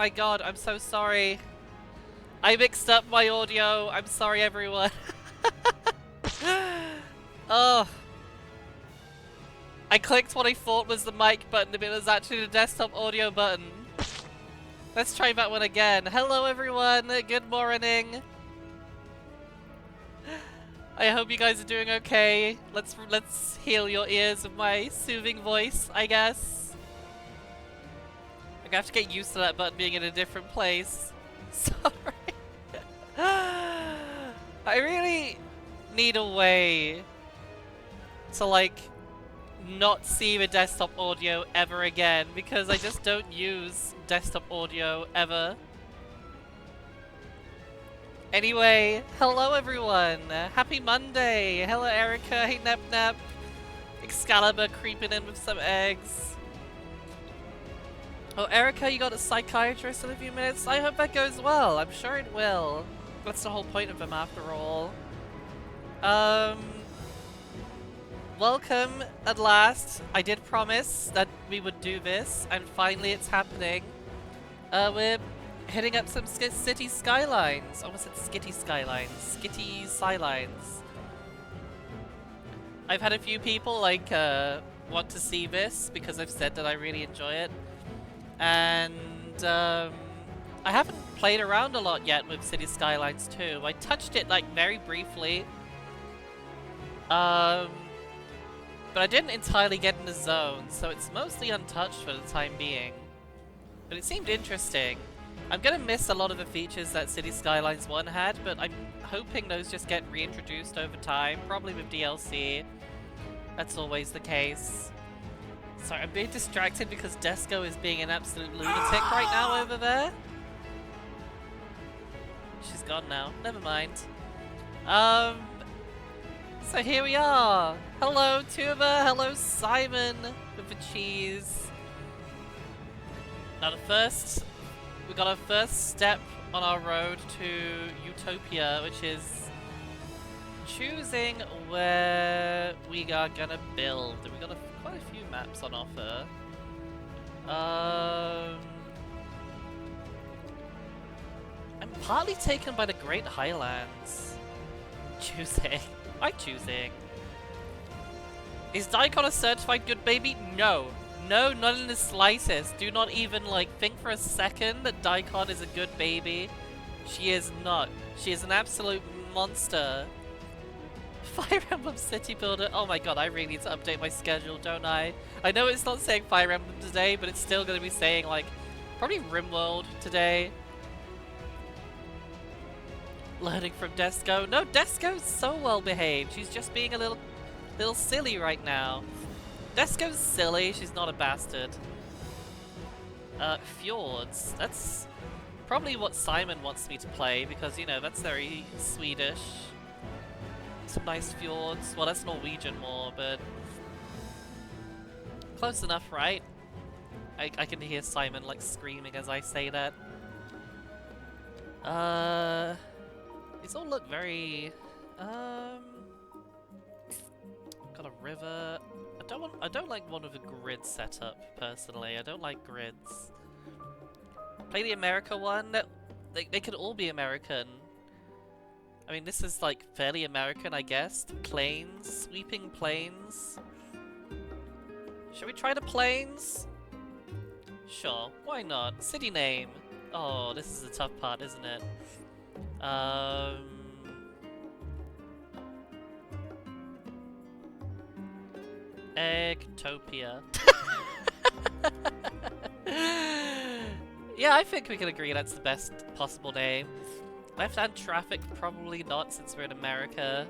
my god, I'm so sorry. I mixed up my audio. I'm sorry, everyone. Oh. I clicked what I thought was the mic button, but it was actually the desktop audio button. Let's try that one again. Hello, everyone. Good morning. I hope you guys are doing okay. Let's heal your ears with my soothing voice, I guess. I'm gonna have to get used to that button being in a different place. Sorry. I really need a way to, like, not see the desktop audio ever again, because I just don't use desktop audio ever. Anyway, hello everyone! Happy Monday! Hello Erica, hey Nep Nep! Excalibur creeping in with some eggs. Oh Erica, you got a psychiatrist in a few minutes? I hope that goes well, I'm sure it will. That's the whole point of them after all. Welcome at last. I did promise that we would do this, and finally it's happening. We're hitting up some city skylines. I almost said skitty skylines. Skitty skylines. I've had a few people like want to see this because I've said that I really enjoy it, and I haven't played around a lot yet with City Skylines 2. I touched it like very briefly, but I didn't entirely get in the zone, so it's mostly untouched for the time being. But it seemed interesting. I'm gonna miss a lot of the features that City Skylines 1 had, but I'm hoping those just get reintroduced over time, probably with DLC. That's always the case. Sorry, I'm being distracted because Desco is being an absolute lunatic right now over there. She's gone now. Never mind. So here we are. Hello, Tuber. Hello, Simon with the cheese. Now we got our first step on our road to Utopia, which is choosing where we are gonna build. We got quite a few maps on offer. I'm partly taken by the Great Highlands. Choosing. Why choosing? Is Daikon a certified good baby? No. No, not in the slightest. Do not even, like, think for a second that Daikon is a good baby. She is not. She is an absolute monster. Fire Emblem City Builder. Oh my god, I really need to update my schedule, don't I? I know it's not saying Fire Emblem today, but it's still going to be saying, like, probably RimWorld today. Learning from Desco. No, Desco's so well behaved. She's just being a little silly right now. Desco's silly, she's not a bastard. Fjords. That's probably what Simon wants me to play because, you know, that's very Swedish. Some nice fjords. Well, that's Norwegian more, but close enough, right? I can hear Simon, like, screaming as I say that. These all look very, got a river. I don't like one with a grid setup, personally. I don't like grids. Play the America one. They could all be American. I mean, this is, like, fairly American, I guess. Plains, sweeping plains. Should we try the plains? Sure, why not? City name. Oh, this is the tough part, isn't it? Eggtopia. Yeah, I think we can agree that's the best possible name. Left-hand traffic, probably not since we're in America.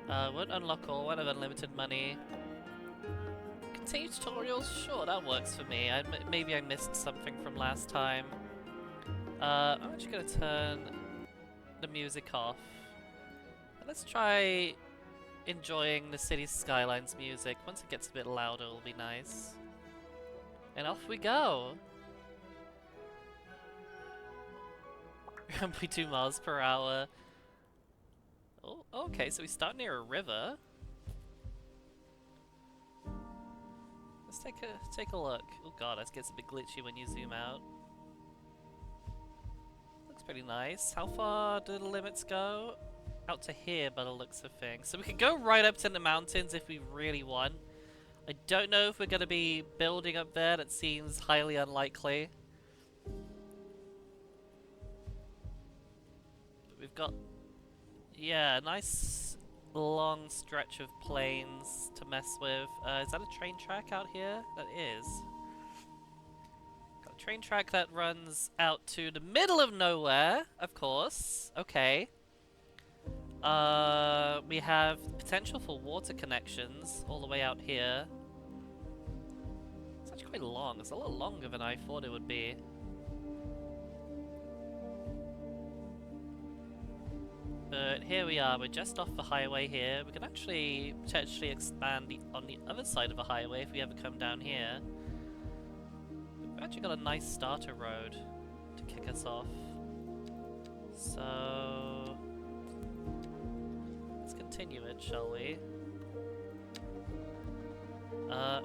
Won't unlock all, won't have unlimited money. Continue tutorials? Sure, that works for me. Maybe I missed something from last time. I'm actually gonna turn the music off. And let's try enjoying the City Skylines music. Once it gets a bit louder, it'll be nice. And off we go! Be 2 miles per hour. Oh, okay, so we start near a river. Let's take a look. Oh god, that gets a bit glitchy when you zoom out. pretty nice. How far do the limits go? Out to here by the looks of things. So we could go right up to the mountains if we really want. I don't know if we're going to be building up there. That seems highly unlikely. But we've got, yeah, a nice long stretch of plains to mess with. Is that a train track out here? That is. Got a train track that runs out to the middle of nowhere, of course. Okay. We have potential for water connections all the way out here. It's actually quite long. It's a lot longer than I thought it would be. But here we are. We're just off the highway here. We can actually potentially expand on the other side of the highway if we ever come down here. We've actually got a nice starter road to kick us off. So let's continue it, shall we?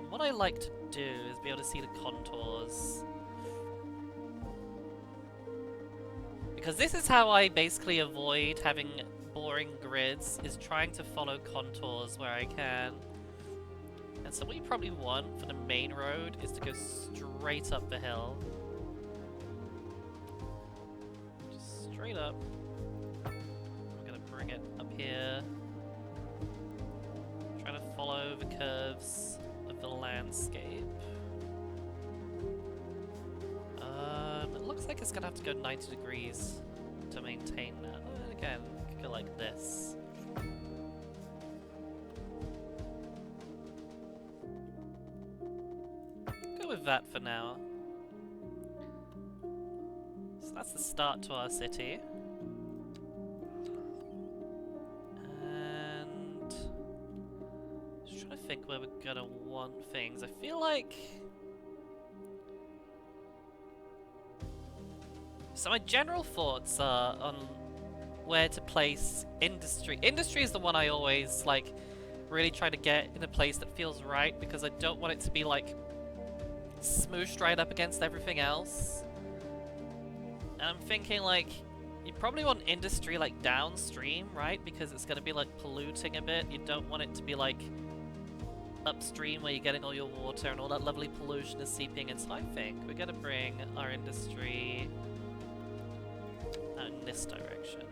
What I like to do is be able to see the contours. Because this is how I basically avoid having boring grids, is trying to follow contours where I can. And so what you probably want for the main road is to go straight up the hill. Just straight up. We're gonna bring it up here. Trying to follow the curves of the landscape. It looks like it's gonna have to go 90 degrees to maintain that. And again, it could go like this. Go with that for now. So that's the start to our city. And just trying to think where we're gonna want things. I feel like, so my general thoughts are on where to place industry. Industry is the one I always like really try to get in a place that feels right, because I don't want it to be like smooshed right up against everything else. And I'm thinking like you probably want industry like downstream, right? Because it's gonna be like polluting a bit. You don't want it to be like upstream where you're getting all your water and all that lovely pollution is seeping in. So I think we're gonna bring our industry in this direction.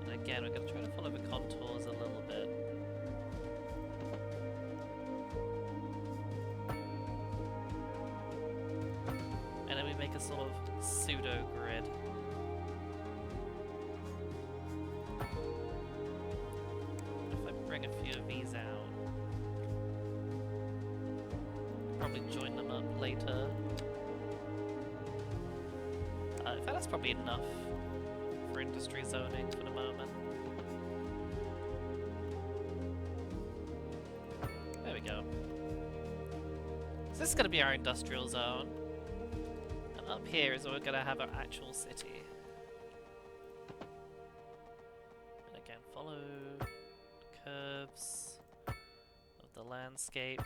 And again, we're going to try to follow the contours a little bit. And then we make a sort of pseudo grid. If I bring a few of these out, probably join them up later. In fact, that's probably enough for industry zoning for the moment. There we go. So this is going to be our industrial zone. And up here is where we're going to have our actual city. And again, follow the curves of the landscape.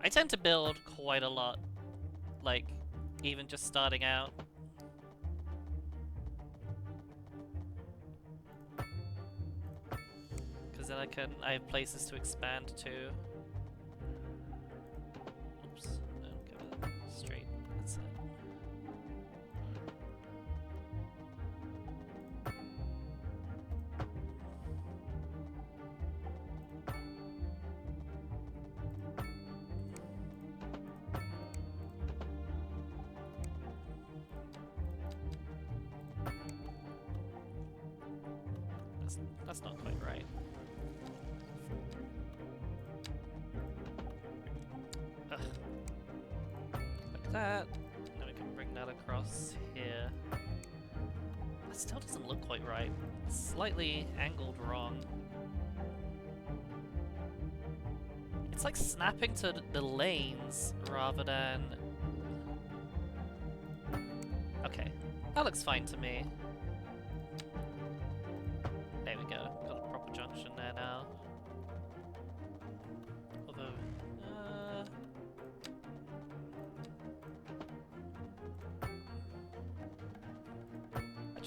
I tend to build quite a lot, like, even just starting out. Because then I have places to expand to. Oops, no, go straight, that's it. That's not quite right. Ugh. Like that. Then we can bring that across here. That still doesn't look quite right. It's slightly angled wrong. It's like snapping to the lanes rather than... Okay, that looks fine to me. There we go, got a proper junction there.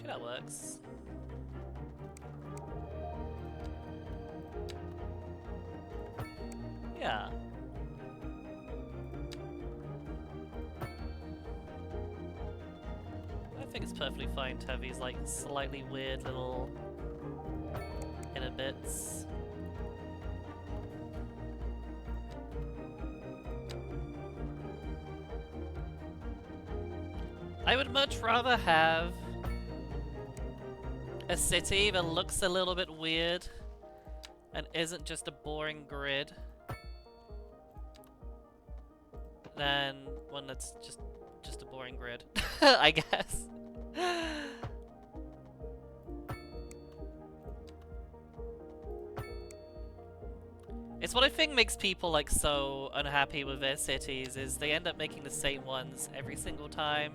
Actually, that works. Yeah. I think it's perfectly fine to have these like slightly weird little inner bits. I would much rather have a city that looks a little bit weird and isn't just a boring grid than one that's just a boring grid, I guess. It's what I think makes people like so unhappy with their cities is they end up making the same ones every single time.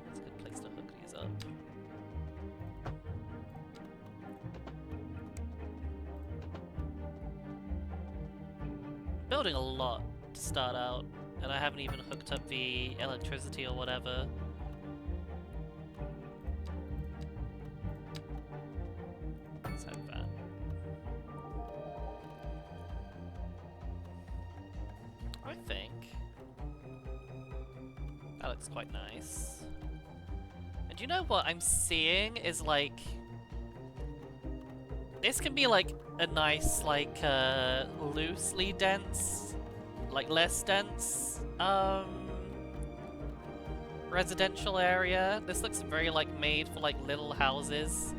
It's a good place to hook these up. Building a lot to start out, and I haven't even hooked up the electricity or whatever. Let's have that. I think that looks quite nice. And you know what I'm seeing is like this can be like a nice like loosely dense, like less dense residential area. This looks very like made for like little houses.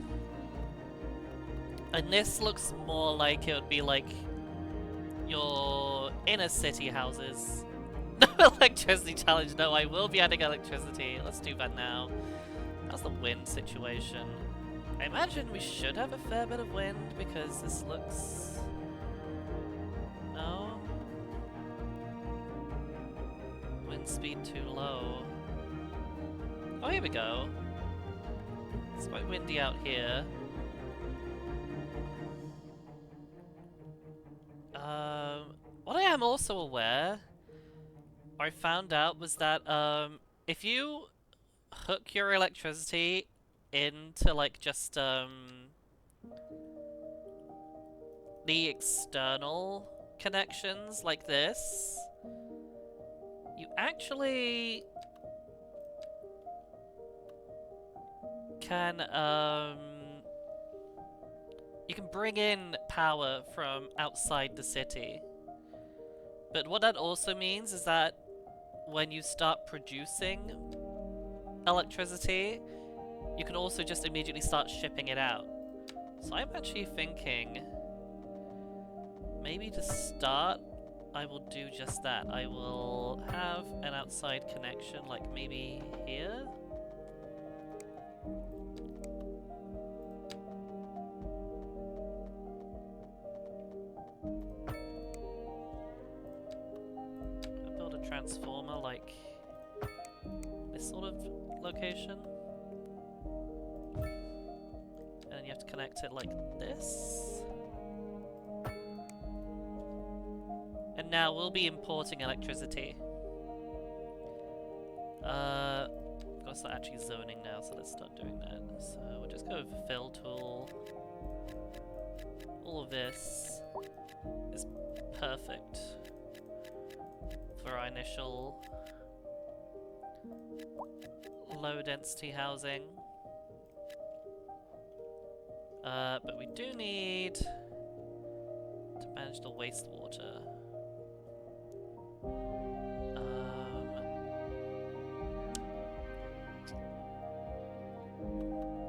And this looks more like it would be like your inner city houses. No electricity challenge, no, I will be adding electricity. Let's do that now. How's the wind situation? I imagine we should have a fair bit of wind because this looks... No? Wind speed too low. Oh, here we go. It's quite windy out here. What I am also aware, or I found out, was that if you hook your electricity into like just the external connections like this, you actually can you can bring in power from outside the city. But what that also means is that when you start producing electricity, you can also just immediately start shipping it out. So I'm actually thinking maybe to start, I will do just that. I will have an outside connection, like maybe here? Transformer like this sort of location, and then you have to connect it like this, and now we'll be importing electricity. Gotta start actually zoning now, so let's start doing that. So we'll just go with fill tool. All of this is perfect for our initial low density housing. But we do need to manage the wastewater.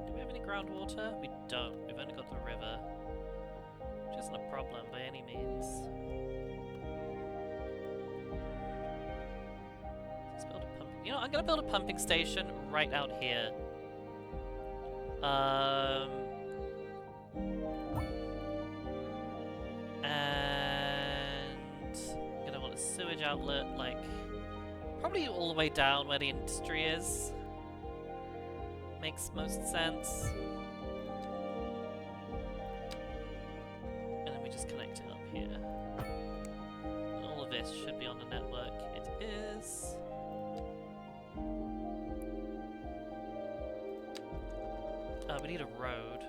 Do we have any groundwater? We don't. We've only got the river, which isn't a problem by any means. You know, I'm gonna build a pumping station right out here. And I'm gonna want a sewage outlet, like, probably all the way down where the industry is. Makes most sense. And then we just connect it up here. And all of this should be on the network. It is. we need a road.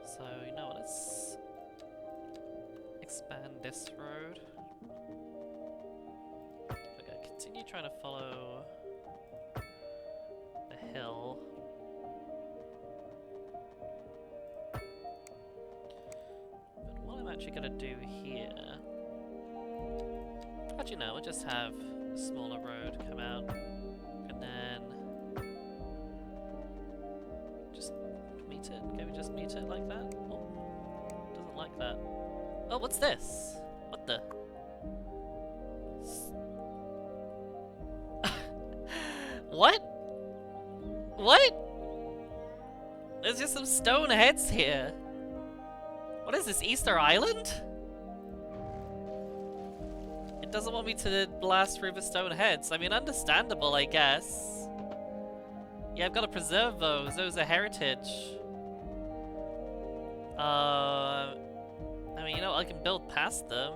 So, you know what, let's expand this road. We're gonna continue trying to follow the hill. But what I'm actually gonna do here... Actually no, we'll just have a smaller road come out. And then... just meet it? Can we just meet it like that? Oh, doesn't like that. Oh, what's this? What the? What? What? There's just some stone heads here. What is this, Easter Island? It doesn't want me to blast through the stone heads. I mean, understandable, I guess. Yeah, I've got to preserve those. Those are heritage. I mean, you know, I can build past them.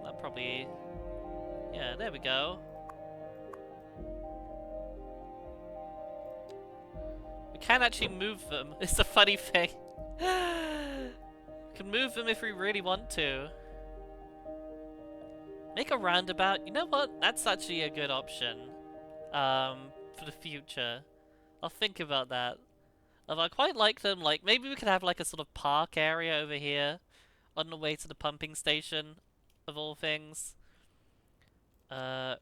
That probably... Yeah, there we go. We can actually move them. It's a funny thing. We can move them if we really want to. Make a roundabout. You know what? That's actually a good option. For the future. I'll think about that. I quite like them. Like, maybe we could have like a sort of park area over here on the way to the pumping station, of all things.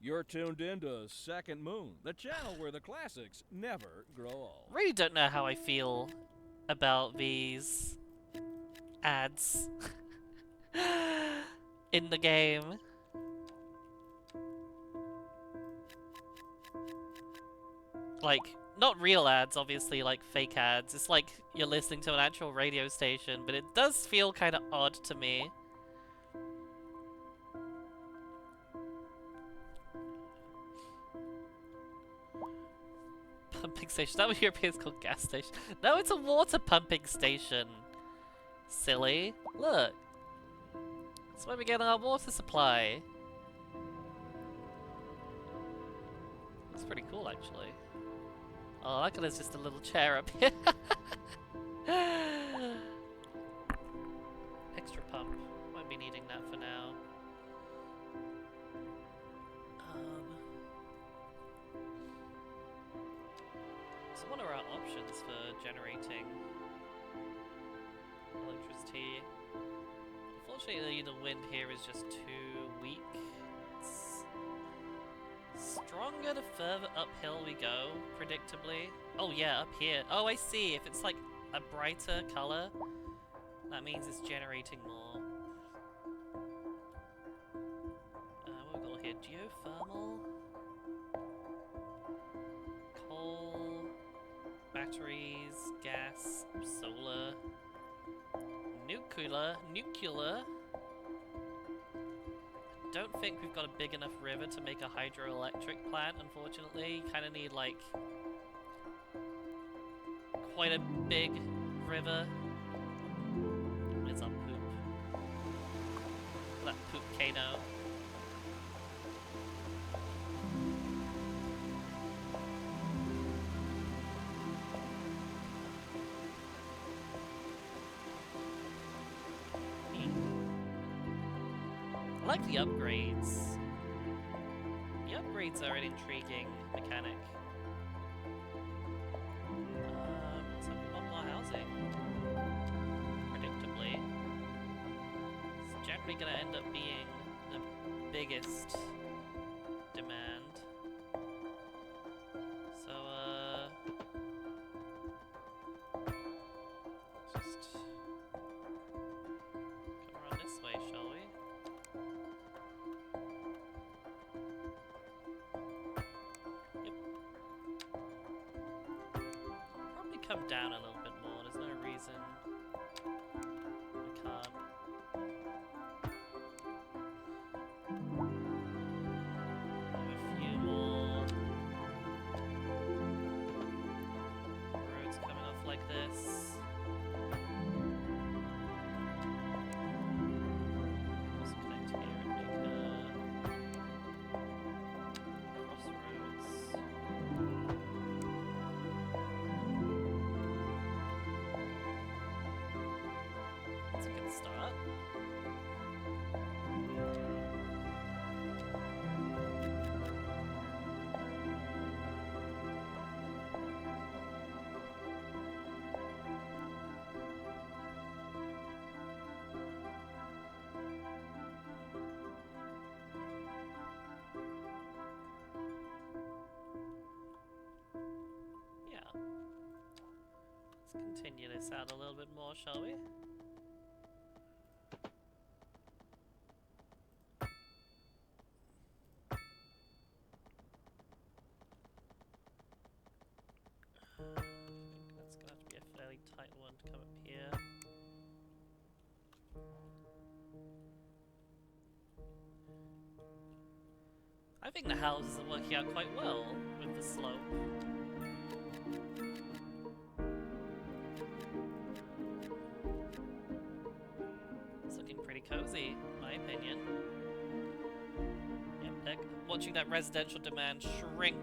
You're tuned into Second Moon, the channel where the classics never grow old. Really don't know how I feel about these ads in the game. Like, not real ads, obviously, like fake ads. It's like you're listening to an actual radio station, but it does feel kind of odd to me. Pumping station. Is that what Europeans call gas station? No, it's a water pumping station. Silly. Look. That's where we get our water supply. It's pretty cool, actually. Oh, look at there's just a little chair up here. Extra pump. Won't be needing that for now. So what are our options for generating electricity? Unfortunately, the wind here is just too weak. It's stronger the further uphill we go, predictably. Oh yeah, up here. Oh, I see. If it's like a brighter color, that means it's generating more. What we got here? Geothermal? Coal? Batteries? Gas? Solar? Nuclear? Don't think we've got a big enough river to make a hydroelectric plant, unfortunately. You kind of need, like, quite a big river. It's our poop. That poop-cano. I like the upgrades. The upgrades are an intriguing mechanic. Let's hope we want more housing. Predictably. It's generally going to end up being the biggest demand. So, let's just come around this way, shall we? Come down a little bit more. There's no reason we can't. Have a few more roads coming off like this. Also connect here and make a crossroads. continue this out a little bit more, shall we? That's gonna have to be a fairly tight one to come up here. I think the houses are working out quite well with the slope. It's looking pretty cozy, in my opinion. Yep, they're watching that residential demand shrink.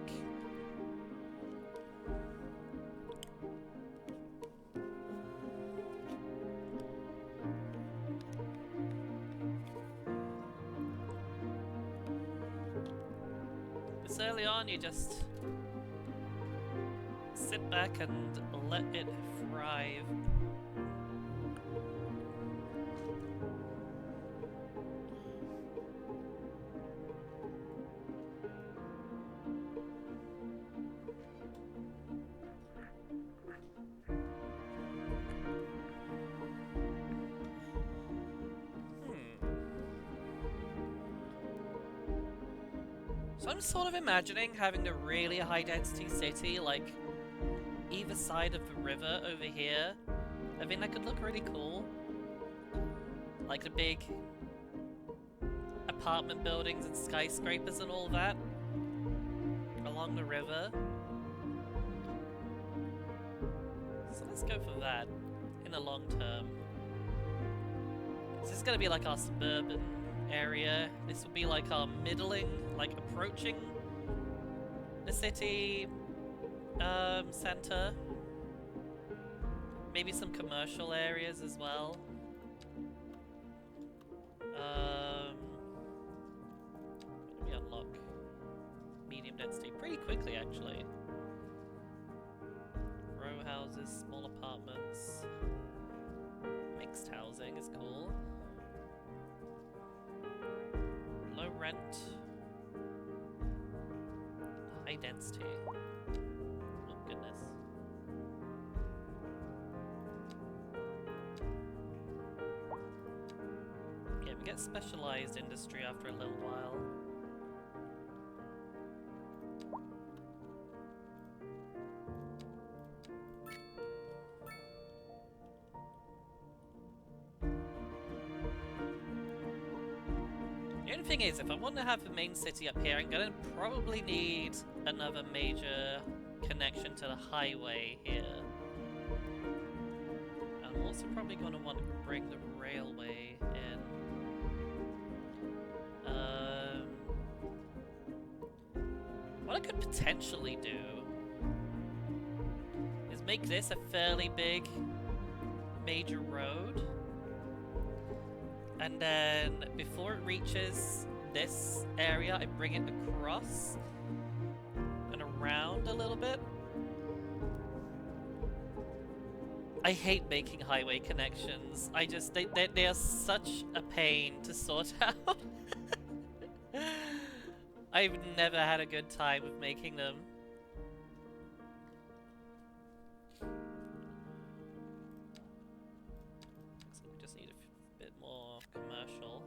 Early on, you just sit back and let it thrive. So I'm sort of imagining having a really high density city, like either side of the river over here. I think that could look really cool. Like the big apartment buildings and skyscrapers and all that along the river. So let's go for that in the long term. This is gonna be like our suburban area. This will be like our middling, like approaching the city center. Maybe some commercial areas as well. We unlock medium density pretty quickly, actually. Row houses, small apartments, mixed housing is cool. Low rent, high density. Oh goodness. Yeah, we get specialized industry after a little while. The only thing is, if I want to have the main city up here, I'm gonna probably need another major connection to the highway here. I'm also probably going to want to bring the railway in. What I could potentially do is make this a fairly big major road. And then, before it reaches this area, I bring it across and around a little bit. I hate making highway connections. They are such a pain to sort out. I've never had a good time with making them. So we just need a bit more commercial.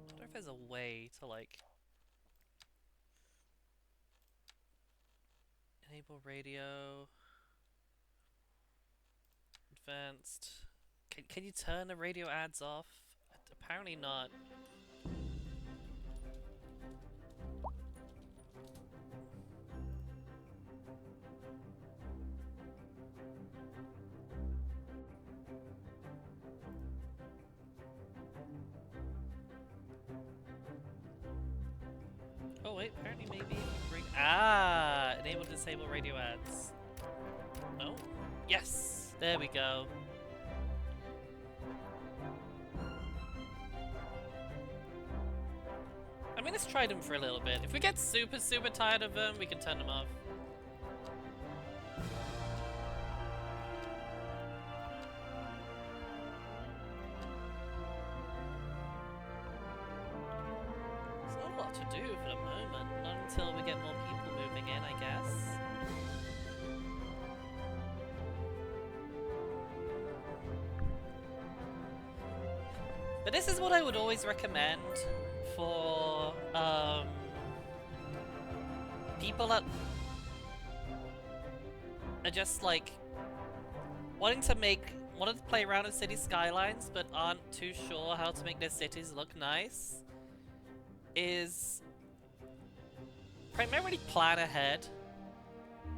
I wonder if there's a way to, like, enable radio, advanced. Can you turn the radio ads off? Apparently not. Oh wait, apparently maybe we bring... Ah! Enable disable radio ads. No? Yes! There we go. I mean, let's try them for a little bit. If we get super tired of them, we can turn them off. a lot to do for the moment. Not until we get more people moving in, I guess. But this is what I would always recommend for people that are just like wanting to play around in City Skylines but aren't too sure how to make their cities look nice. Is primarily plan ahead.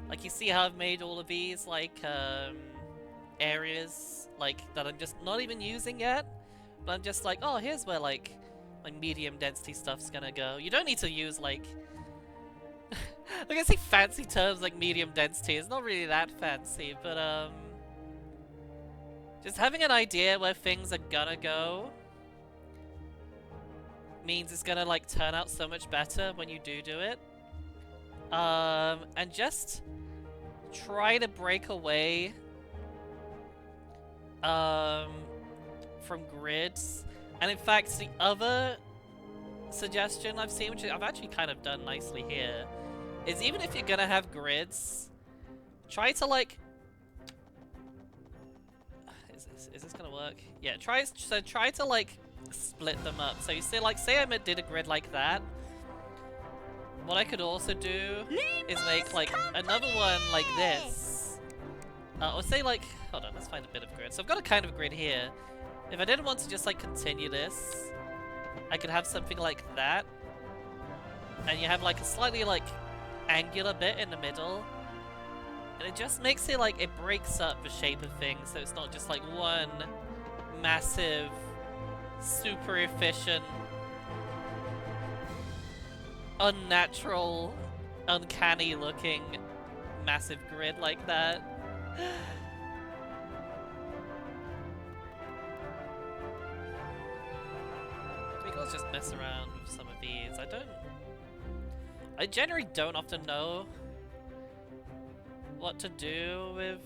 Like, you see how I've made all of these like areas like that I'm just not even using yet. But I'm just like, oh, here's where like medium density stuff's gonna go. You don't need to use like like I say fancy terms like medium density. It's not really that fancy, but just having an idea where things are gonna go means it's gonna like turn out so much better when you do it. And just try to break away from grids. And in fact, the other suggestion I've seen, which I've actually kind of done nicely here, is even if you're gonna have grids, try to like... Is this gonna work? Yeah, try to like split them up. So you see, like, say I did a grid like that. What I could also do is make like another one like this. Or say like, hold on, let's find a bit of grid. So I've got a kind of grid here. If I didn't want to just like continue this, I could have something like that. And you have like a slightly like angular bit in the middle. And it just makes it like, it breaks up the shape of things, so it's not just like one massive, super efficient, unnatural, uncanny looking massive grid like that. We can just mess around with some of these. I generally don't often know what to do with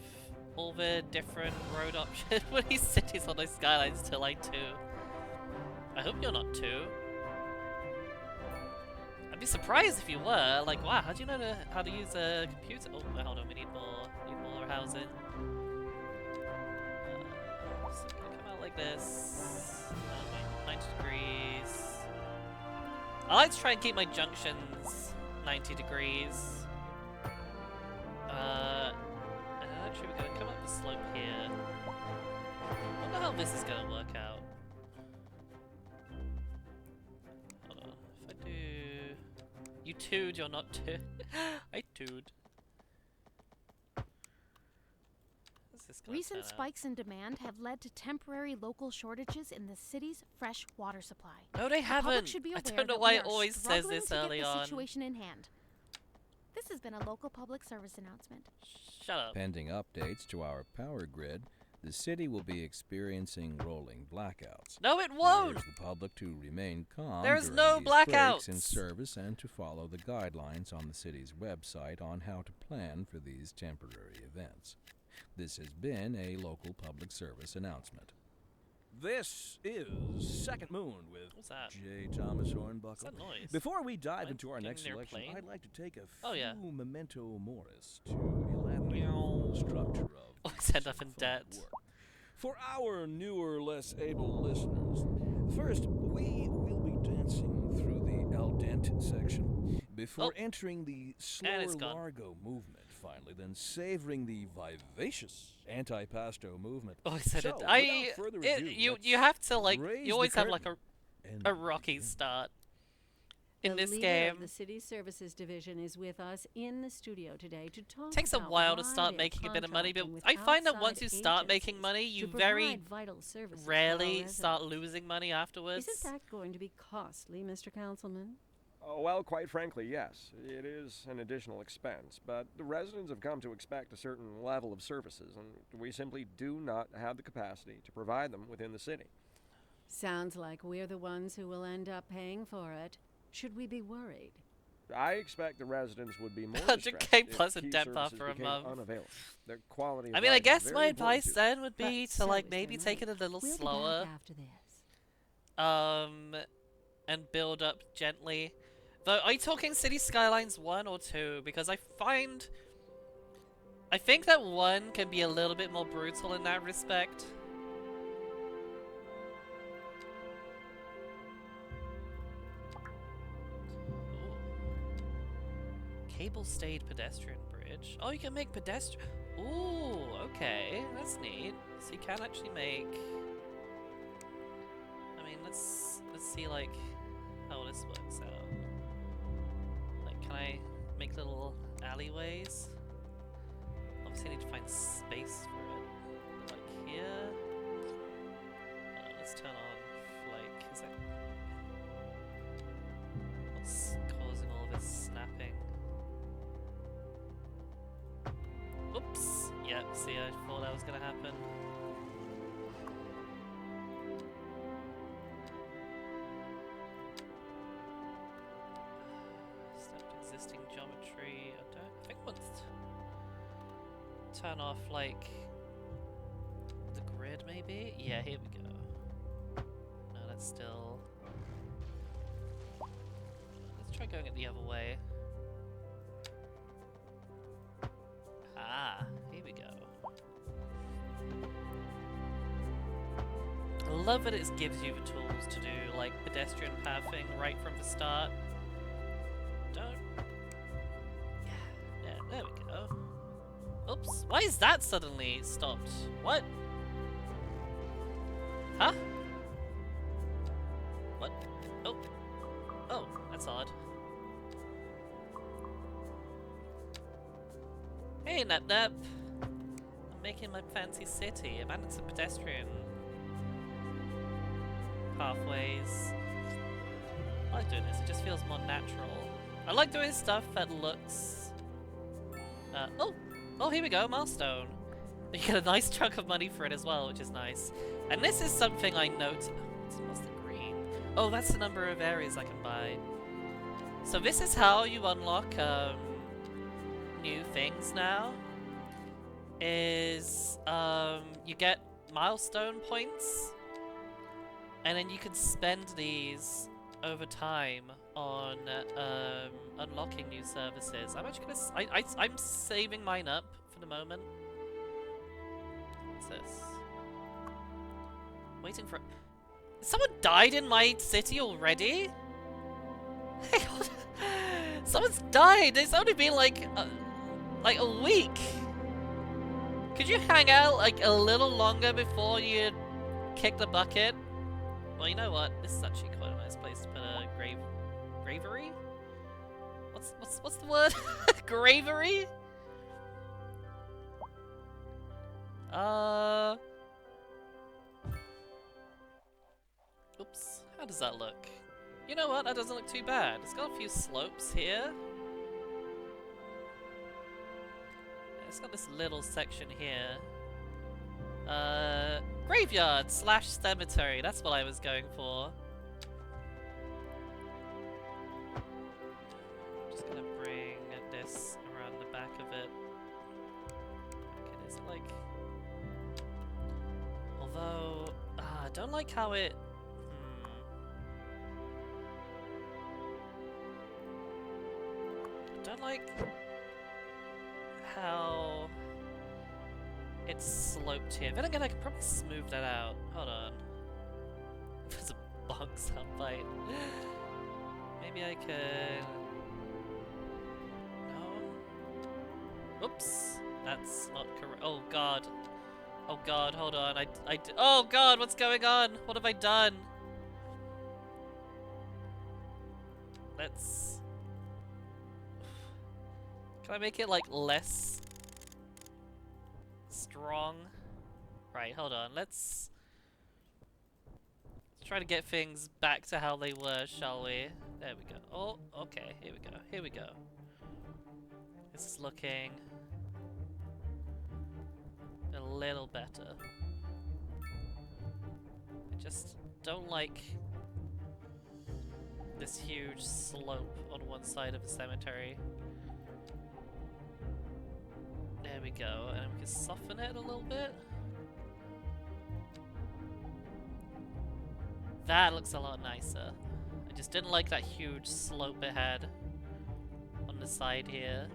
all the different road options for these cities on those skylines till I 2. I hope you're not 2. I'd be surprised if you were. Like, wow, how do you know how to use a computer? Oh, hold on, we need more housing. So it's gonna come out like this. 90 degrees. I like to try and keep my junctions 90 degrees. And actually we're gonna come up the slope here. I wonder how this is gonna work out. Hold on, if I do... You two'd, you're not two. I two'd. Recent spikes in demand have led to temporary local shortages in the city's fresh water supply. No, they haven't. Should be aware I don't know that why we it are always says this struggling to early get the on. situation in hand. This has been a local public service announcement. Shut up. Pending updates to our power grid, the city will be experiencing rolling blackouts. No, it We won't! urge the public to remain calm There's during no these breaks blackouts! in service and to follow the guidelines on the city's website on how to plan for these temporary events. This has been a local public service announcement. This is Second Moon with What's that? J. Thomas Hornbuckle. What's that noise? Before we dive Am I into our next getting near a selection, plane? I'd like to take a few Oh, yeah. memento moris to elaborate on the structure of Oh, I this said enough in fun debt. work. For our newer, less able listeners, first, we will be dancing through the al dente section before entering the slower it's gone. largo movement, finally, then savoring the vivacious anti-pasto movement. Oh, I said So, it. without further ado, You have to like, raise you always the have like curtain and a rocky begin. start in this The leader game. of the City Services Division is with us in the studio today to talk Takes a about while to why start they're making a bit of money, but contracting with I find that outside once you start making agencies money, to you very provide vital services for our rarely start residents. losing money afterwards. Isn't that going to be costly, Mr. Councilman? Oh, well, quite frankly, yes. It is an additional expense, but the residents have come to expect a certain level of services, and we simply do not have the capacity to provide them within the city. Sounds like we're the ones who will end up paying for it. Should we be worried? I expect the residents would be more 100K distressed plus if a key debt buff services for a became month. unavailable. Their quality of I mean, I life is guess very my important advice to then would be But to like so is maybe their take it a life. little We'll be slower, back after this. and build up gently. Though, are you talking City Skylines 1 or 2? Because I think that 1 can be a little bit more brutal in that respect. Ooh. Cable-stayed pedestrian bridge. Oh, you can make pedestrian... Ooh, okay. That's neat. So you can actually make... I mean, let's see, like, how this works out. Like, can I make little alleyways? Obviously, I need to find space for it. But, like, here... let's turn on, like, is that... What's causing all of this snapping? Oops! Yeah, see, I thought that was gonna happen. Snapped existing geometry. I think once... Turn off, like... the grid, maybe? Yeah, here we go. No, that's still... Let's try going it the other way. Ah, here we go. I love that it gives you the tools to do, like, pedestrian pathing right from the start. Don't... Yeah, there we go. Oops, why is that suddenly stopped? What? Huh? What? Oh. Oh, that's odd. Hey, Nap Nap. I'm making my fancy city. I've added some pedestrian pathways. I like doing this, it just feels more natural. I like doing stuff that looks... Oh, here we go, milestone. You get a nice chunk of money for it as well, which is nice. And this is something I note... What's the green? Oh, that's the number of areas I can buy. So this is how you unlock, new things now. Is, you get milestone points. And then you can spend these over time on, unlocking new services. I'm actually gonna... I'm saving mine up for the moment. What's this? Waiting for... Someone died in my city already? Hey, someone's died! It's only been like a week! Could you hang out like a little longer before you kick the bucket? Well, you know what? This is actually quite a nice place to put a gravery? What's the word? Gravery? Oops. How does that look? You know what? That doesn't look too bad. It's got a few slopes here. It's got this little section here. Graveyard / cemetery. That's what I was going for. Just gonna bring this around the back of it. Okay, is it like... Although... I don't like how it... I don't like how it's sloped here. Then again, I could probably smooth that out. Hold on. There's a bug soundbite. Maybe I could... No? Oops. That's not correct. Oh god. Oh god, hold on. Oh god, what's going on? What have I done? Let's... Can I make it, like, less strong? Right, hold on. Let's try to get things back to how they were, shall we? There we go. Oh, okay. Here we go. Here we go. This is looking a little better. I just don't like this huge slope on one side of the cemetery. There we go, and we can soften it a little bit. That looks a lot nicer. I just didn't like that huge slope ahead on the side here.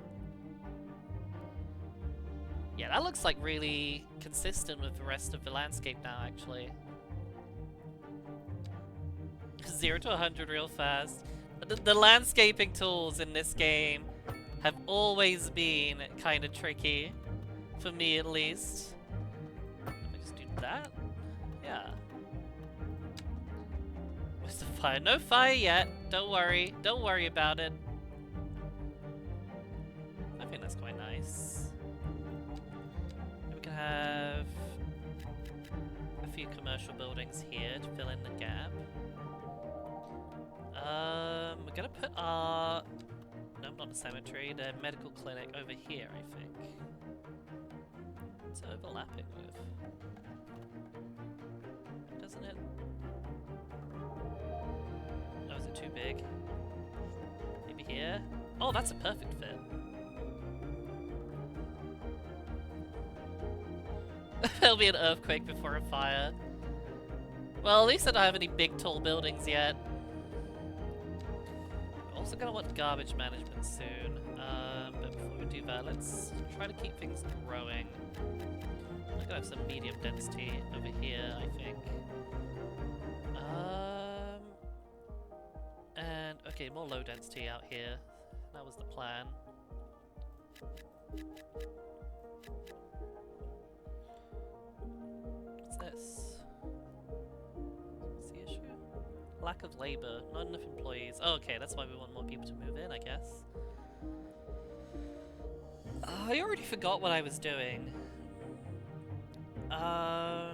Yeah, that looks like really consistent with the rest of the landscape now, actually. 0 to 100 real fast. The landscaping tools in this game have always been kind of tricky. For me, at least. If I just do that? Yeah. Where's the fire? No fire yet. Don't worry. Don't worry about it. I think that's quite nice. We can have a few commercial buildings here to fill in the gap. We're gonna put our... No, not the cemetery, the medical clinic over here, I think. It's overlapping with... Doesn't it? Oh, is it too big? Maybe here? Oh, that's a perfect fit. There'll be an earthquake before a fire. Well, at least I don't have any big tall buildings yet. Also gonna want garbage management soon, but before we do that, let's try to keep things growing. I'm gonna have some medium density over here, I think. And okay, more low density out here. That was the plan. What's this? Lack of labor, not enough employees. Oh, okay, that's why we want more people to move in, I guess. I already forgot what I was doing. Oh,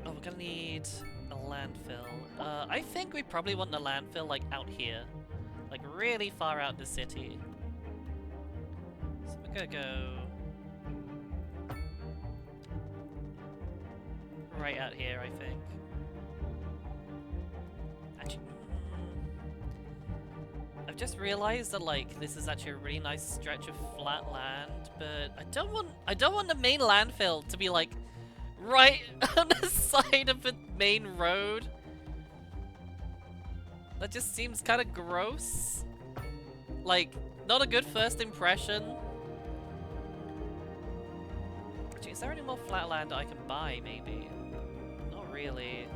we're gonna need a landfill. I think we probably want the landfill, like, out here. Like, really far out the city. So we're gonna go... right out here, I think. I've just realized that, like, this is actually a really nice stretch of flat land, but I don't want the main landfill to be, like, right on the side of the main road. That just seems kind of gross. Like, not a good first impression. Actually, is there any more flat land that I can buy, maybe? Not really.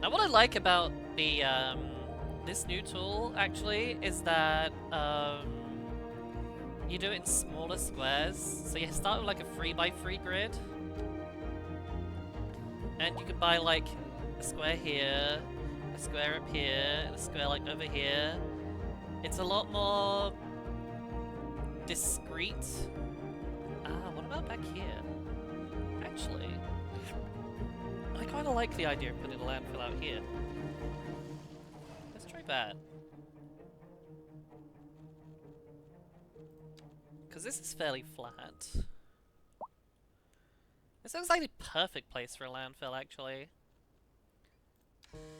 Now, what I like about the this new tool actually is that you do it in smaller squares. So you start with like a 3x3 grid, and you can buy like a square here, a square up here, and a square like over here. It's a lot more discreet. What about back here? Actually, I kind of like the idea of putting a landfill out here. Let's try that. Because this is fairly flat. This looks like the perfect place for a landfill, actually.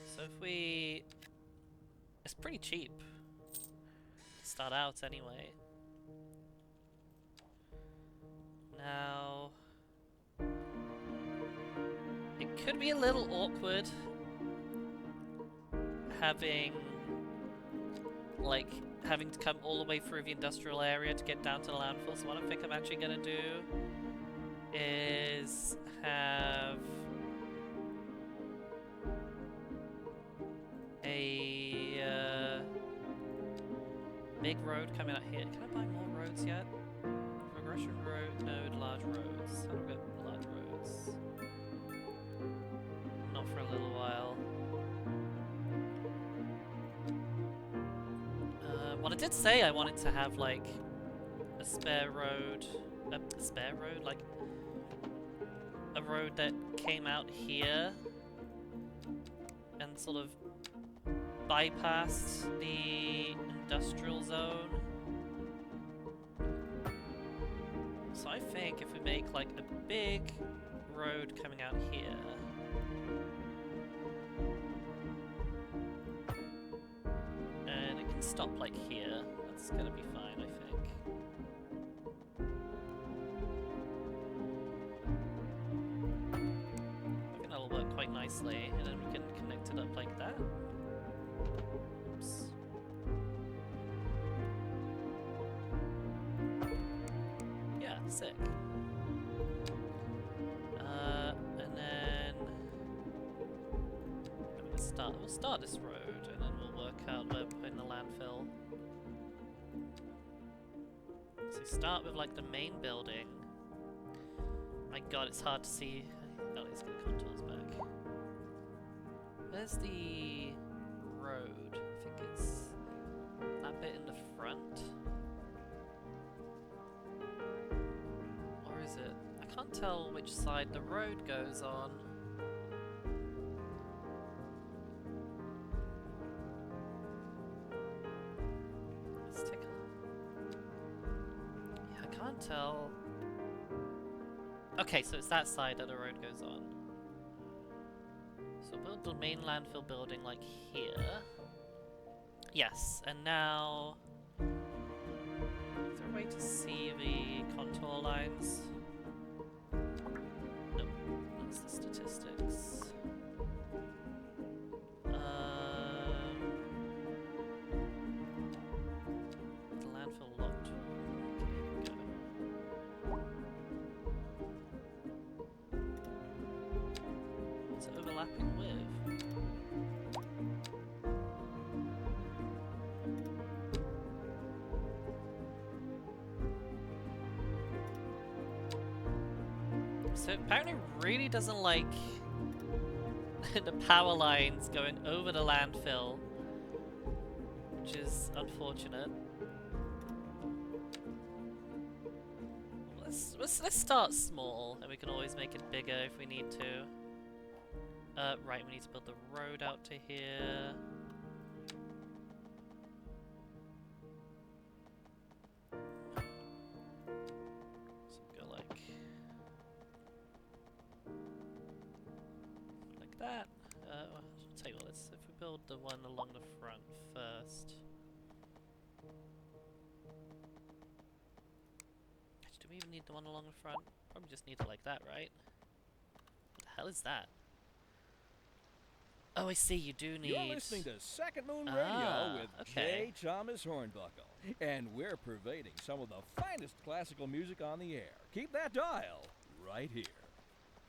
So if we... It's pretty cheap. To start out, anyway. Now... It could be a little awkward having to come all the way through the industrial area to get down to the landfill. So what I think I'm actually gonna do is have a big road coming out here. Can I buy more roads yet? Progression road, node, large roads. How do I get large roads? Not for a little while. Well, I did say I wanted to have like a spare road, like a road that came out here and sort of bypassed the industrial zone. So I think if we make like a big road coming out here, and it can stop like here, that's gonna be fine, I think. nicely, and then we can connect it up like that. Oops. Yeah, sick. And then we'll start this road, and then we'll work out where we're putting the landfill. So start with like the main building. My god, it's hard to see. Oh, let's get the contours back. Where's the road? I think it's that bit in the front. Or is it? I can't tell which side the road goes on. Let's take a... Yeah, I can't tell. Okay, so it's that side that the road goes on. So build the main landfill building like here. Yes, and now... Is there a way to see the contour lines? Nope, that's the statistics. The landfill locked. Okay, here we go. What's it overlapping with? So apparently really doesn't like the power lines going over the landfill, which is unfortunate. Let's start small, and we can always make it bigger if we need to. Right, we need to build the road out to here. So go like that. I'll tell you what, if we build the one along the front first. Actually, do we even need the one along the front? Probably just need it like that, right? What the hell is that? Oh, I see, you do need... You're listening to Second Moon Radio with J. Thomas Hornbuckle, and we're pervading some of the finest classical music on the air. Keep that dial right here.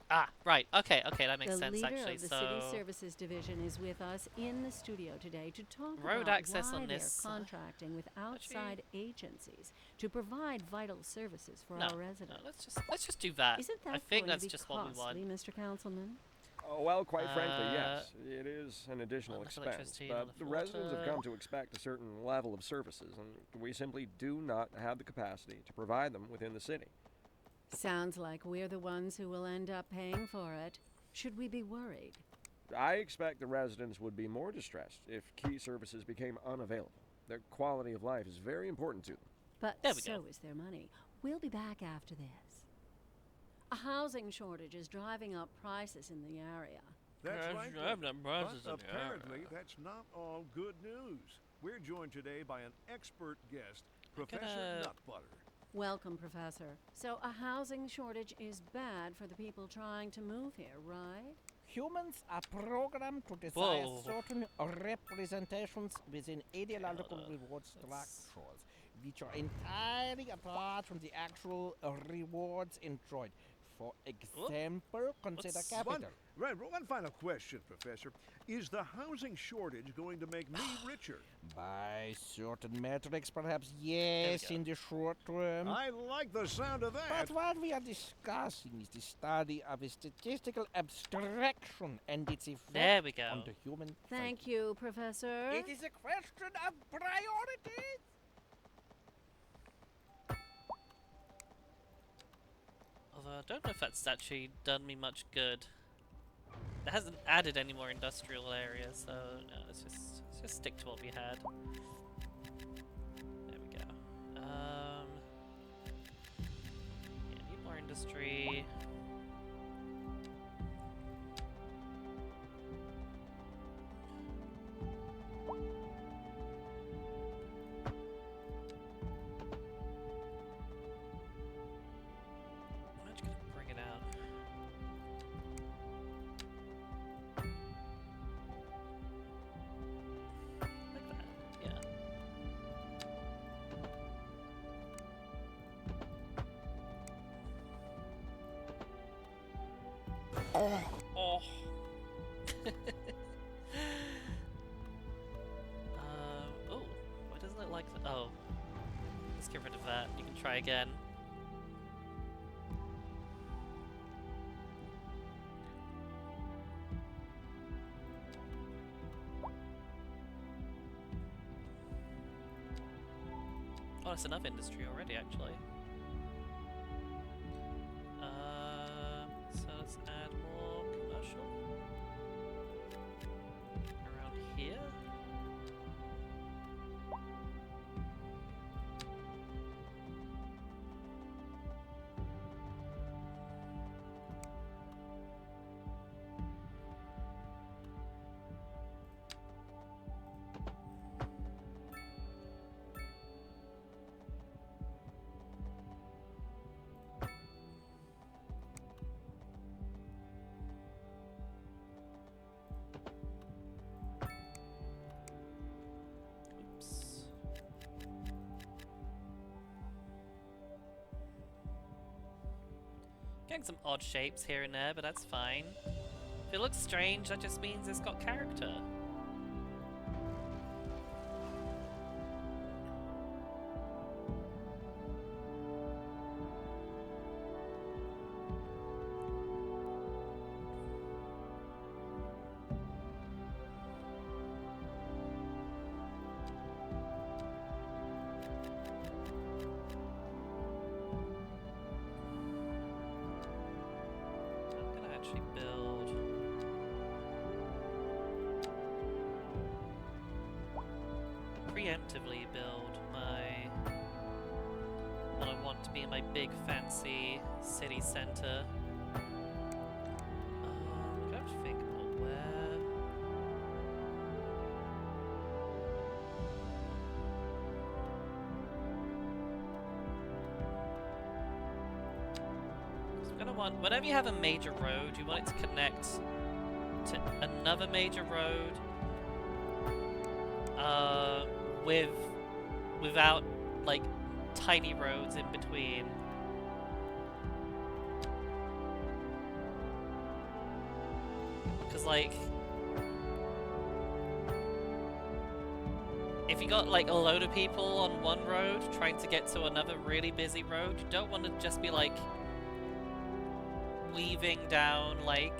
Ah, right. Okay, that makes sense, The actually. leader of the City Services Division is with us in the studio today to talk Road about access why on they're this, contracting with outside agencies to provide vital services for our residents. No, let's just do that. Isn't that I think going that's to be just what we want. costly, Mr. Councilman? Oh, well, quite frankly, yes. It is an additional that's expense, electricity, but not the the residents have water. come to expect a certain level of services, and we simply do not have the capacity to provide them within the city. Sounds like we're the ones who will end up paying for it. Should we be worried? I expect the residents would be more distressed if key services became unavailable. Their quality of life is very important to them. But There we so go. is their money. We'll be back after this. A housing shortage is driving up prices in the area. That's right. I've done But process in the apparently, area. that's not all good news. We're joined today by an expert guest, Professor gonna- Nutbutter. Welcome, Professor. So a housing shortage is bad for the people trying to move here, right? Humans are programmed to desire Whoa. certain representations within ideological hold on. reward Let's- structures, which are entirely apart from the actual rewards enjoyed. For example, consider What's- capital. One final question, Professor. Is the housing shortage going to make me richer? By certain metrics, perhaps yes, go. in the short term. I like the sound of that. But what we are discussing is the study of a statistical abstraction and its effect There we go. on the human Thank you, Professor. It is a question of priorities. Although I don't know if that's actually done me much good. It hasn't added any more industrial areas, so no, let's just stick to what we had. There we go. Yeah, need more industry. I'm just gonna bring it out. Oh. Oh, why doesn't it like that? Oh, let's get rid of that. You can try again. Oh, that's enough industry already, actually. So let's add more commercial around here. Getting some odd shapes here and there, but that's fine. If it looks strange, that just means it's got character. Preemptively build my what I want to be my big fancy city center. I have to think about where. So I'm gonna want, whenever you have a major road, you want it to connect to another major road. Without like tiny roads in between. Because like if you got like a load of people on one road trying to get to another really busy road, you don't want to just be like weaving down like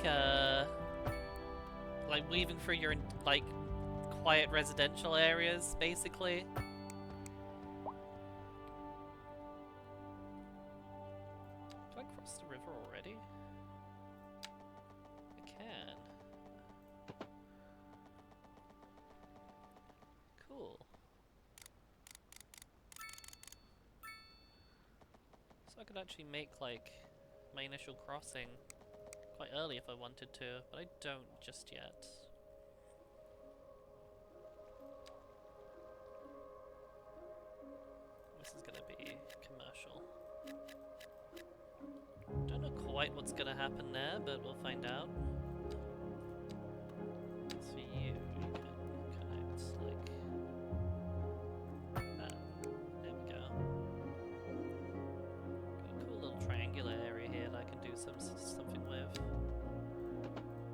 weaving through your like quiet residential areas, basically. Can I cross the river already? I can. Cool. So I could actually make, like, my initial crossing quite early if I wanted to, but I don't just yet. This is gonna be commercial. Don't know quite what's gonna happen there, but we'll find out. So you can connect like that. There we go. Got a cool little triangular area here that I can do something with.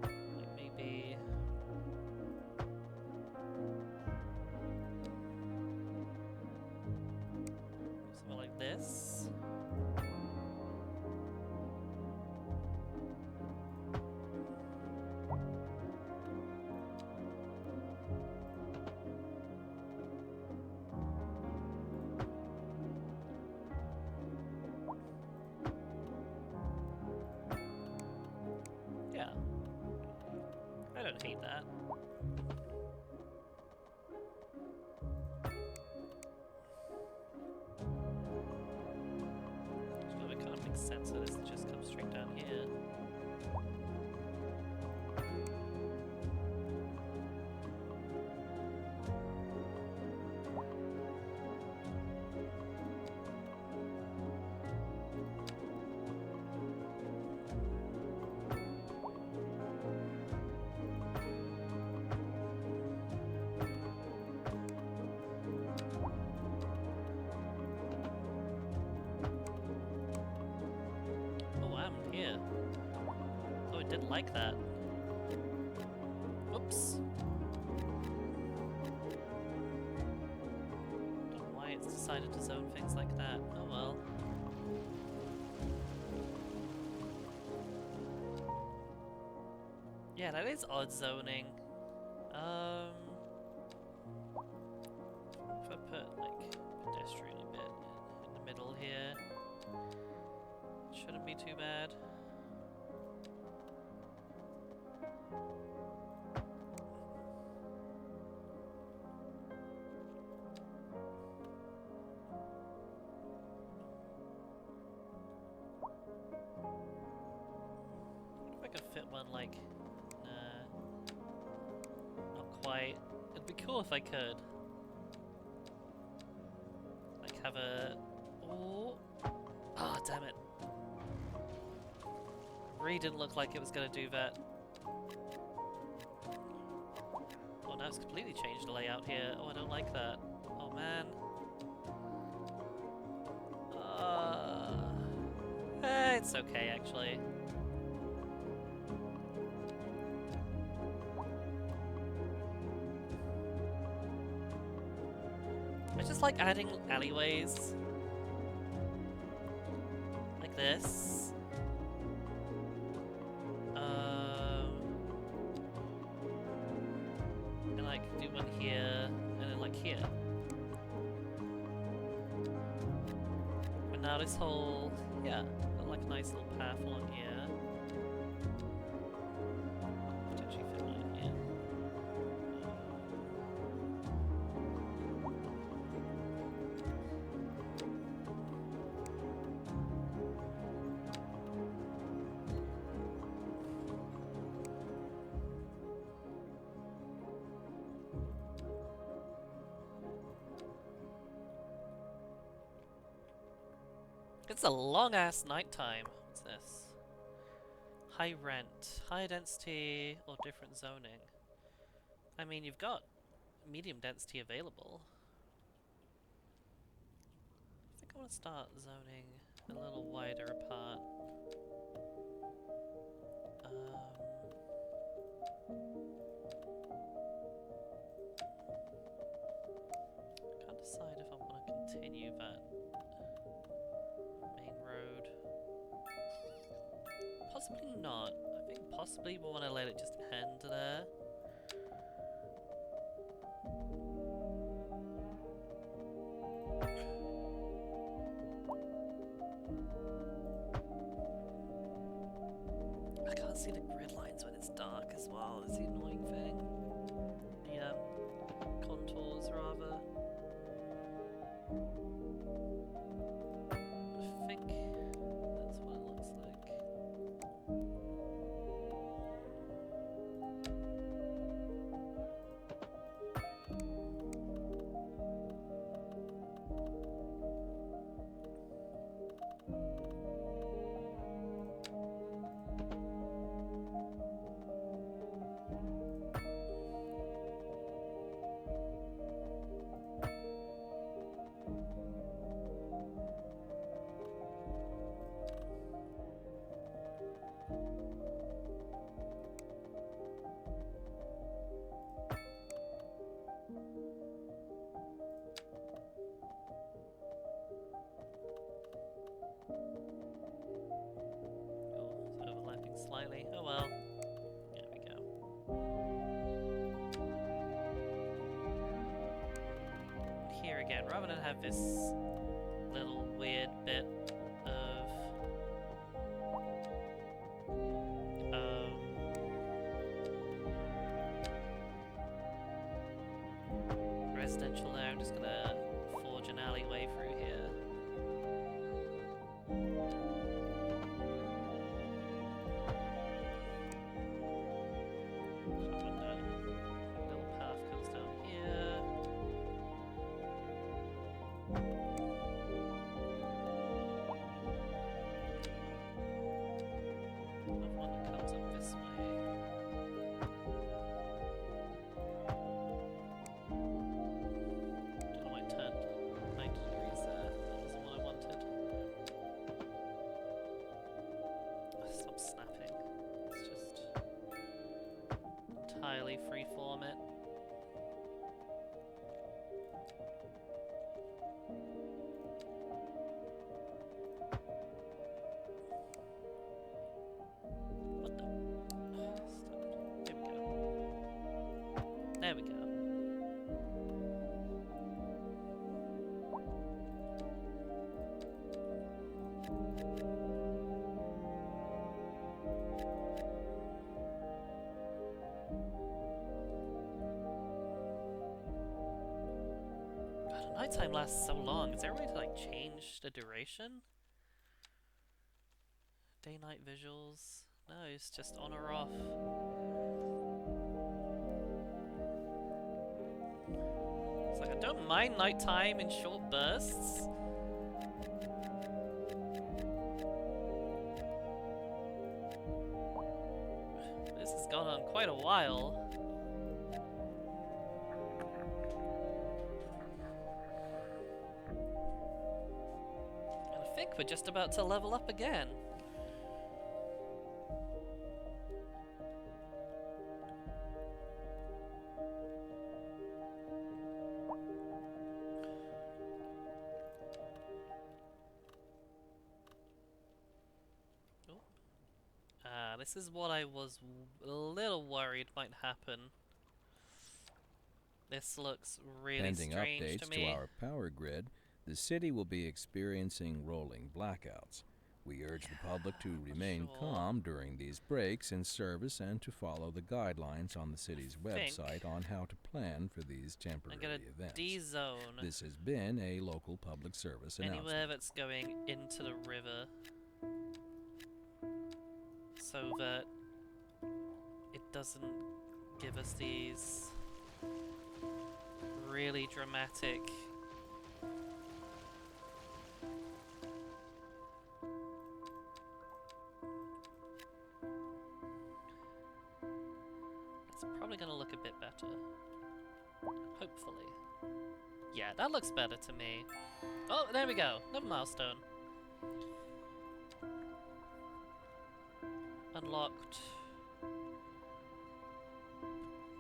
Like maybe. Something like this. Yeah. I don't hate that. So it kind of makes sense that this just comes straight down here. didn't like that. Whoops. Don't know why it's decided to zone things like that. Oh well. Yeah, that is odd zoning. If I put like pedestrian a bit in the middle here, shouldn't be too bad. If I could fit one like, not quite. It'd be cool if I could. Like have a, oh, ah, damn it. Really didn't look like it was gonna do that. Oh, now it's completely changed the layout here. Oh, I don't like that. Oh man. It's okay actually. I just like adding alleyways. Like this. And like do one here, and then like here. But now this whole, yeah, got like a nice little path along here. Potentially fit one in here. It's a long ass nighttime. What's this? High rent, high density, or different zoning. I mean, you've got medium density available. I think I want to start zoning a little wider apart. I can't decide if I want to continue that main road. Possibly not. I think possibly we want to let it just end there. I can't see the grid lines when it's dark as well. That's the annoying thing. The contours rather. I think that's what it looks like. Oh, it's overlapping slightly. Oh well. There we go. Here again, rather than have this little weird bit of residential there, I'm just gonna forge an alleyway through here. Little path comes down here. Another one that comes up this way. Don't know why it turned 90 degrees there. That wasn't what I wanted. Stop snapping. Let's just really freeform it. What the? Stop. There we go. There we go. God, nighttime lasts so long. Is there a way to like change the duration? Day-night visuals? No, it's just on or off. It's like I don't mind nighttime in short bursts. This has gone on quite a while. And I think we're just about to level up again. This is what I was a little worried might happen. This looks really Pending strange updates to me. our power grid, the city will be experiencing rolling blackouts. We urge the public to remain calm during these breaks in service and to follow the guidelines on the city's website on how to plan for these temporary I'm gonna events. D-zone This has been a local public service announcement. anywhere that's going into the river, so that it doesn't give us these really dramatic it's probably gonna look a bit better, hopefully. Yeah, that looks better to me. Oh, there we go, another milestone. Unlocked.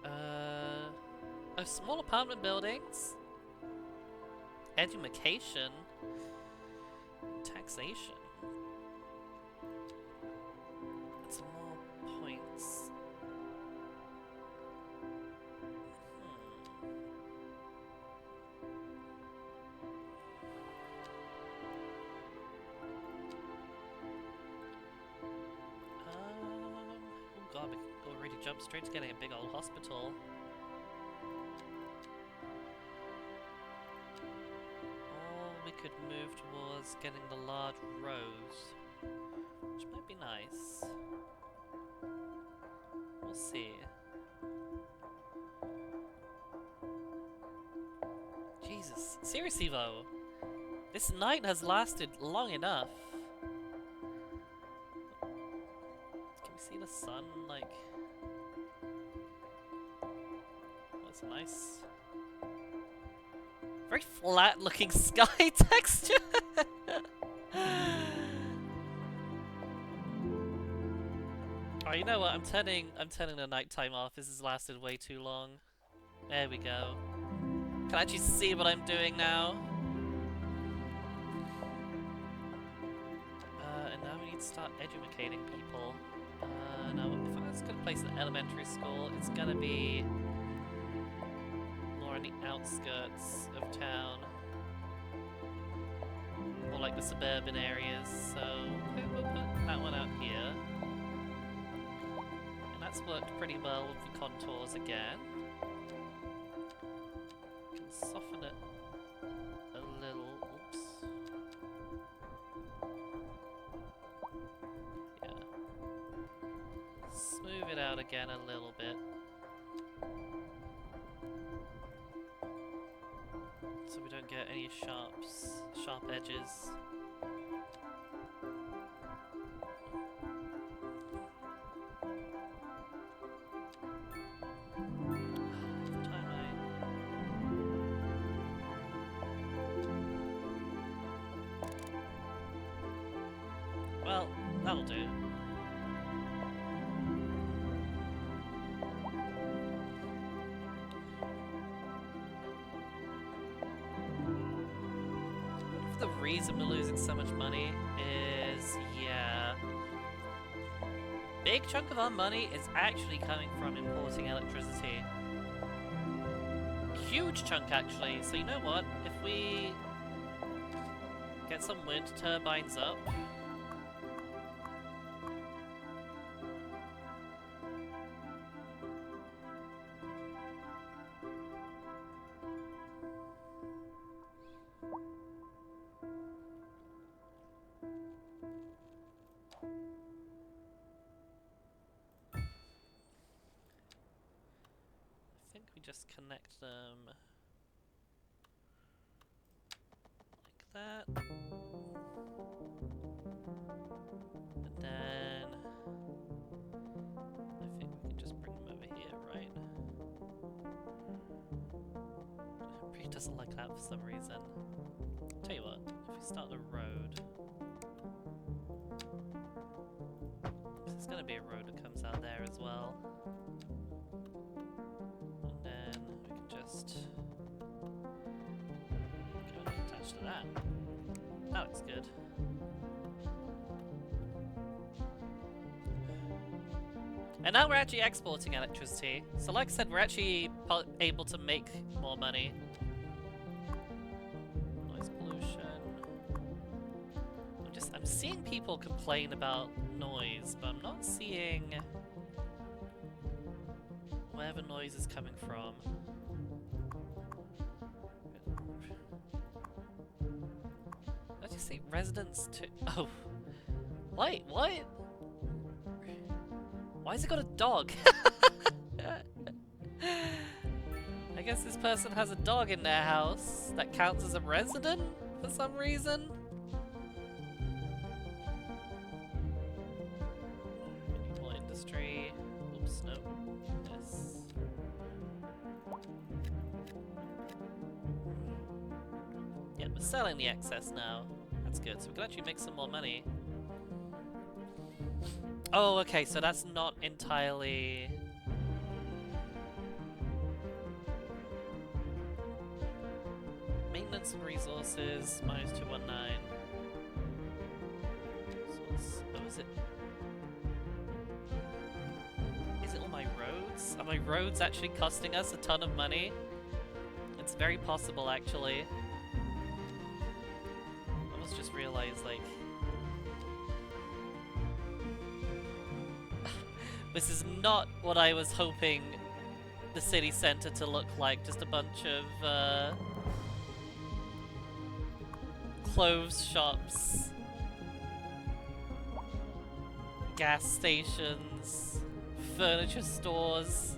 Oh, small apartment buildings. Education. Taxation. And some more points. Oh god, we can already jump straight to getting a big old hospital. Or we could move towards getting the large rose, which might be nice. We'll see. Jesus, seriously though, this night has lasted long enough. Can we see the sun, like... Oh, it's nice. Very flat looking sky texture! Oh, you know what, I'm turning the nighttime off. This has lasted way too long. There we go. Can I actually see what I'm doing now? And now we need to start educating people. Now, if I was going to place an elementary school, it's going to be more on the outskirts of town. Or like the suburban areas, so we'll put that one out here. And that's worked pretty well with the contours again. Soften it a little. Oops. Yeah. Smooth it out again a little bit. So we don't get any sharp edges. Well, that'll do. reason we're losing so much money is, yeah, a big chunk of our money is actually coming from importing electricity. Huge chunk, actually. So you know what? If we get some wind turbines up, I think we just connect them like that. And then I think we can just bring them over here, right? He doesn't like that for some reason. Tell you what, if we start the road, there's gonna be a road that comes out there as well. And then we can just go and attach to that. That looks good. And now we're actually exporting electricity. So like I said, we're actually able to make more money. Noise pollution. I'm seeing people complain about noise, but I'm not seeing where the noise is coming from. Did I just say residents to... Oh. Wait, what? Why has it got a dog? I guess this person has a dog in their house that counts as a resident for some reason. More industry. Oops, no. Yes. Yeah, we're selling the excess now. That's good, so we can actually make some more money. Oh, okay, so that's not entirely... Maintenance and resources, minus 219. So oh, is it all my roads? Are my roads actually costing us a ton of money? It's very possible, actually. I almost just realized, like... This is not what I was hoping the city centre to look like. Just a bunch of clothes shops, gas stations, furniture stores.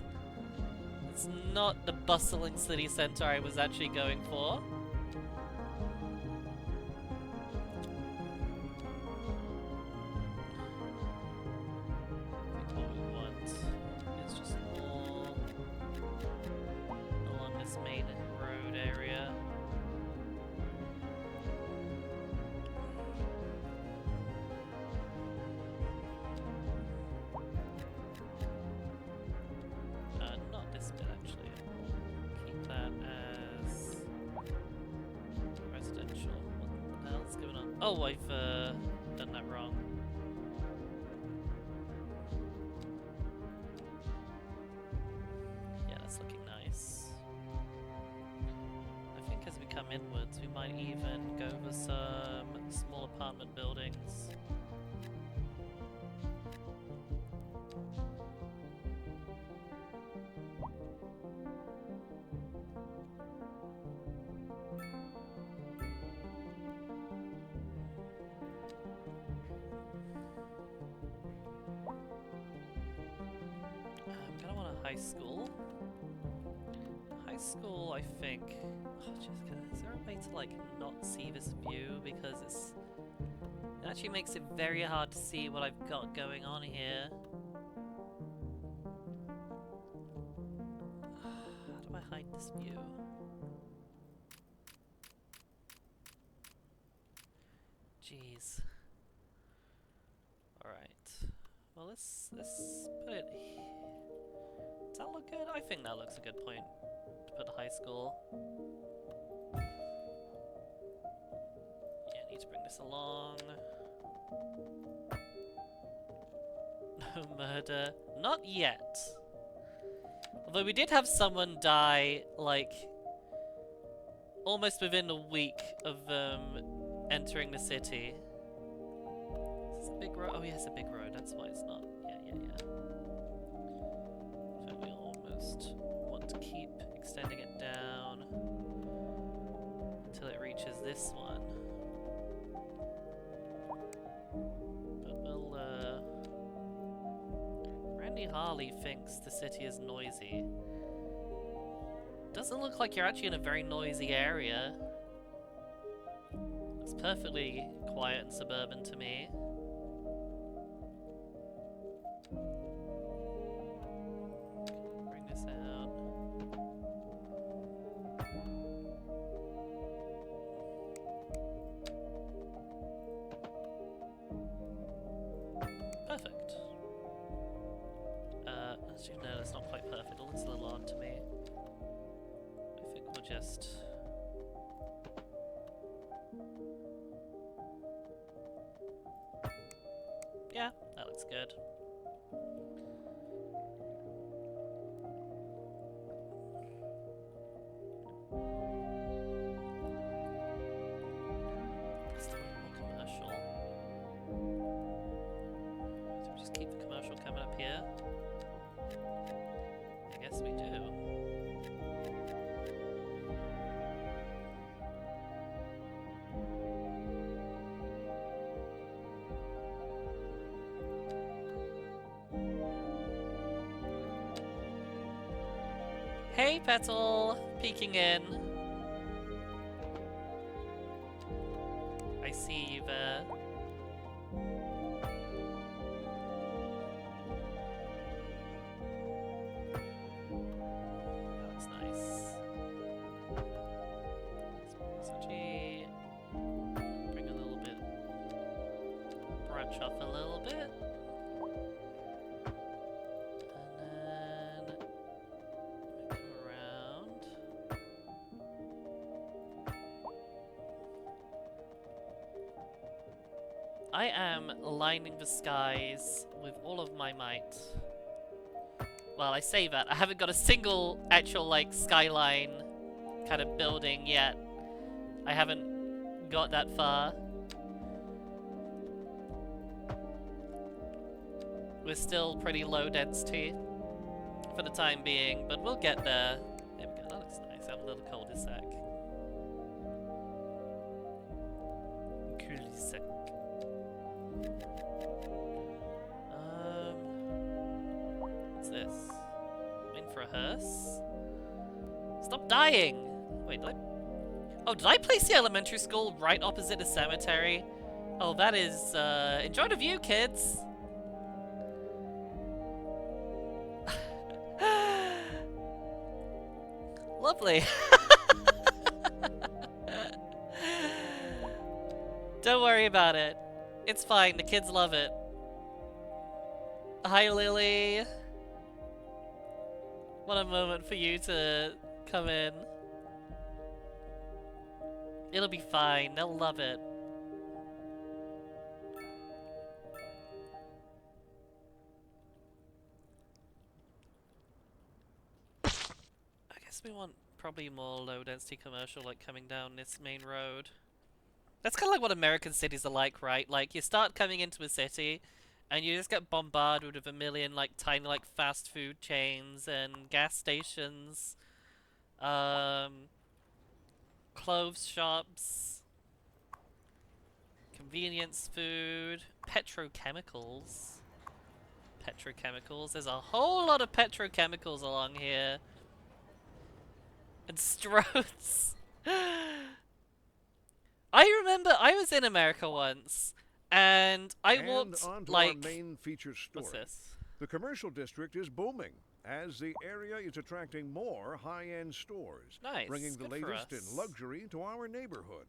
It's not the bustling city centre I was actually going for. Oh, I've done that wrong. Yeah, that's looking nice. I think as we come inwards, we might even go for some small apartment buildings. High school. High school, I think. Oh, jeez, is there a way to like not see this view because it actually makes it very hard to see what I've got going on here. How do I hide this view? Jeez. All right. Well, let's put it here. Does that look good? I think that looks a good point to put the high school. Yeah, this along. No murder. Not yet. Although we did have someone die, like, almost within a week of entering the city. Is this a big road? Oh, yeah, it's a big road. That's why it's not. Yeah. So we almost want to keep extending it down until it reaches this one. But we'll, Randy Harley thinks the city is noisy. Doesn't look like you're actually in a very noisy area. It's perfectly quiet and suburban to me. Bring this out. Perfect. Actually, no, that's not quite perfect. It looks a little odd to me. I think we'll just... Yeah, that looks good. Let's do more commercial. So we just keep the commercial coming up here? I guess we do. Hey, Petal! Peeking in. I see you there. That looks nice. So G, bring a little bit, branch off a little bit. And then come around. I am lining the skies with all of my might. Well, I say that. I haven't got a single actual, like, skyline kind of building yet. I haven't got that far. We're still pretty low density for the time being, but we'll get there. There we go, that looks nice. Have a little cul-de-sac. Cul-de-sac. What's this? Waiting for a hearse? Stop dying! Wait, did I... Oh, did I place the elementary school right opposite the cemetery? Oh, that is, enjoy the view, kids! Lovely. Don't worry about it. It's fine. The kids love it. Hi, Lily. What a moment for you to come in. It'll be fine. They'll love it. I guess we want probably more low-density commercial, like, coming down this main road. That's kind of like what American cities are like, right? Like, you start coming into a city, and you just get bombarded with a million, like, tiny, like, fast food chains and gas stations, clothes shops, convenience food, petrochemicals. Petrochemicals. There's a whole lot of petrochemicals along here. And Strohs. I remember I was in America once, and I walked on to like... our main featured story. What's this? The commercial district is booming as the area is attracting more high-end stores, Nice. bringing the Good for latest us. in luxury to our neighborhood.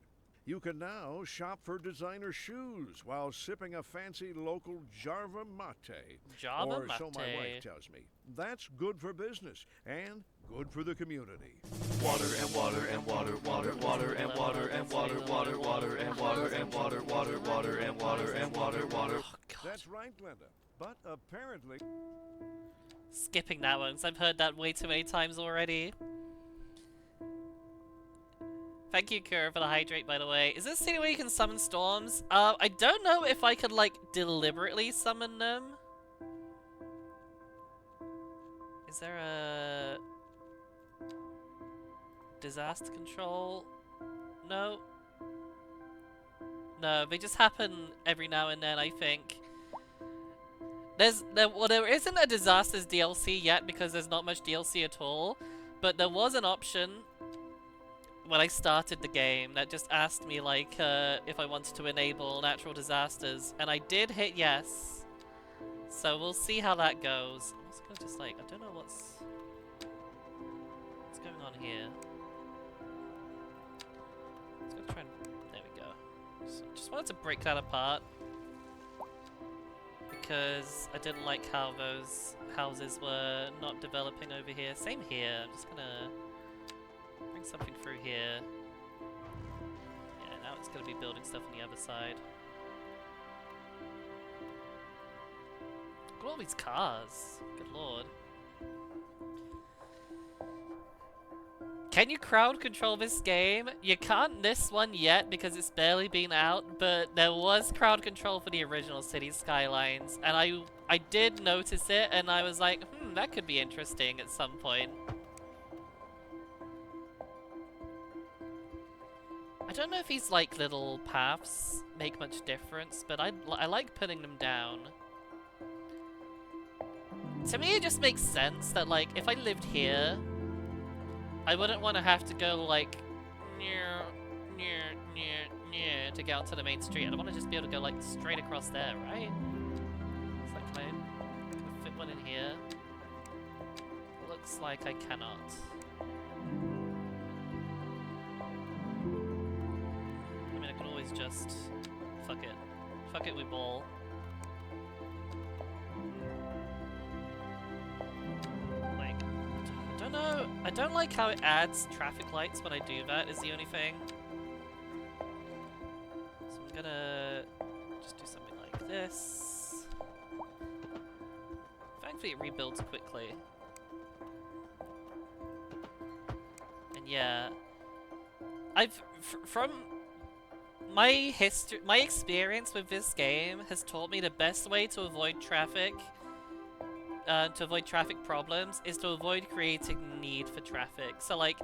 You can now shop for designer shoes while sipping a fancy local Java mate. Java or mate. so my wife tells me. That's good for business and good for the community. Water and water and water, water, water and water and water, water, water and water and water, water, water and water and water, water. Oh, God. That's right, Glenda. But apparently... Skipping that one, because I've heard that way too many times already. Thank you, Kura, for the hydrate, by the way. Is this the way you can summon storms? I don't know if I could, like, deliberately summon them. Is there a... disaster control? No. No, they just happen every now and then, I think. There isn't a disasters DLC yet because there's not much DLC at all, but there was an option when I started the game that just asked me like if I wanted to enable natural disasters, and I did hit yes. So we'll see how that goes. I'm just gonna just like, I don't know what's going on here. Let's go try and, there we go. So just wanted to break that apart because I didn't like how those houses were not developing over here. Same here. I'm just gonna bring something through here. Yeah, now it's gonna be building stuff on the other side. Look at all these cars. Good lord. Can you crowd control this game? You can't this one yet because it's barely been out, but there was crowd control for the original City Skylines, and I did notice it, and I was like, that could be interesting at some point. I don't know if these like little paths make much difference, but I like putting them down. To me, it just makes sense that like if I lived here, I wouldn't want to have to go like near to get onto the main street. I want to just be able to go like straight across there, right? It's like, can I fit one in here? Looks like I cannot. I mean, I could always just fuck it. Fuck it, we ball. Like, I don't know. I don't like how it adds traffic lights when I do that, is the only thing. So I'm gonna just do something like this. Thankfully it rebuilds quickly. And yeah, from my experience with this game has taught me the best way to avoid traffic problems is to avoid creating need for traffic. So like,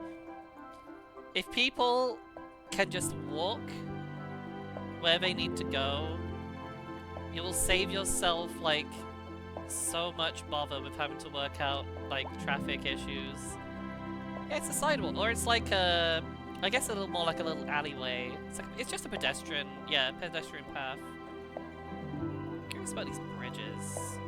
if people can just walk where they need to go, you will save yourself like so much bother with having to work out like traffic issues. Yeah, it's a sidewalk, or it's like a, I guess a little more like a little alleyway. It's just a pedestrian path. I'm curious about these bridges.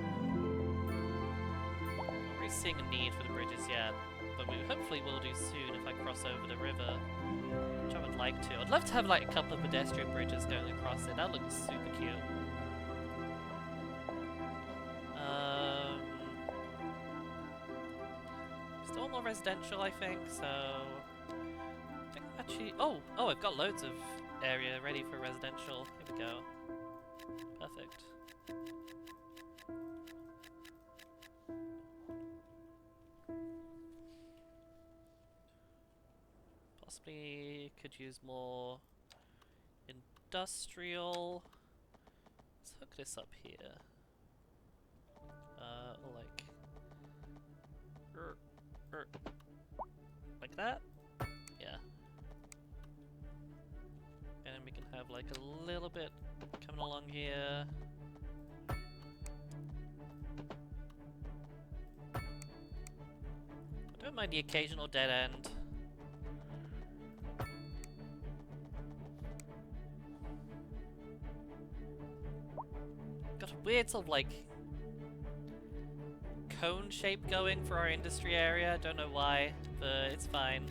Seeing a need for the bridges yet, but we hopefully will do soon if I cross over the river, which I would like to. I'd love to have like a couple of pedestrian bridges going across it. That looks super cute. Still want more residential, I think. So I think actually, oh, I've got loads of area ready for residential. Here we go. Perfect. Possibly could use more industrial. Let's hook this up here. Like that? Yeah. And then we can have like a little bit coming along here. I don't mind the occasional dead end. Got a weird sort of like cone shape going for our industry area. Don't know why, but it's fine.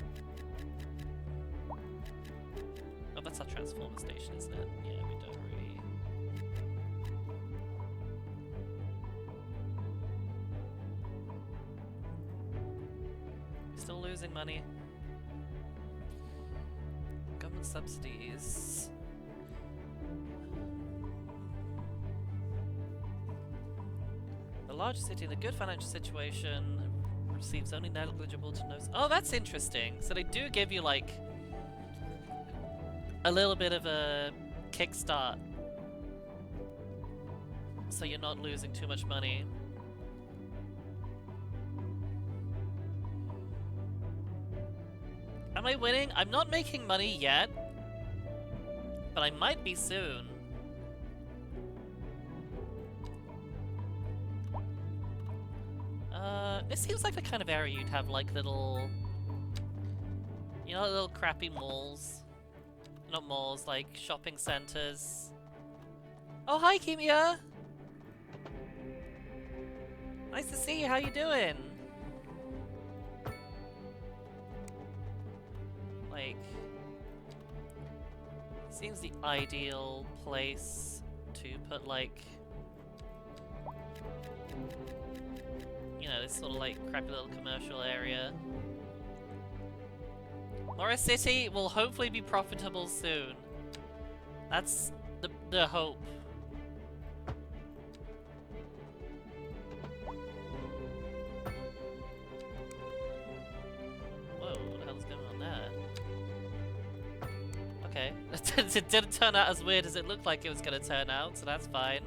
Oh, that's our transformer station, isn't it? Yeah, we don't really... Still losing money. Government subsidies. The largest city in a good financial situation receives only negligible to no... Oh, that's interesting. So they do give you, like, a little bit of a kickstart. So you're not losing too much money. Am I winning? I'm not making money yet. But I might be soon. This seems like the kind of area you'd have like little... You know, little crappy malls. Not malls, like shopping centers. Oh, hi, Kimia! Nice to see you, how you doing? Like... Seems the ideal place to put like... You know, this sort of like crappy little commercial area. Mora City will hopefully be profitable soon. That's the hope. Whoa, what the hell's going on there? Okay, it didn't turn out as weird as it looked like it was gonna turn out, so that's fine.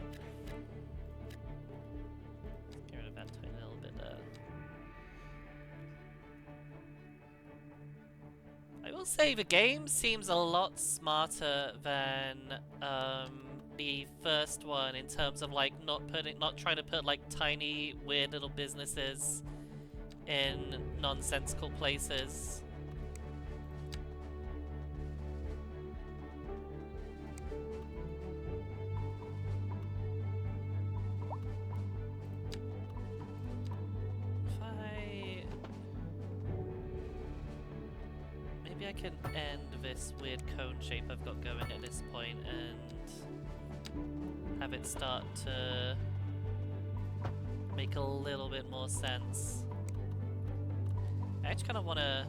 Get rid of that tiny little bit there. I will say the game seems a lot smarter than the first one in terms of like not trying to put like tiny weird little businesses in nonsensical places. Maybe I can end this weird cone shape I've got going at this point and have it start to make a little bit more sense. I actually kind of want to...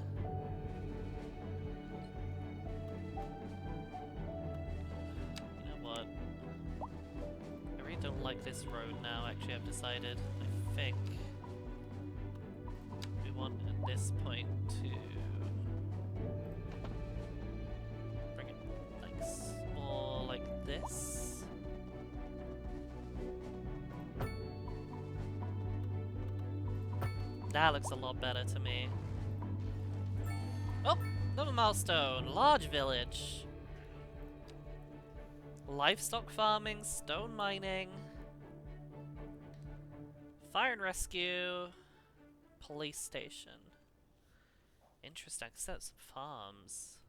You know what? I really don't like this road now, actually, I've decided. I think we want at this point to bring it like more like this. That looks a lot better to me. Oh, another milestone. Large village. Livestock farming, stone mining, fire and rescue, police station. Interesting. Set up some farms.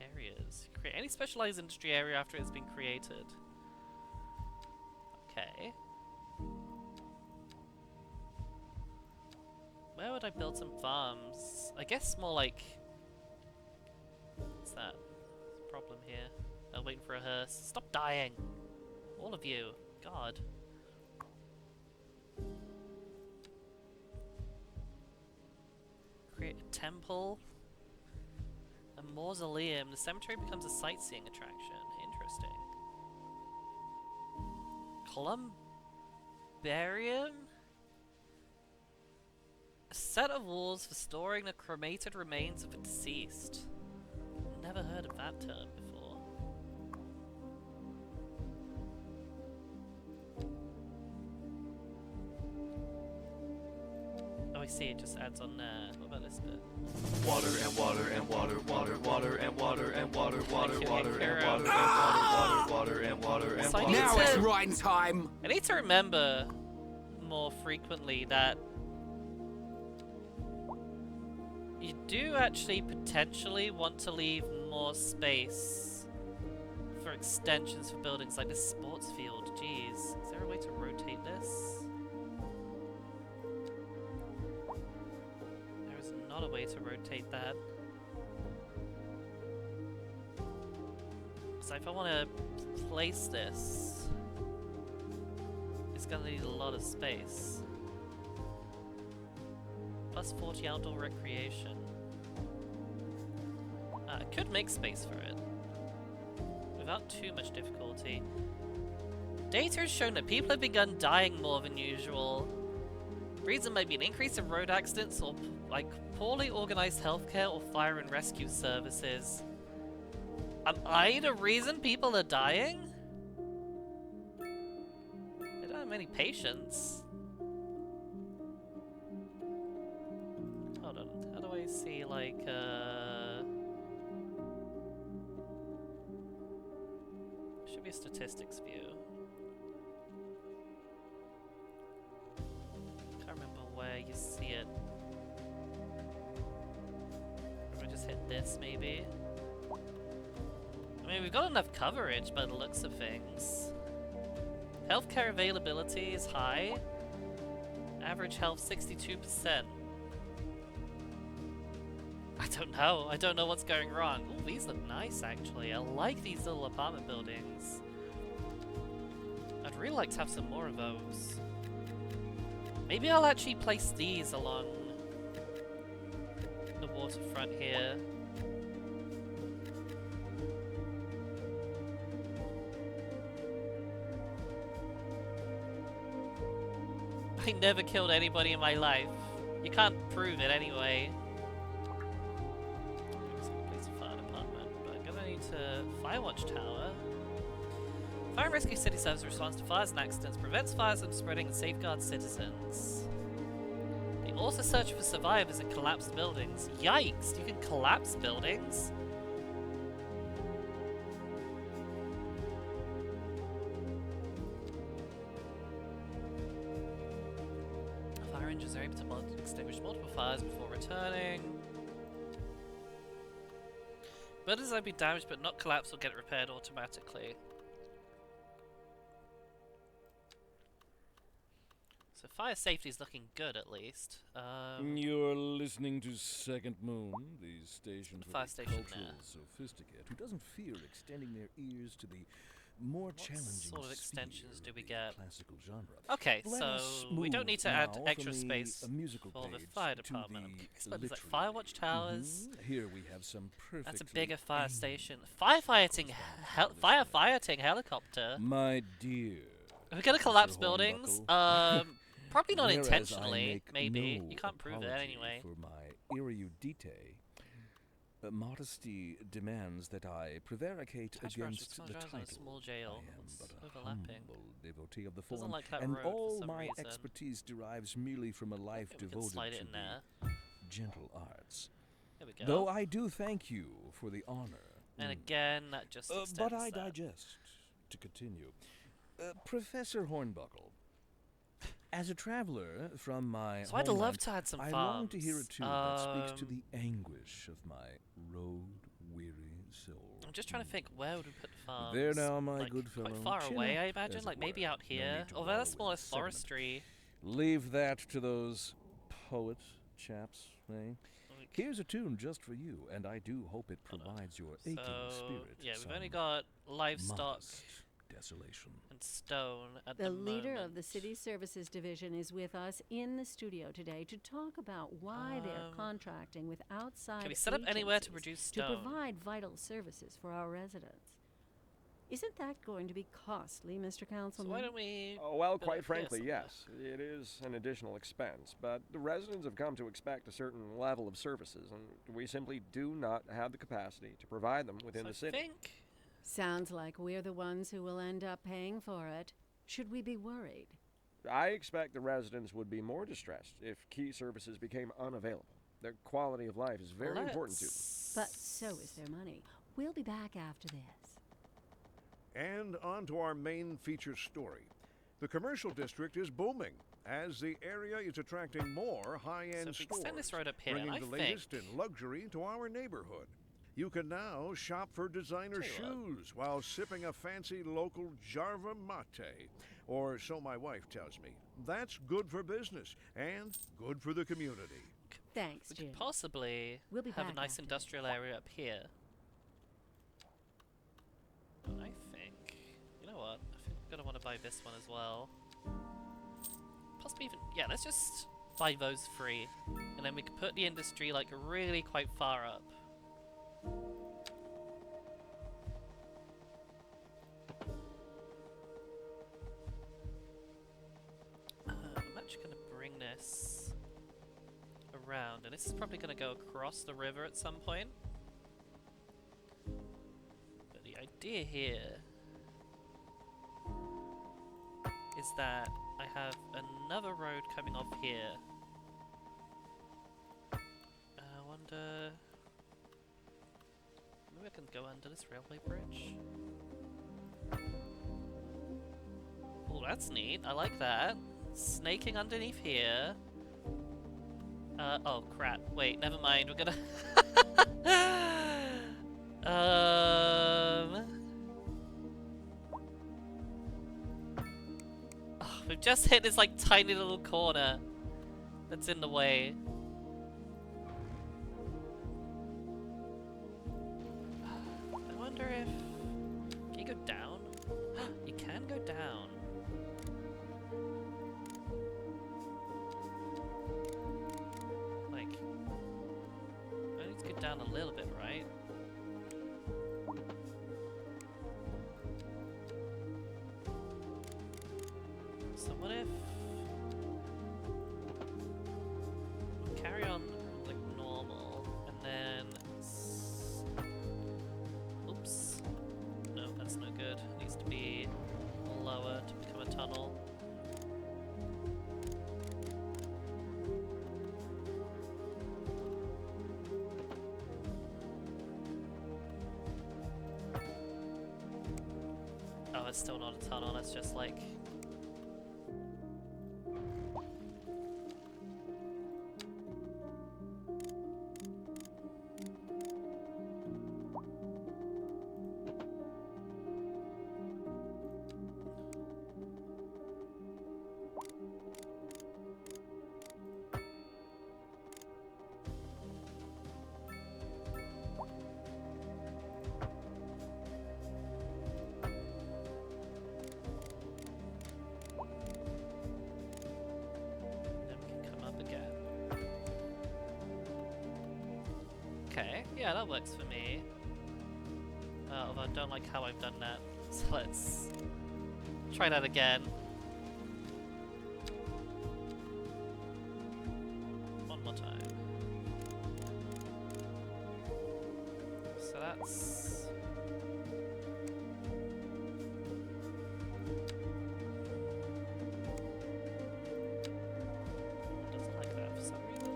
Areas. Create any specialized industry area after it's been created. Okay. Where would I build some farms? I guess more like... What's that? There's a problem here. I'm waiting for a hearse. Stop dying! All of you. God. Create a temple. A mausoleum. The cemetery becomes a sightseeing attraction. Interesting. Columbarium? A set of walls for storing the cremated remains of the deceased. Never heard of that term before. Oh, I see, it just adds on there. What about this bit? Water and water and water, water, water and water and water, water, Thank you, water and Hero. water and water, water and water and So I water. need Now to- it's rhyme time. I need to remember more frequently that you do actually potentially want to leave more space for extensions for buildings like this sports field. Jeez, is there a way to rotate this? There is not. not a way to rotate that. So if I want to place this, it's gonna need a lot of space. Plus 40 outdoor recreation. I could make space for it without too much difficulty. Data has shown that people have begun dying more than usual. Reason might be an increase in road accidents or like poorly organized healthcare or fire and rescue services. Am I the reason people are dying? They don't have many patients. Hold on, how do I see like should be a statistics view. Can't remember where you see it. If I just hit this, maybe. I mean, we've got enough coverage by the looks of things. Healthcare availability is high. Average health 62%. I don't know. I don't know what's going wrong. Ooh, these look nice, actually. I like these little apartment buildings. I'd really like to have some more of those. Maybe I'll actually place these along the waterfront here. I never killed anybody in my life. You can't prove it anyway. Place a fire department, but I'm gonna need to Firewatch Tower. Fire and Rescue City Service responds to fires and accidents, prevents fires from spreading, and safeguards citizens. They also search for survivors in collapsed buildings. Yikes! You can collapse buildings? Fire engines are able to extinguish multiple fires before returning. Buildings might be damaged but not collapse or get repaired automatically. So fire safety is looking good, at least. You're listening to Second Moon, the station for Fire the station cultural there. sophisticate who doesn't fear extending their ears to the more challenging sort of extensions sphere do we the get? classical genre. Okay, Let so us we don't move need to add now extra from space a musical for the page fire to department. I'm the curious about these like literary. Firewatch Towers. Here we have some perfect. That's a bigger fire station. Firefighting helicopter. My dear. Are we gonna Mr. collapse buildings? Hornbuckle. Probably not Whereas intentionally. I make Maybe. no You can't prove it apology anyway. For my erudite, modesty demands that I prevaricate Attached branch against with the contrast title. on a small jail. I am It's but a overlapping. humble devotee of the Doesn't form, like that and road for all some my reason. expertise derives merely from a life Okay, we can devoted slide it to in there. the gentle arts. There we go. Though I do thank you for the honor. And again, that just extends But I that. digest. To continue, Professor Hornbuckle. As a traveler from my So I'd homeland, love to add some I farms. long to hear a tune that speaks to the anguish of my road-weary soul. I'm just trying to think, where would we put farms? There now, my like, good fellow. quite far Chin away, up, I as imagine. it Like maybe were. out No here. need to Although that's wallow more in sentiment. forestry. Leave that to those poet chaps, eh? Like, Here's a tune just for you, and I do hope it provides your aching so, spirit. yeah, we've only some got livestock modest desolation. and stone at The the leader moment. of the City Services Division is with us in the studio today to talk about why they're contracting with outside Can we set up anywhere to agencies produce to stone? provide vital services for our residents. Isn't that going to be costly, Mr. So Councilman? why don't we... Oh, well, build quite up frankly, here yes. It is an additional expense, but the residents have come to expect a certain level of services, and we simply do not have the capacity to provide them within So the city. I think... Sounds like we're the ones who will end up paying for it. Should we be worried? I expect the residents would be more distressed if key services became unavailable. Their quality of life is very important to them. But so is their money. We'll be back after this. And on to our main feature story. The commercial district is booming as the area is attracting more high-end So if we stores, extend this road up here, bringing I the think- latest in luxury to our neighborhood. You can now shop for designer Tell you shoes while sipping a fancy local Jarva mate, or so my wife tells me. That's good for business and good for the community. Thanks, We Jim. could possibly We'll be have a back nice after industrial this. area up here. I think... You know what? I think I'm gonna want to buy this one as well. Possibly even... Yeah, let's just buy those free. And then we can put the industry, like, really quite far up. I'm actually gonna bring this around, and this is probably gonna go across the river at some point. But the idea here is that I have another road coming off here. I wonder... Maybe I can go under this railway bridge? Oh, that's neat. I like that. Snaking underneath here. Oh crap. Wait, never mind. We're gonna... Oh, we've just hit this like tiny little corner that's in the way. I wonder if... Can you go down? You can go down. Like... I need to go down a little bit, right? So what if... we carry on like normal, and then... Oops. No, that's no good. It needs to be lower to become a tunnel. Oh, it's still not a tunnel, that's just like... Okay, yeah, that works for me. Although I don't like how I've done that, so let's try that again. One more time. So that's... It doesn't like that for some reason.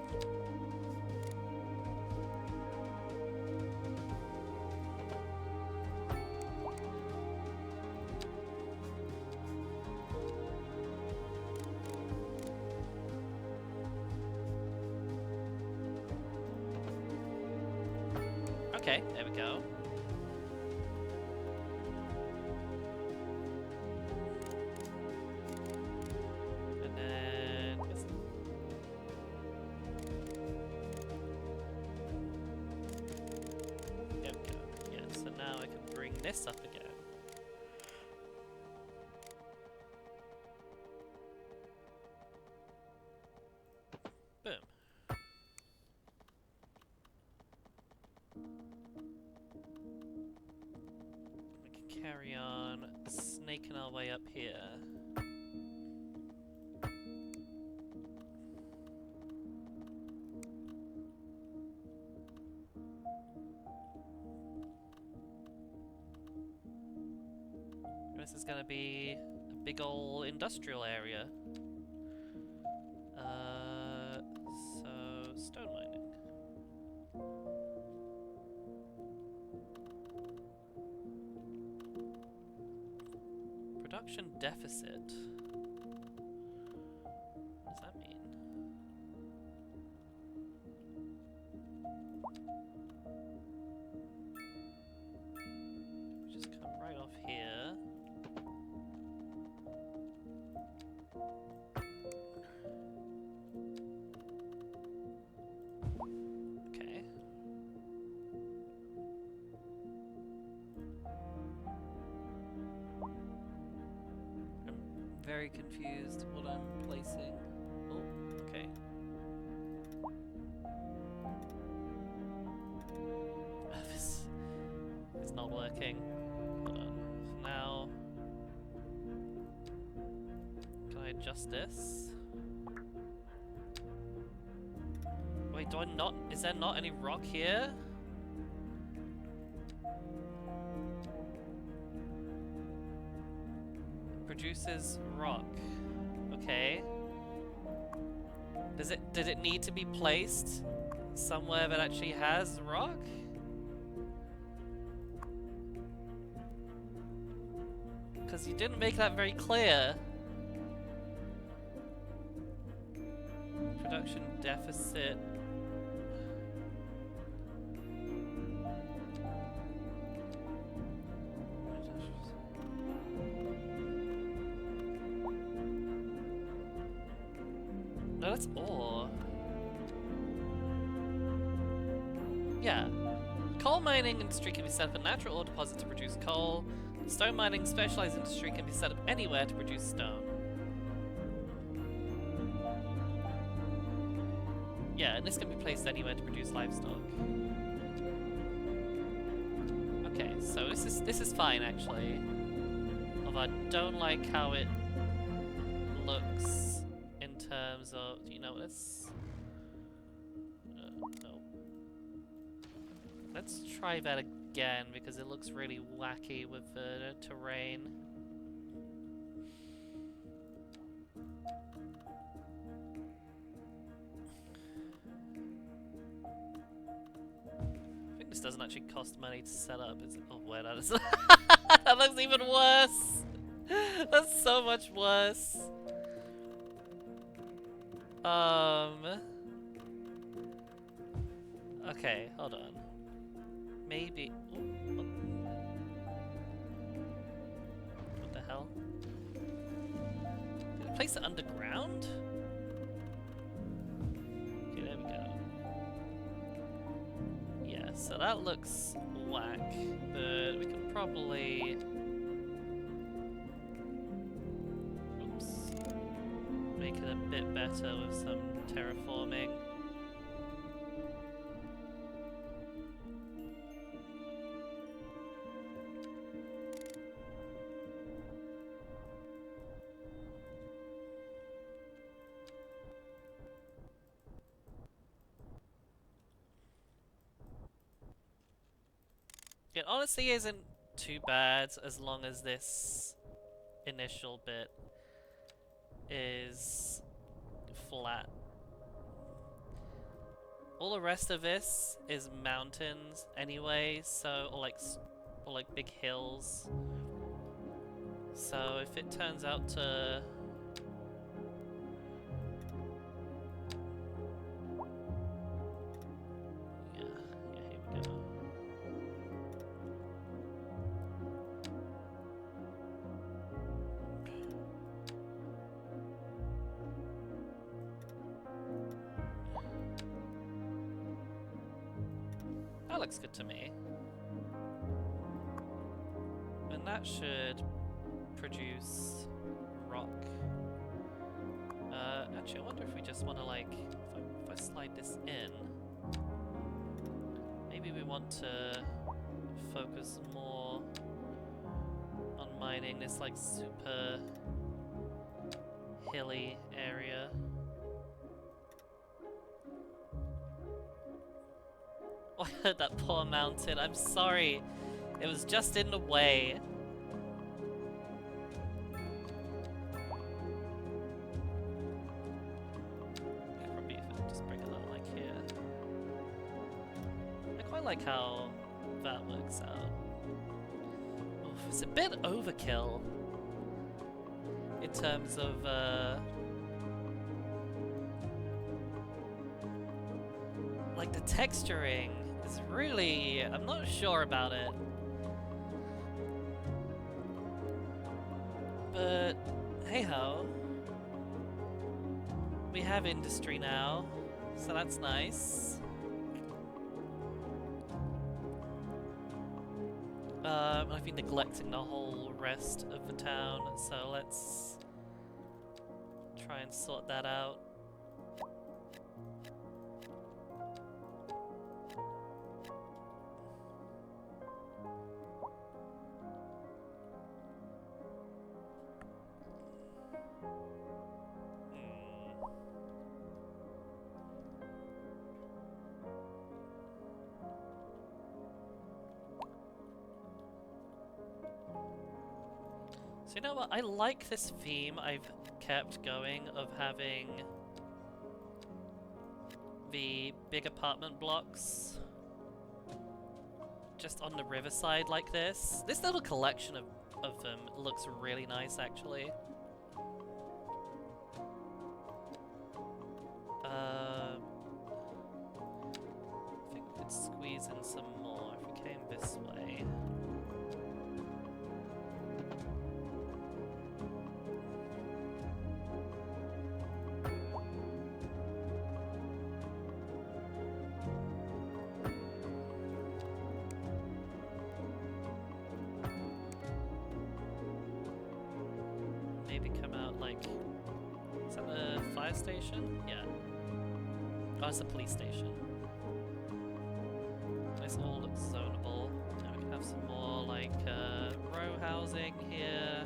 Okay, there we go. And then... There we go. Yeah, so now I can bring this up again. Boom. We can carry on snaking our way up here. This is gonna be a big ol' industrial area. So stone mining. Production deficit. What does that mean? We just come right off here. very confused what I'm placing. Oh, okay. This is not working. Hold on. Now, can I adjust this? Wait, do I not? Is there not any rock here? Produces rock. Okay. Did it need to be placed somewhere that actually has rock? Because you didn't make that very clear. Production deficit. No, that's ore. Yeah. Coal mining industry can be set up a natural ore deposit to produce coal. Stone mining specialized industry can be set up anywhere to produce stone. Yeah, and this can be placed anywhere to produce livestock. Okay, so this is fine actually. Although I don't like how it looks in terms of, you know, let's no. Let's try that again because it looks really wacky with the terrain. I think this doesn't actually cost money to set up. It's, oh wait, that is that looks even worse. That's so much worse. Okay, hold on. Maybe. Ooh, oh. What the hell? Did I place it underground? Okay, there we go. Yeah, so that looks whack, but we can probably. Oops. Make it a bit better with some terraforming. It honestly isn't too bad as long as this initial bit is flat. All the rest of this is mountains anyway, so or like big hills. So if it turns out to yeah, here we go. That looks good to me. And that should produce rock. Actually, I wonder if we just want to like, if I slide this in, maybe we want to focus more on mining this like super hilly area. Oh, I heard that poor mountain. I'm sorry. It was just in the way. Probably just bring it out like here. I quite like how that works out. Oof, it's a bit overkill in terms of like the texturing is really, I'm not sure about it. But hey ho. We have industry now, so that's nice. I've been neglecting the whole rest of the town, so let's try and sort that out. So you know what? I like this theme I've kept going of having the big apartment blocks just on the riverside like this. This little collection of them looks really nice, actually. I think we could squeeze in some more if we came this way. Maybe come out like... Is that the fire station? Yeah. Oh, it's the police station. This all looks zonable. Now we can have some more like row housing here.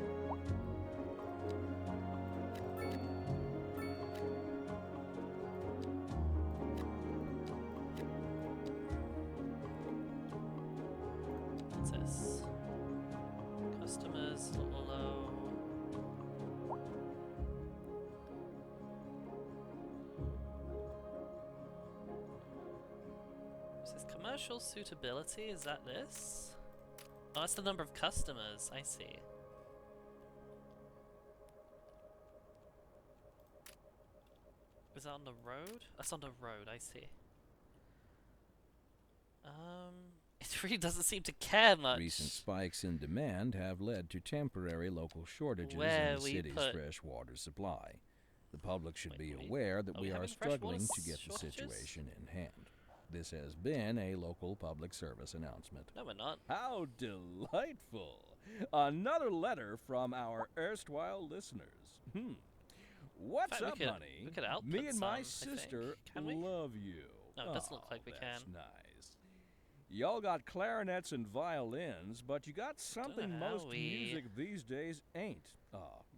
What's this? Customers, a little low. Is this commercial suitability? Is that this? Oh, that's the number of customers. I see. Is that on the road? That's on the road. I see. It really doesn't seem to care much. Recent spikes in demand have led to temporary local shortages Where in the we city's put- fresh water supply. The public should be Wait, aware that are we we are having fresh water struggling to get the shortages? situation in hand. This has been a local public service announcement. No, we're not. How delightful! Another letter from our erstwhile listeners. What's fact, we up, could- honey? we could output Me and my some, I think. sister Can we? love you. No, it doesn't look like we that's can. nice. Y'all got clarinets and violins, but you got something know how most we- music these days ain't.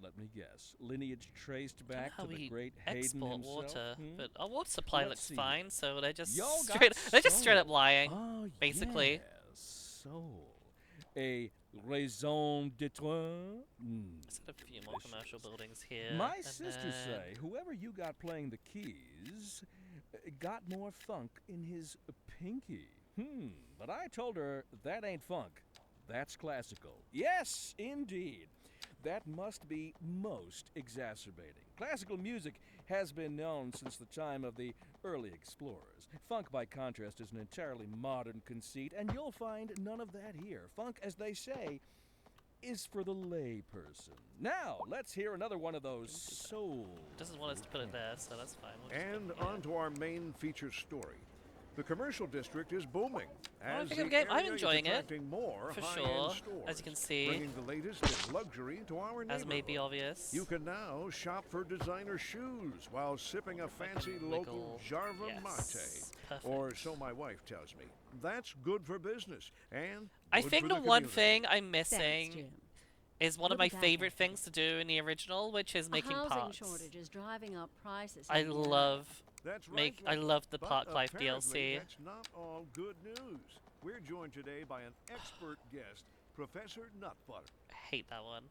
Let me guess. Lineage traced back How to the we great Hayden export himself? water, Hmm? but our water supply Let's looks see fine, so they're just Y'all got straight up lying. Oh, basically. yes, soul. A raison d'etre? Let's add a few more commercial buildings here. My and sisters then- say whoever you got playing the keys got more funk in his pinky. But I told her that ain't funk. That's classical. Yes, indeed. That must be most exacerbating. Classical music has been known since the time of the early explorers. Funk, by contrast, is an entirely modern conceit, and you'll find none of that here. Funk, as they say, is for the lay person. Now, let's hear another one of those soul. Doesn't want us to put it there, so that's fine. We'll just put And it here. on to our main feature story. The commercial district is booming. I As think of the the game. I'm area is enjoying it, attracting more for high-end sure, stores, as you can see. bringing the latest in luxury to our As may be neighborhood. obvious. You can now shop for designer shoes while sipping a fancy local Wiggle. Jarva Yes. mate. Perfect. Or so my wife tells me. That's good for business and I good think for the one community. thing I'm Thanks, missing Jim. is one of We'll my be back favorite after things to do in the original, which is making a housing parks. shortage is driving up prices. I in the area. love That's right, I Flick. love the But Park Life apparently DLC. That's not all good news. We're joined today by an expert guest, Professor Nutbutter. I hate that one.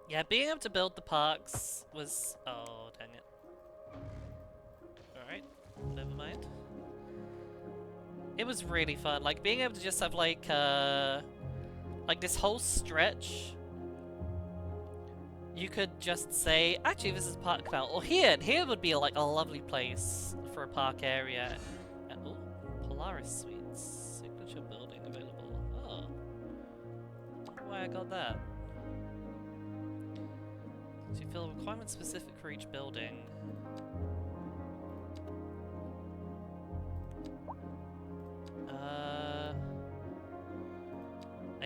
Yeah, being able to build the parks was... Oh, dang it. Alright, never mind. It was really fun, like, being able to just have, like this whole stretch. You could just say, actually, this is Park now. Or here would be, like, a lovely place for a park area. Oh, Polaris Suites. Signature building available. Oh. Wonder why I got that. So you fill requirements specific for each building.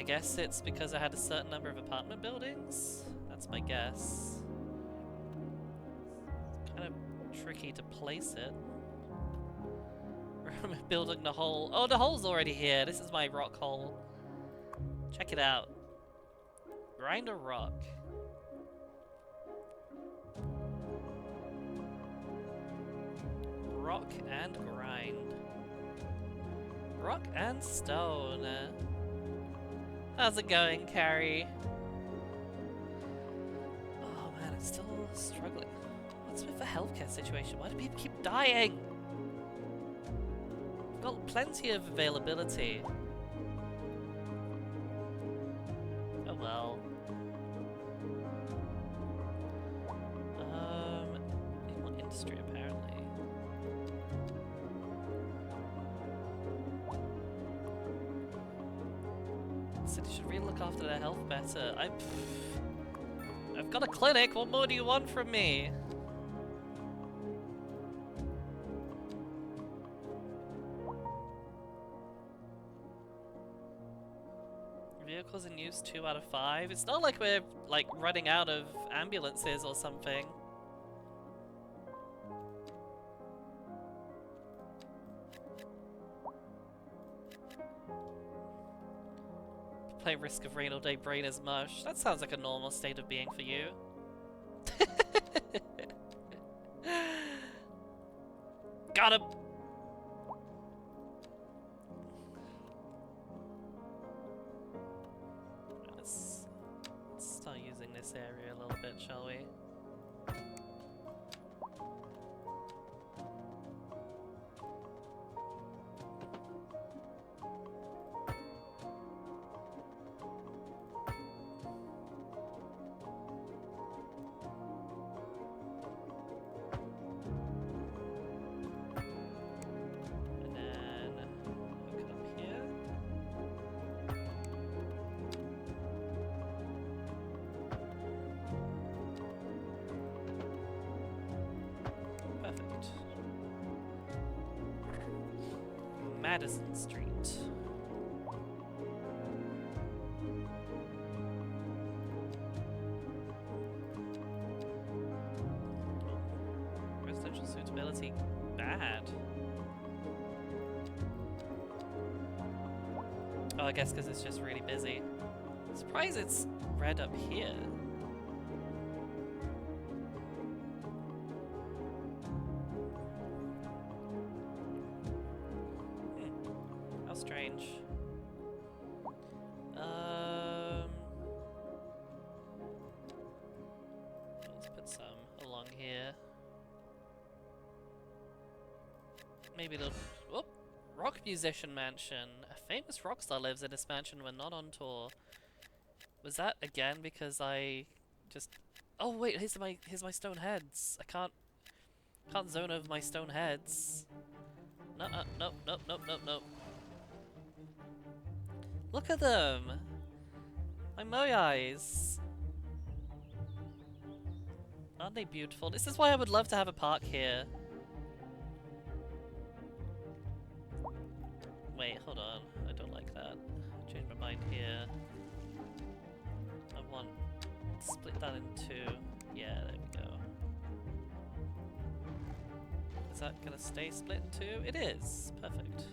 I guess it's because I had a certain number of apartment buildings? That's my guess. Kind of tricky to place it. We're building the hole. Oh, the hole's already here. This is my rock hole. Check it out. Grind a rock. Rock and grind. Rock and stone. How's it going, Carrie? Oh man, I'm still struggling. What's with the healthcare situation? Why do people keep dying? I've got plenty of availability. Oh well. Need more industry apparently. City should really look after their health better. I've got a clinic. What more do you want from me? Vehicles in use 2 out of 5. It's not like we're like running out of ambulances or something. Play Risk of Rain all day, brain is mush. That sounds like a normal state of being for you. Got him! Let's start using this area a little bit, shall we? Madison Street. Residential suitability bad. Oh, I guess because it's just really busy. Surprised it's red up here. Strange. Let's put some along here. Maybe the rock musician mansion. A famous rock star lives in this mansion when not on tour. Was that again because I just? Oh wait, here's my stone heads. I can't zone over my stone heads. No, nope. Look at them! My moyais! Aren't they beautiful? This is why I would love to have a park here. Wait, hold on. I don't like that. Change my mind here. I want to split that in 2. Yeah, there we go. Is that gonna stay split in 2? It is! Perfect.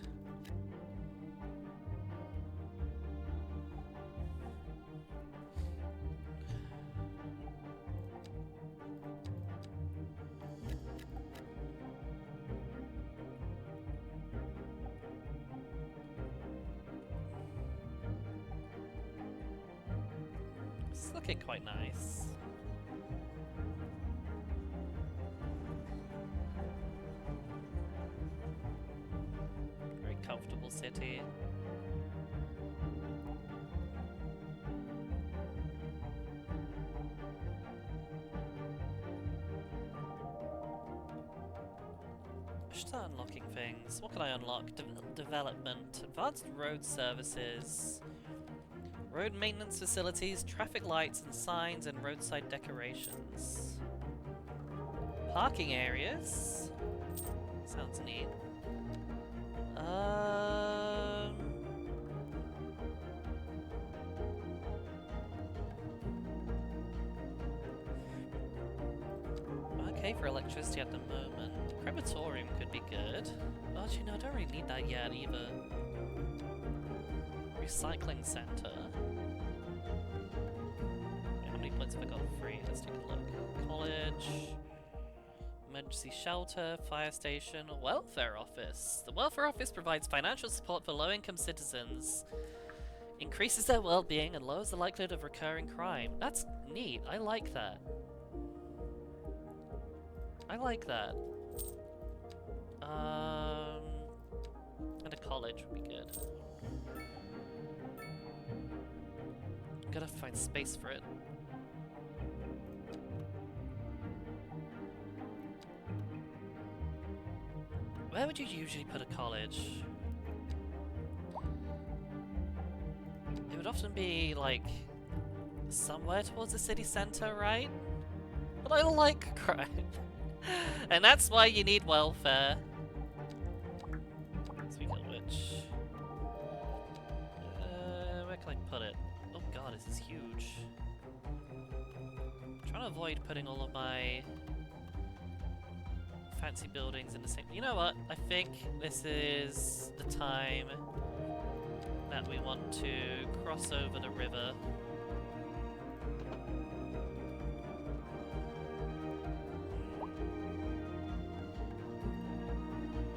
It's looking quite nice. Very comfortable city. Start unlocking things. What can I unlock? Development. Advanced road services. Road maintenance facilities, traffic lights and signs, and roadside decorations. Parking areas. Sounds neat. okay for electricity at the moment. Crematorium could be good. Oh, actually, no, I don't really need that yet either. Recycling center. Okay, how many points have I got free? Let's take a look. College. Emergency shelter, fire station, welfare office. The welfare office provides financial support for low-income citizens, increases their well-being, and lowers the likelihood of recurring crime. That's neat. I like that. I like that. And a college would be good. Gotta find space for it. Where would you usually put a college? It would often be, like, somewhere towards the city center, right? But I like crime. And that's why you need welfare. Speaking of which... where can I put it? Oh god, this is huge. I'm trying to avoid putting all of my fancy buildings in the same... You know what? I think this is the time that we want to cross over the river.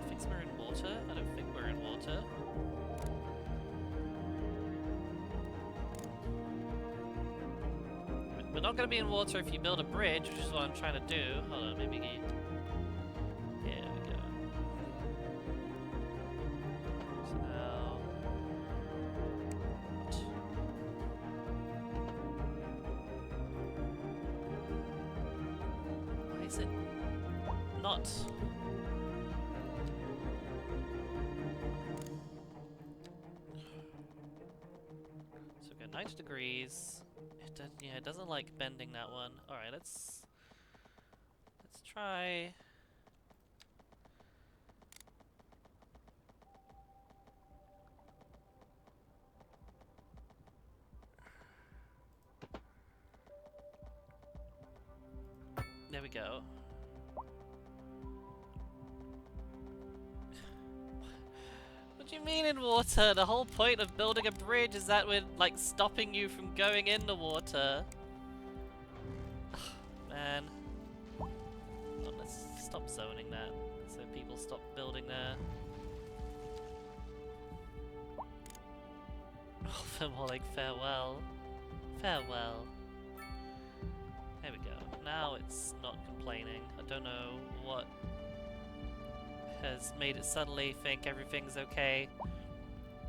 I think we're in water. I don't think we're in water. We're not going to be in water if you build a bridge, which is what I'm trying to do. Hold on, maybe... Here we go. So now... Why is it not? So we've got 90 degrees. Yeah, it doesn't like bending that one. Alright, let's try... There we go. What do you mean in water? The whole point of building a bridge is that we're, like, stopping you from going in the water. Man. Oh, let's stop zoning that so people stop building there. Oh, they're more like farewell. Farewell. There we go. Now it's not complaining. I don't know what has made it suddenly think everything's okay.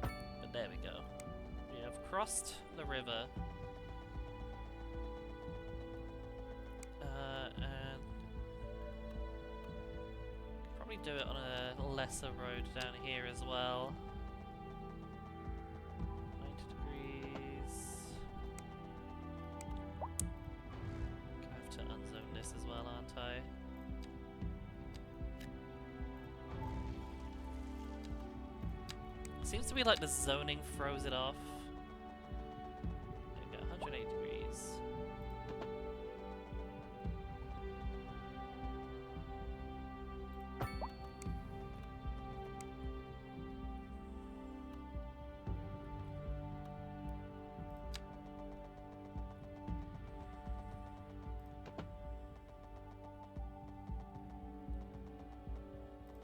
But there we go. We have crossed the river. And probably do it on a lesser road down here as well. 90 degrees. I have to unzone this as well, aren't I? Seems to be like the zoning throws it off. There we go, 180 degrees.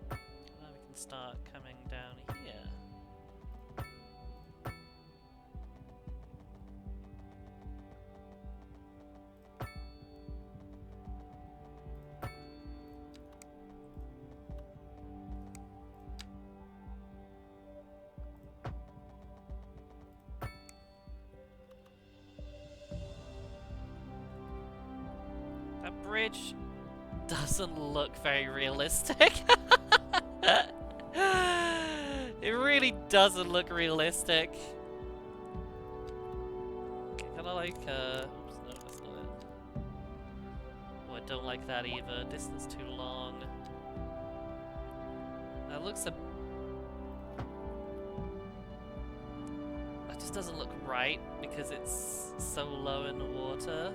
Now we can start coming down here. That bridge doesn't look very realistic. It really doesn't look realistic. Kind of like, oops, no, that's not it. Oh, I don't like that either. Distance too long. That looks a... That just doesn't look right because it's so low in the water.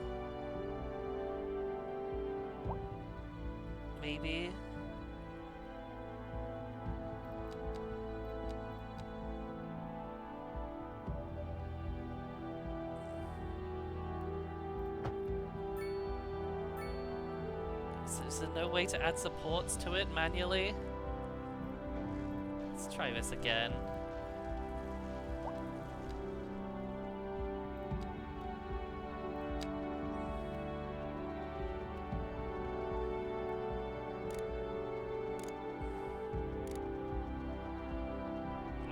Is there no way to add supports to it manually? Let's try this again.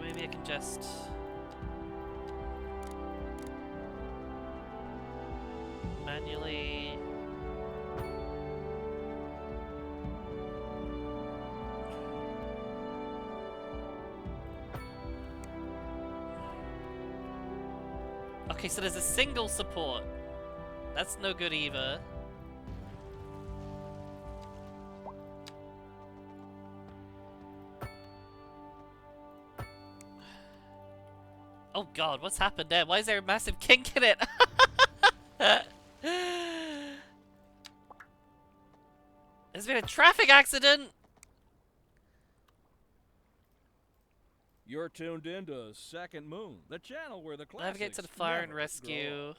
Maybe I can just... manually... Okay, so there's a single support. That's no good either. Oh god, what's happened there? Why is there a massive kink in it? There's been a traffic accident! You're tuned into Second Moon, the channel where the classics Navigate to the fire and never rescue.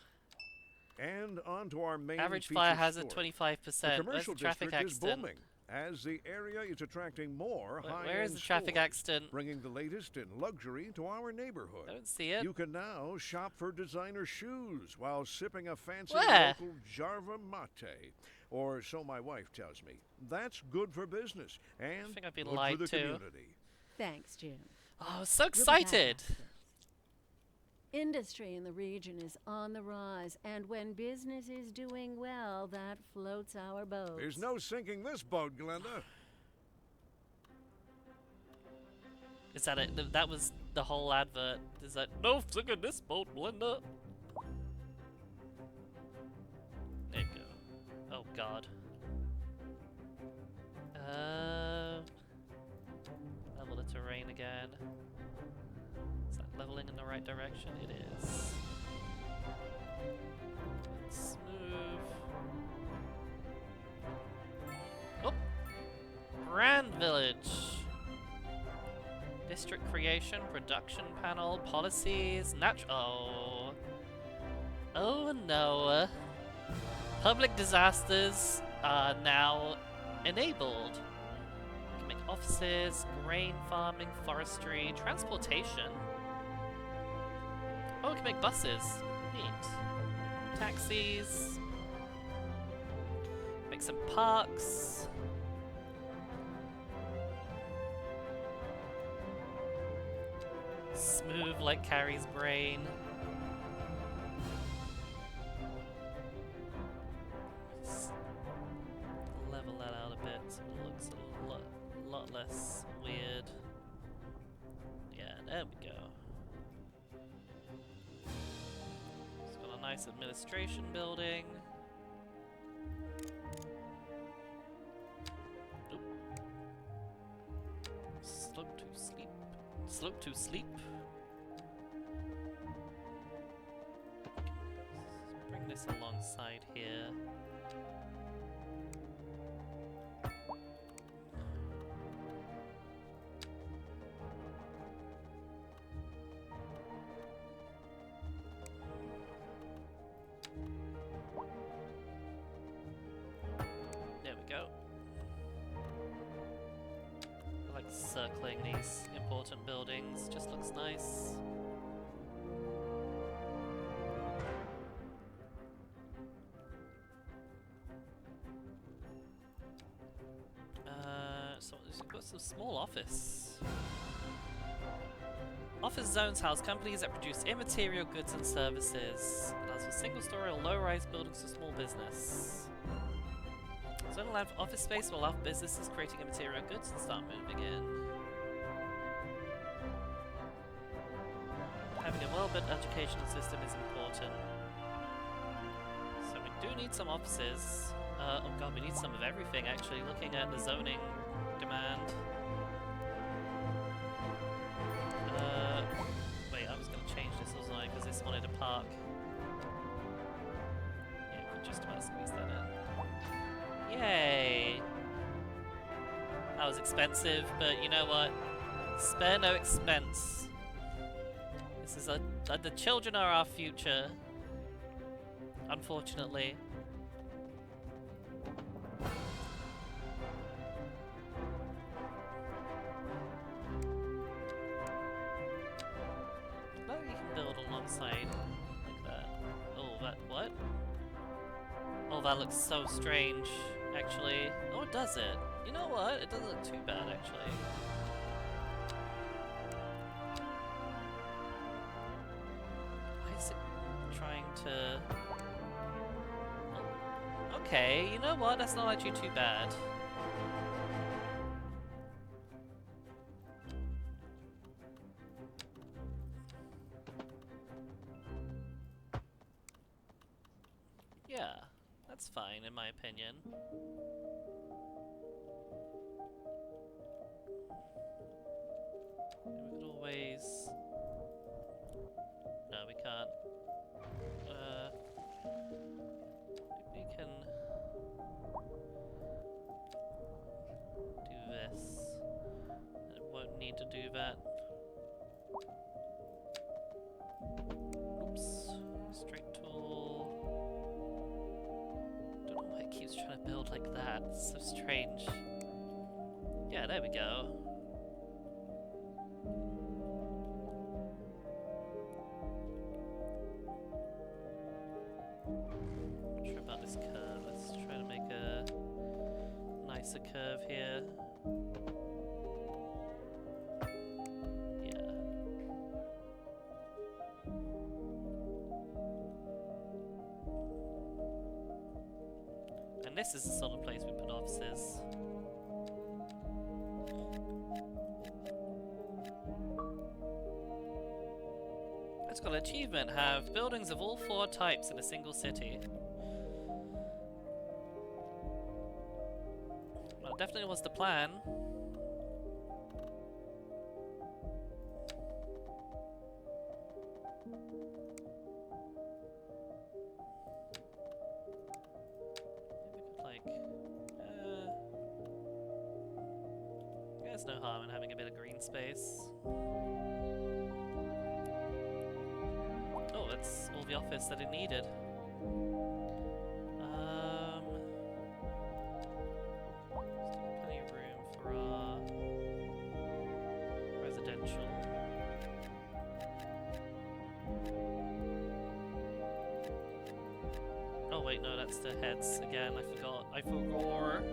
grow. And on to our main Average feature fire hazard story. 25%. The Where's commercial the traffic district is accident? booming as the area is attracting more high-end Where is the traffic stores, accident? bringing the latest in luxury to our neighborhood. I don't see it. You can now shop for designer shoes while sipping a fancy Where? local Jarva mate. Or so my wife tells me. That's good for business and think I've been good for lied the to. community. Thanks, Jim. Oh, I was so We'll be back excited! after this. Industry in the region is on the rise, and when business is doing well, that floats our boats. There's no sinking this boat, Glenda. Is that it? That was the whole advert. Is that no singing this boat, Belinda? There you go. Oh god. Level the terrain again. Is that leveling in the right direction? It is. Smooth. Oh! Grand Village. District creation, production panel, policies, oh. Oh no. Public disasters are now enabled. We can make offices, grain farming, forestry, transportation. Oh, we can make buses. Neat. Taxis. Make some parks. Smooth like Carrie's brain. Let's level that out a bit so it looks a lot less weird. Yeah, there we go. It's got a nice administration building. Oop. Slope to sleep. Slope to sleep. Let's bring this alongside here. There we go. I like circling these important buildings, just looks nice. So we've got some small office. Office zones house companies that produce immaterial goods and services. Allows for single-story or low-rise buildings for small business. Zone allowed for office space will allow for businesses creating immaterial goods and start moving in. Having a well-built educational system is important. So we do need some offices. Oh god, we need some of everything actually, looking at the zoning demand. Wait, I was going to change this, wasn't I? Because this wanted a park. Yeah, we could just about squeeze that in. Yay! That was expensive, but you know what? Spare no expense. This is the children are our future. Unfortunately. outside like that. Oh, that what? Oh, that looks so strange, actually. Oh, it does it. You know what? It doesn't look too bad, actually. Why is it trying to... Oh. Okay, you know what? That's not actually too bad. Yeah, that's fine in my opinion. We could always... No, we can't. We can do this. It won't need to do that. Oops. Straight tool. Don't know why it keeps trying to build like that. It's so strange. Yeah, there we go. Not sure about this curve. Let's try to make a nicer curve here. Yeah. And this is the sort of place we put offices. It's got an achievement, have buildings of all 4 types in a single city. Well, it definitely was the plan. Maybe we could, like, there's no harm in having a bit of green space. Oh, that's all the office that it needed. Still plenty of room for our residential. Oh wait, no, that's the heads again. I forgot. I forgot.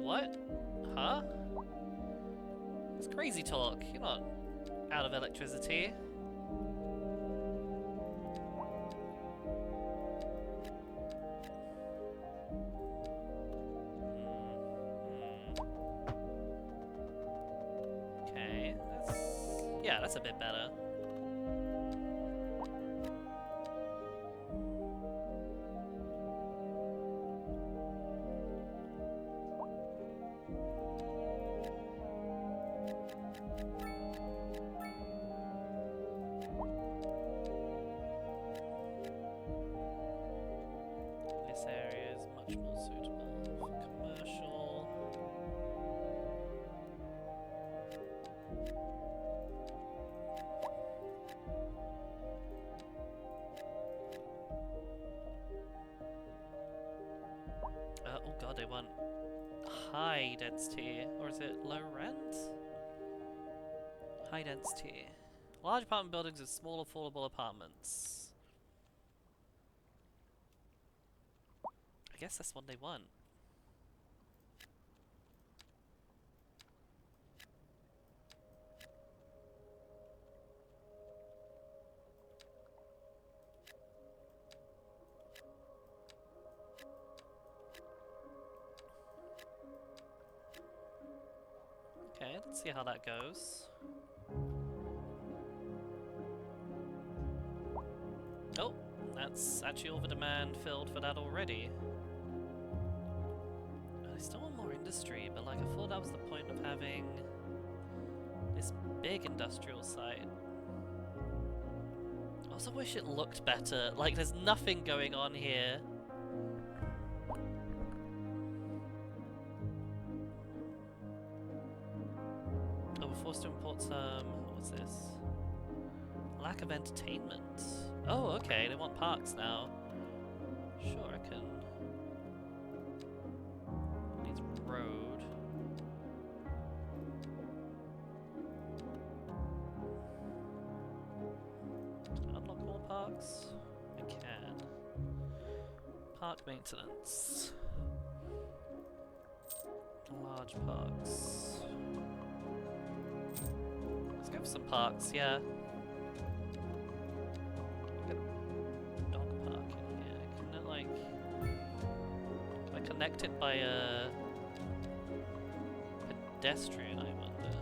What? Huh? It's crazy talk. You're not out of electricity. Okay, that's a bit better. This area is much more suitable for commercial. Oh god, they want high density, or is it low rent? High density. Large apartment buildings with small affordable apartments. I guess that's what they want. let's see how that goes. Oh, that's actually all the demand filled for that already. I still want more industry, but like I thought that was the point of having this big industrial site. I also wish it looked better. Like there's nothing going on here. Oh, we're forced to import some. What's this? Lack of entertainment. Oh, okay, they want parks now. Sure, I can. Needs road. Can I unlock more parks? I can. Park maintenance. Large parks. Let's go for some parks, yeah. Dog park in here. Can it like... Can I connect it by a pedestrian, I wonder?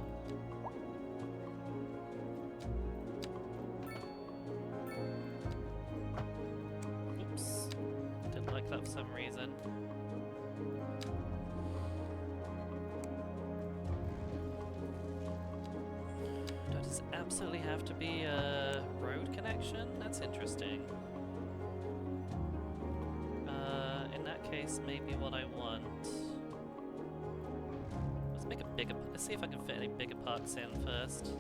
Oops. Didn't like that for some reason. Does it absolutely have to be a road connection? That's interesting. In that case, maybe what I want... Let's make a bigger... Let's see if I can fit any bigger parks in first.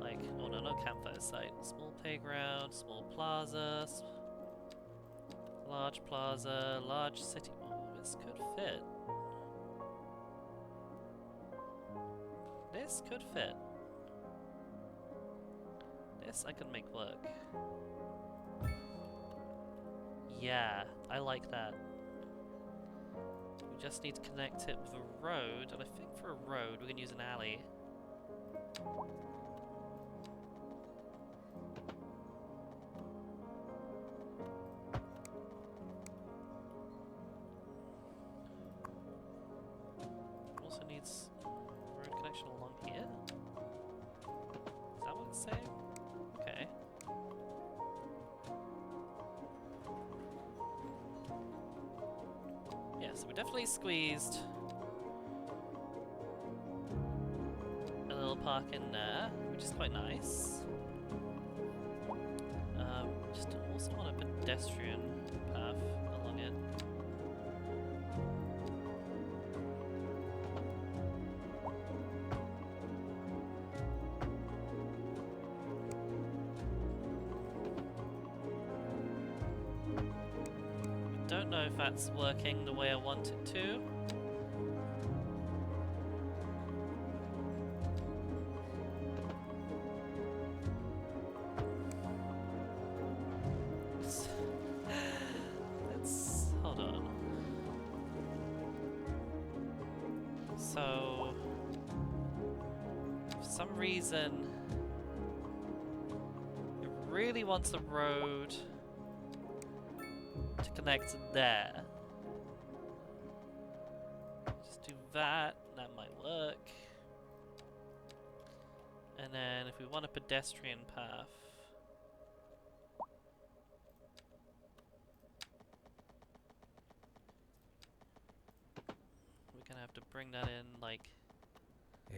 Like, oh no, no campfire site. Small playground, small plaza, large plaza, large city... Oh, this could fit. This could fit. This I can make work. Yeah, I like that. We just need to connect it with a road, and I think for a road we can use an alley. Also needs road connection along here. Is that what it's saying? Okay. Yeah, so we definitely squeezed a little park in there, which is quite nice. Just also want a pedestrian path along it. Don't know if that's working the way I want it to. Let's hold on. So, for some reason, it really wants a road to connect there. Just do that, that might work. And then if we want a pedestrian path, we're gonna have to bring that in like...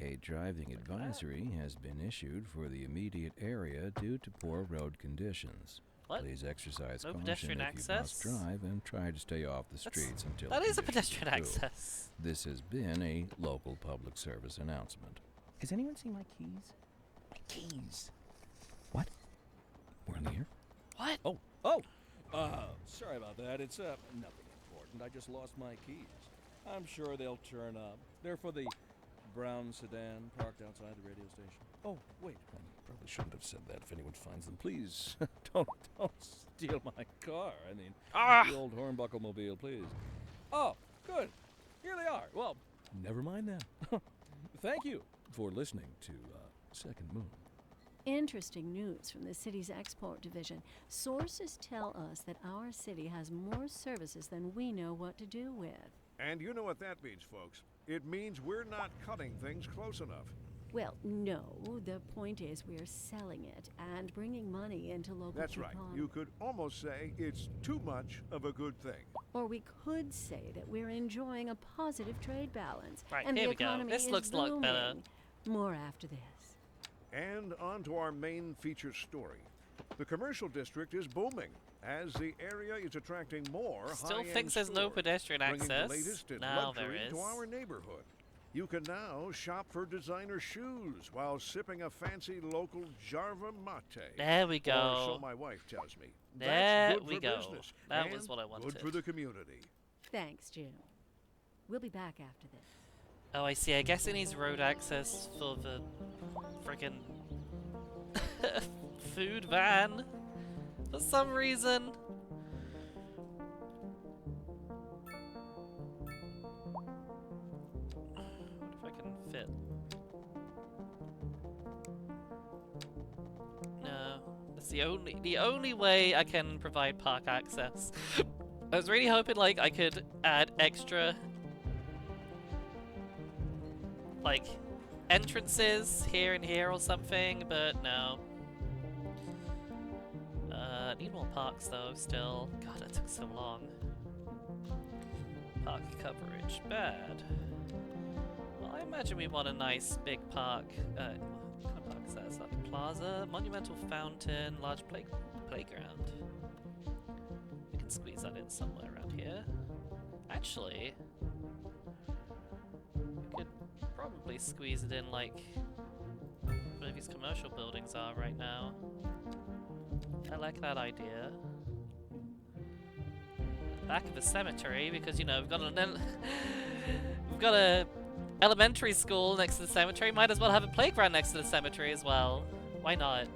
A driving advisory has been issued for the immediate area due to poor road conditions. What? Please exercise No caution pedestrian if you must access? drive and try to stay off the streets until That is a conditions pedestrian improve. access. This has been a local public service announcement. Has anyone seen my keys? My keys. What? We're in the air? What? Oh! Sorry about that. It's, nothing important. I just lost my keys. I'm sure they'll turn up. They're for the brown sedan parked outside the radio station. Oh, wait. I probably shouldn't have said that if anyone finds them. Please, don't steal my car. I mean, the old hornbuckle mobile, please. Oh, good. Here they are. Well, never mind then. Thank you for listening to Second Moon. Interesting news from the city's export division. Sources tell us that our city has more services than we know what to do with. And you know what that means, folks. it means we're not cutting things close enough. Well, no. The point is we're selling it and bringing money into local That's right. economy. You could almost say it's too much of a good thing. Or we could say that we're enjoying a positive trade balance. Right, and here the we go. economy This is looks a lot better. booming. More after this. And on to our main feature story. The commercial district is booming as the area is attracting more Still high-end thinks there's no stores, pedestrian bringing access. the latest in Now there luxury is. to our neighborhood. You can now shop for designer shoes while sipping a fancy local Jarva mate. There we Or go. so my wife tells me. There That's good we for go. business That was and what I wanted. good for the community. Thanks, Jim. We'll be back after this. Oh, I see. I guess it needs road access for the friggin' food van for some reason. What if I can fit? No, that's the only way I can provide park access. I was really hoping like I could add extra like entrances here and here or something, but no. Need more parks though still. God, that took so long. Park coverage, bad. Well, I imagine we want a nice big park. What kind of park is that? Is that a plaza? Monumental fountain, large playground. We can squeeze that in somewhere around here. Actually, we could probably squeeze it in like where these commercial buildings are right now. I like that idea. Back of the cemetery, because you know we've got we've got a elementary school next to the cemetery. Might as well have a playground next to the cemetery as well. Why not?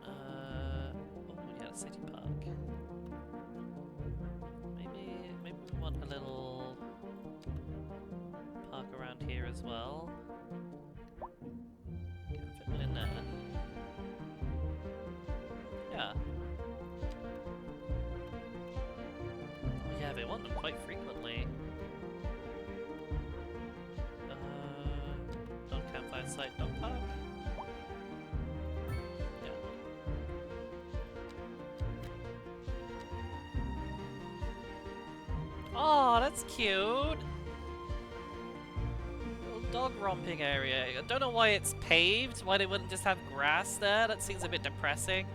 Oh yeah, city park. Maybe we want a little park around here as well. Can fit it in there. Yeah. Oh yeah, they want them quite frequently. Dog campfire site, dog park? Yeah. Oh, that's cute! Little dog romping area. I don't know why it's paved, why they wouldn't just have grass there. That seems a bit depressing.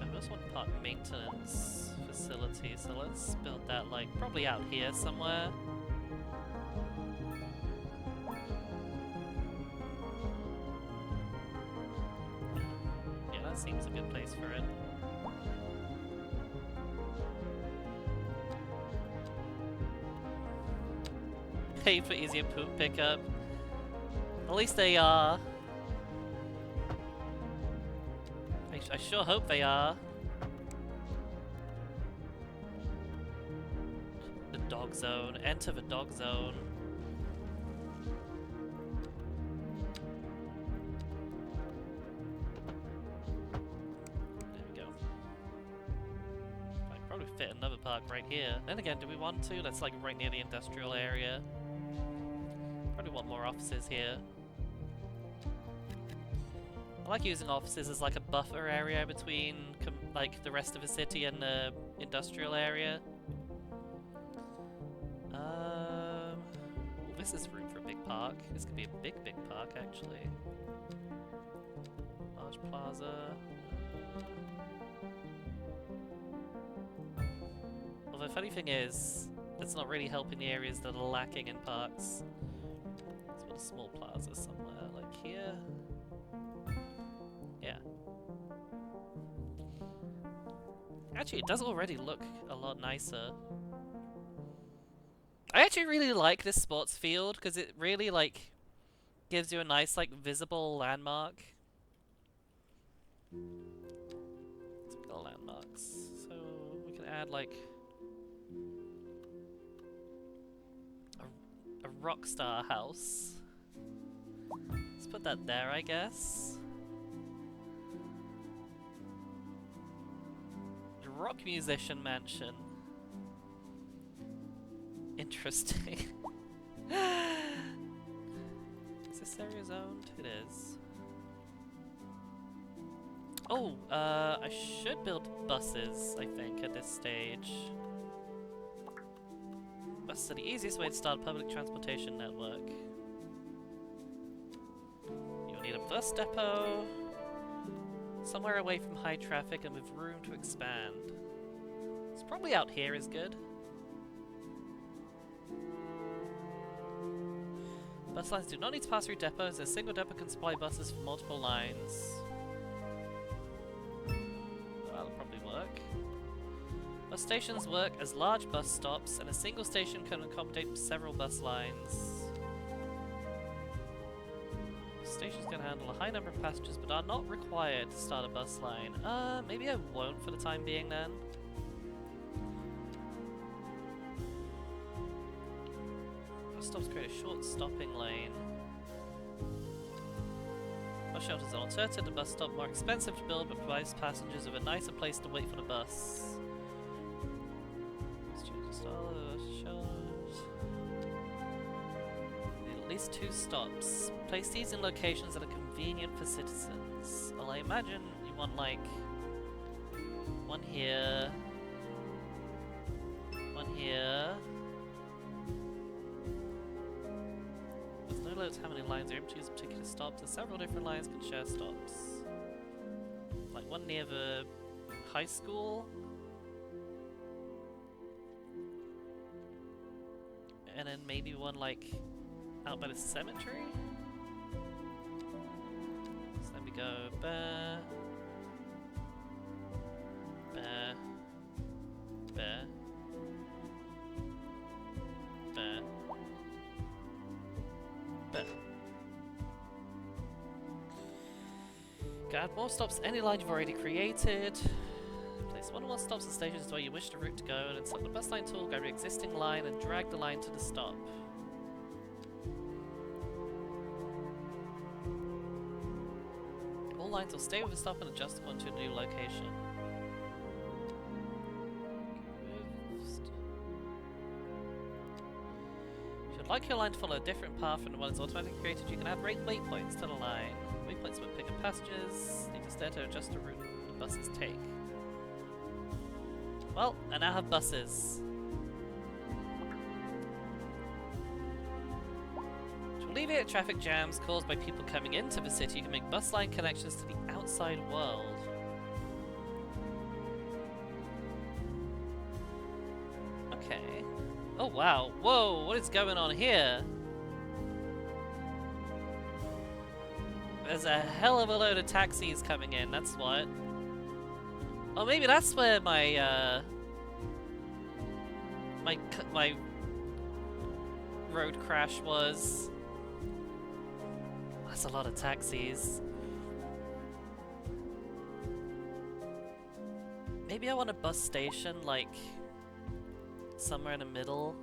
I just want park maintenance facility, so let's build that like probably out here somewhere. Yeah, that seems a good place for it. Pay for easier poop pickup. At least they are. I sure hope they are. The dog zone. Enter the dog zone. There we go. I could probably fit another park right here. Then again, do we want to? That's like right near the industrial area. Probably want more offices here. I like using offices as like a buffer area between like the rest of the city and the industrial area. Well, this is room for a big park. This could be a big park actually. Large plaza. Although the funny thing is, it's not really helping the areas that are lacking in parks. Let's put a small plaza somewhere, like here. Yeah. Actually, it does already look a lot nicer. I actually really like this sports field because it really like gives you a nice like visible landmark. Typical landmarks. So we can add like a Rockstar house. Let's put that there, I guess. The rock musician mansion. Interesting. Is this area zoned? It is. Oh, I should build buses, I think, at this stage. Buses are the easiest way to start a public transportation network. You'll need a bus depot, somewhere away from high traffic and with room to expand. It's probably out here is good. Bus lines do not need to pass through depots. A single depot can supply buses for multiple lines. That'll probably work. Bus stations work as large bus stops, and a single station can accommodate several bus lines. Stations can handle a high number of passengers, but are not required to start a bus line. Maybe I won't for the time being then. Bus stops create a short stopping lane. Bus shelters are an alternative to bus stop, more expensive to build, but provides passengers with a nicer place to wait for the bus. Need at least 2 stops. Place these in locations that are convenient for citizens. Well, I imagine you want like one here, one here. There's no limit to how many lines are able to use a particular stop, so several different lines can share stops. Like one near the high school. And then maybe one like out by the cemetery. So then we go bear, bear, bear, bear, bear. Can add more stops to any line you've already created. Place one or more stops and stations where you wish the route to go, and insert the bus line tool, grab your existing line and drag the line to the stop. All lines will stay with the stop and adjust according to a new location. If you'd like your line to follow a different path from the one that's automatically created, you can add waypoints to the line. Waypoints will pick up passengers, need to stare to adjust the route the buses take. Well, I now have buses. To alleviate traffic jams caused by people coming into the city, you can make bus line connections to the outside world. Okay. Oh wow, whoa, what is going on here? There's a hell of a load of taxis coming in, that's what. Oh, maybe that's where my my road crash was. That's a lot of taxis. Maybe I want a bus station, like, somewhere in the middle.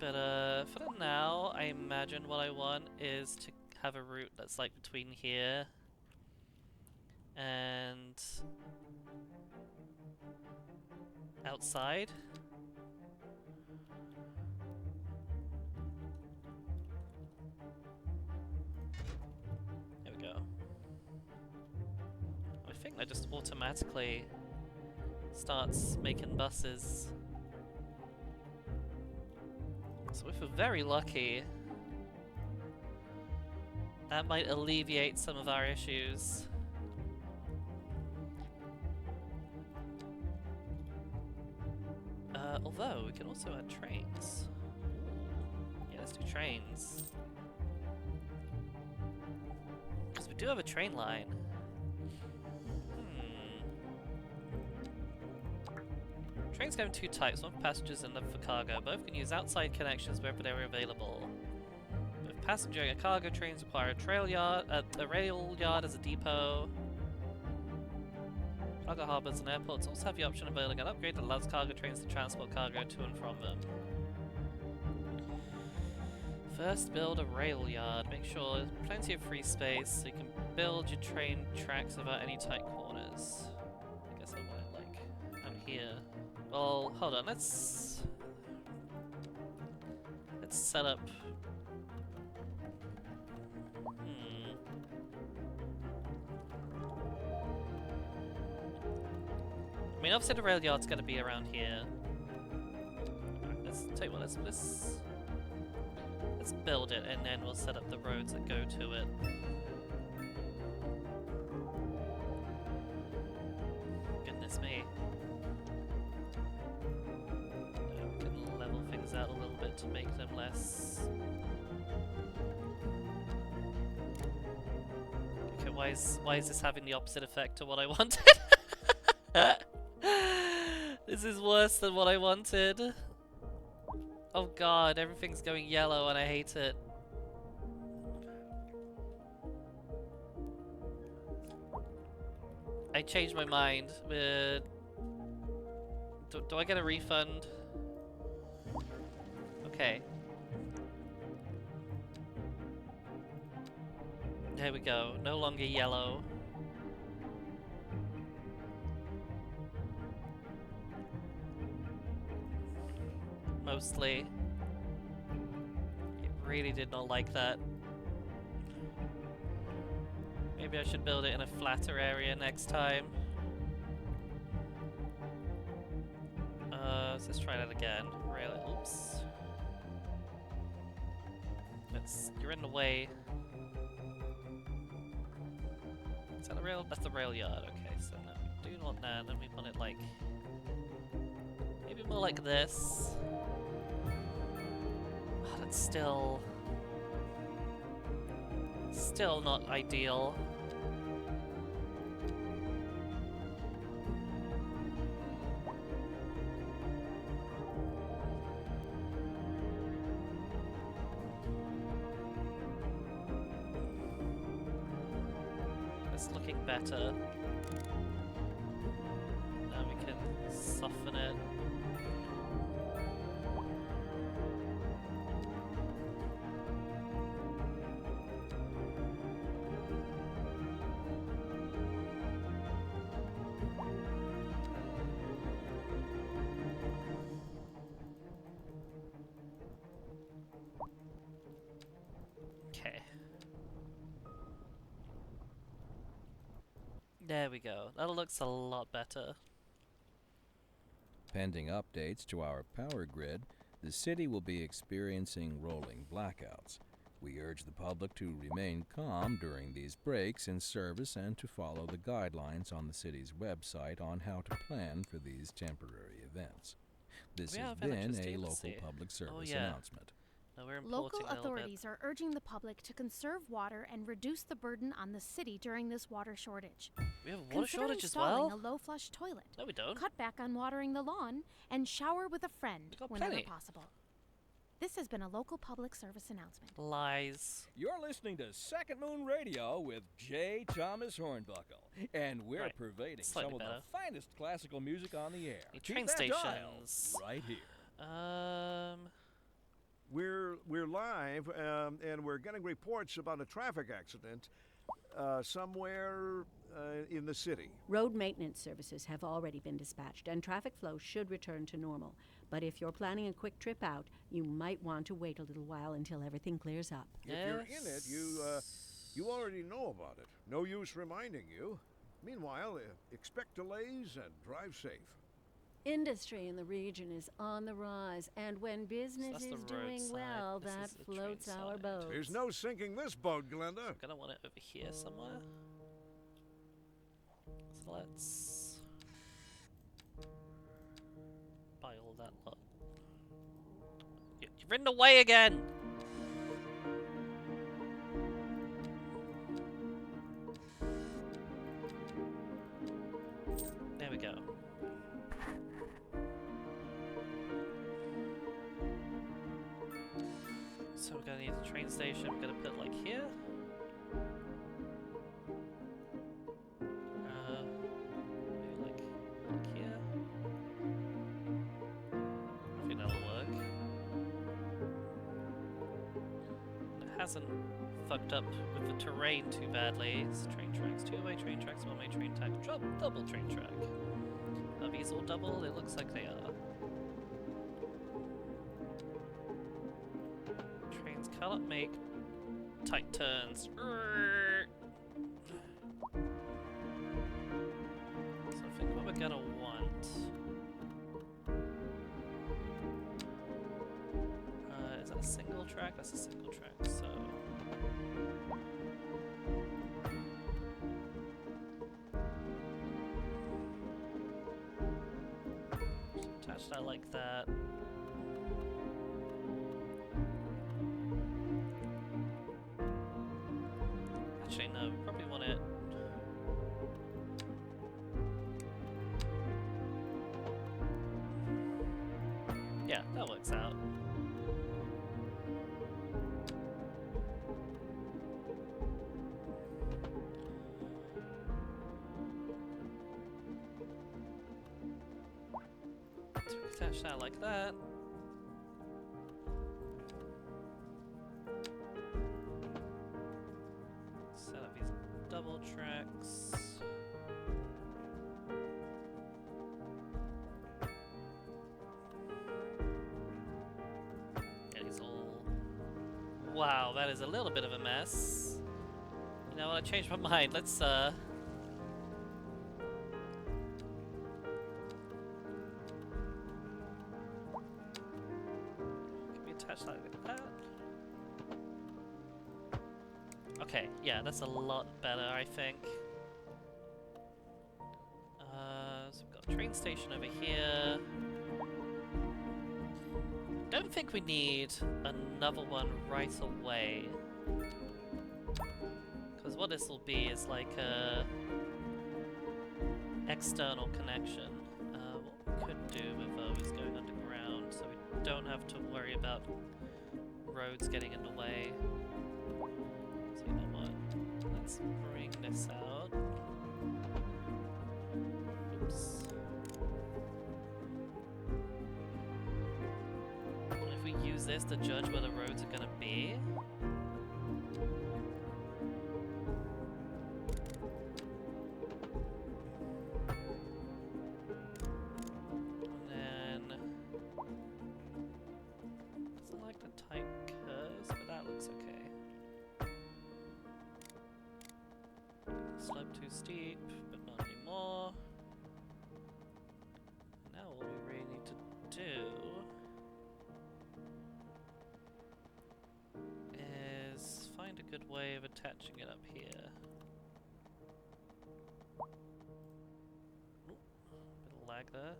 But, for now, I imagine what I want is to have a route that's, like, between here and outside. There we go. I think that just automatically starts making buses. So if we're very lucky, that might alleviate some of our issues. Although, we can also add trains. Yeah, let's do trains. Because we do have a train line. Trains come in 2 types, one for passengers and another for cargo. Both can use outside connections wherever they are available. Both passenger and cargo trains require a rail yard as a depot. Cargo harbors and airports also have the option of building an upgrade that allows cargo trains to transport cargo to and from them. First, build a rail yard. Make sure there's plenty of free space so you can build your train tracks without any tight corners. I guess I want it like out here. Well, hold on. Let's set up. I mean, obviously the rail yard's gonna be around here. Alright, let's tell you what. Let's build it, and then we'll set up the roads that go to it. Goodness me. We can level things out a little bit to make them less. Okay, why is this having the opposite effect to what I wanted? This is worse than what I wanted. Oh god, everything's going yellow and I hate it. I changed my mind. Do I get a refund? Okay. There we go. No longer yellow. Mostly. It really did not like that. Maybe I should build it in a flatter area next time. Let's try that again. Really? Oops. You're in the way. Is that a rail? That's the rail yard. Okay, so no, we do want that, and we want it like maybe more like this. Oh, that's still not ideal. It's looking better. Now we can soften it. Okay. There we go. That looks a lot better. Pending updates to our power grid, the city will be experiencing rolling blackouts. We urge the public to remain calm during these breaks in service and to follow the guidelines on the city's website on how to plan for these temporary events. This has been a local public service announcement. No, we're Local importing a little bit. authorities are urging the public to conserve water and reduce the burden on the city during this water shortage. We have a water Consider shortage as installing well? a low-flush toilet. No, we don't. Cut back on watering the lawn and shower with a friend We've got whenever plenty. possible. This has been a local public service announcement. Lies. You're listening to Second Moon Radio with J. Thomas Hornbuckle, and we're Right. pervading Slightly some of better. the finest classical music on the air. The Keep train that stations. dial right here. We're live, and we're getting reports about a traffic accident somewhere in the city. Road maintenance services have already been dispatched, and traffic flow should return to normal. But if you're planning a quick trip out, you might want to wait a little while until everything clears up. If you're in it, you already know about it. No use reminding you. Meanwhile, expect delays and drive safe. Industry in the region is on the rise, and when business that's the is doing roadside. well, This that is the train floats our side. boat. There's no sinking this boat, Glenda. I'm gonna want it over here somewhere. So let's buy all that lot. You're in the way again! There we go. So we're gonna need a train station. We're gonna put like here. Maybe like here. I think that'll work. hasn't fucked up with the terrain too badly. It's train tracks, two-way train tracks, one-way train track, double train track. Are these all double? It looks like they are. Trains cannot make tight turns. So I think what we're gonna want. Is that a single track? That's a single track, so. Attach that like that. Actually, no, we probably want it. Yeah, that works out. So we attach that like that. Set up these double tracks. It is all. Wow, that is a little bit of a mess. You know what? I changed my mind. Let's Can we attach that like that? Okay, yeah, that's a lot better, I think. So we've got a train station over here. Don't think we need another one right away. Because what this will be is like a external connection. What we could do with those going underground so we don't have to worry about roads getting in the way. So you know what? Let's bring this out. Oops. And if we use this to judge where the roads are gonna be. And then doesn't like the tight curves, but that looks okay. Slope too steep, but not anymore. Now all we really need to do is find a good way of attaching it up here. Oop, bit of lag there.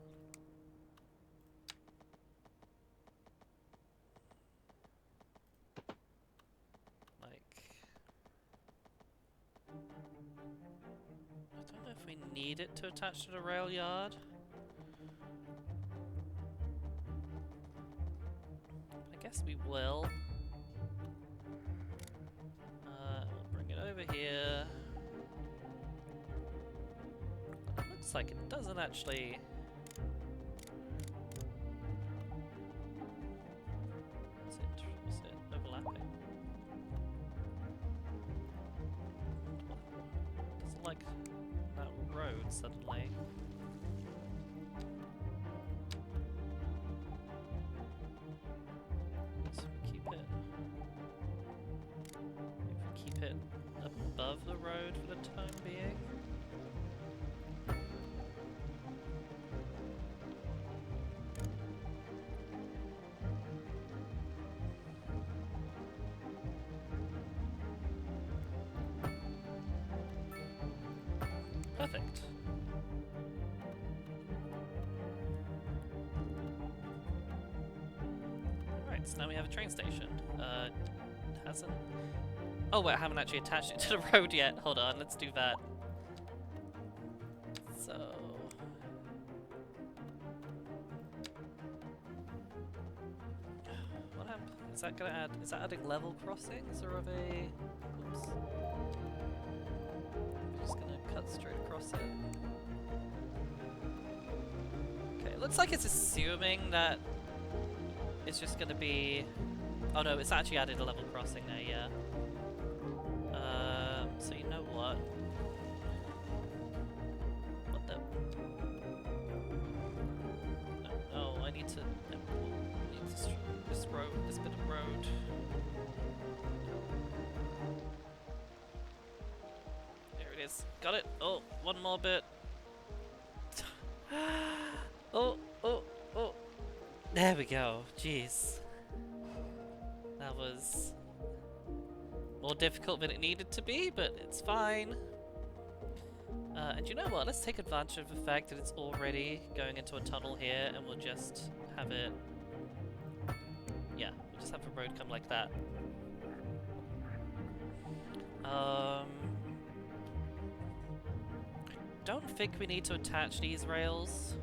I don't know if we need it to attach to the rail yard. I guess we will. We'll bring it over here. It looks like it doesn't actually. Is it overlapping? Doesn't like that road suddenly. So we keep it. If we keep it above the road for the time being. Perfect. Alright, so now we have a train station. Hasn't... Oh wait, I haven't actually attached it to the road yet. Hold on, let's do that. So... What happened? Is that gonna add... Is that adding level crossings, or are they... Oops. I'm just gonna cut straight across it. Okay, it looks like it's assuming that it's just gonna be Oh no, it's actually added a level crossing there, yeah. So you know what? What the? No, I need to this road, this bit of road. There it is. Got it. Oh, one more bit. Oh. There we go. Jeez. That was more difficult than it needed to be, but it's fine. And you know what? Let's take advantage of the fact that it's already going into a tunnel here, and we'll just have it... Yeah, we'll just have the road come like that. Don't think we need to attach these rails.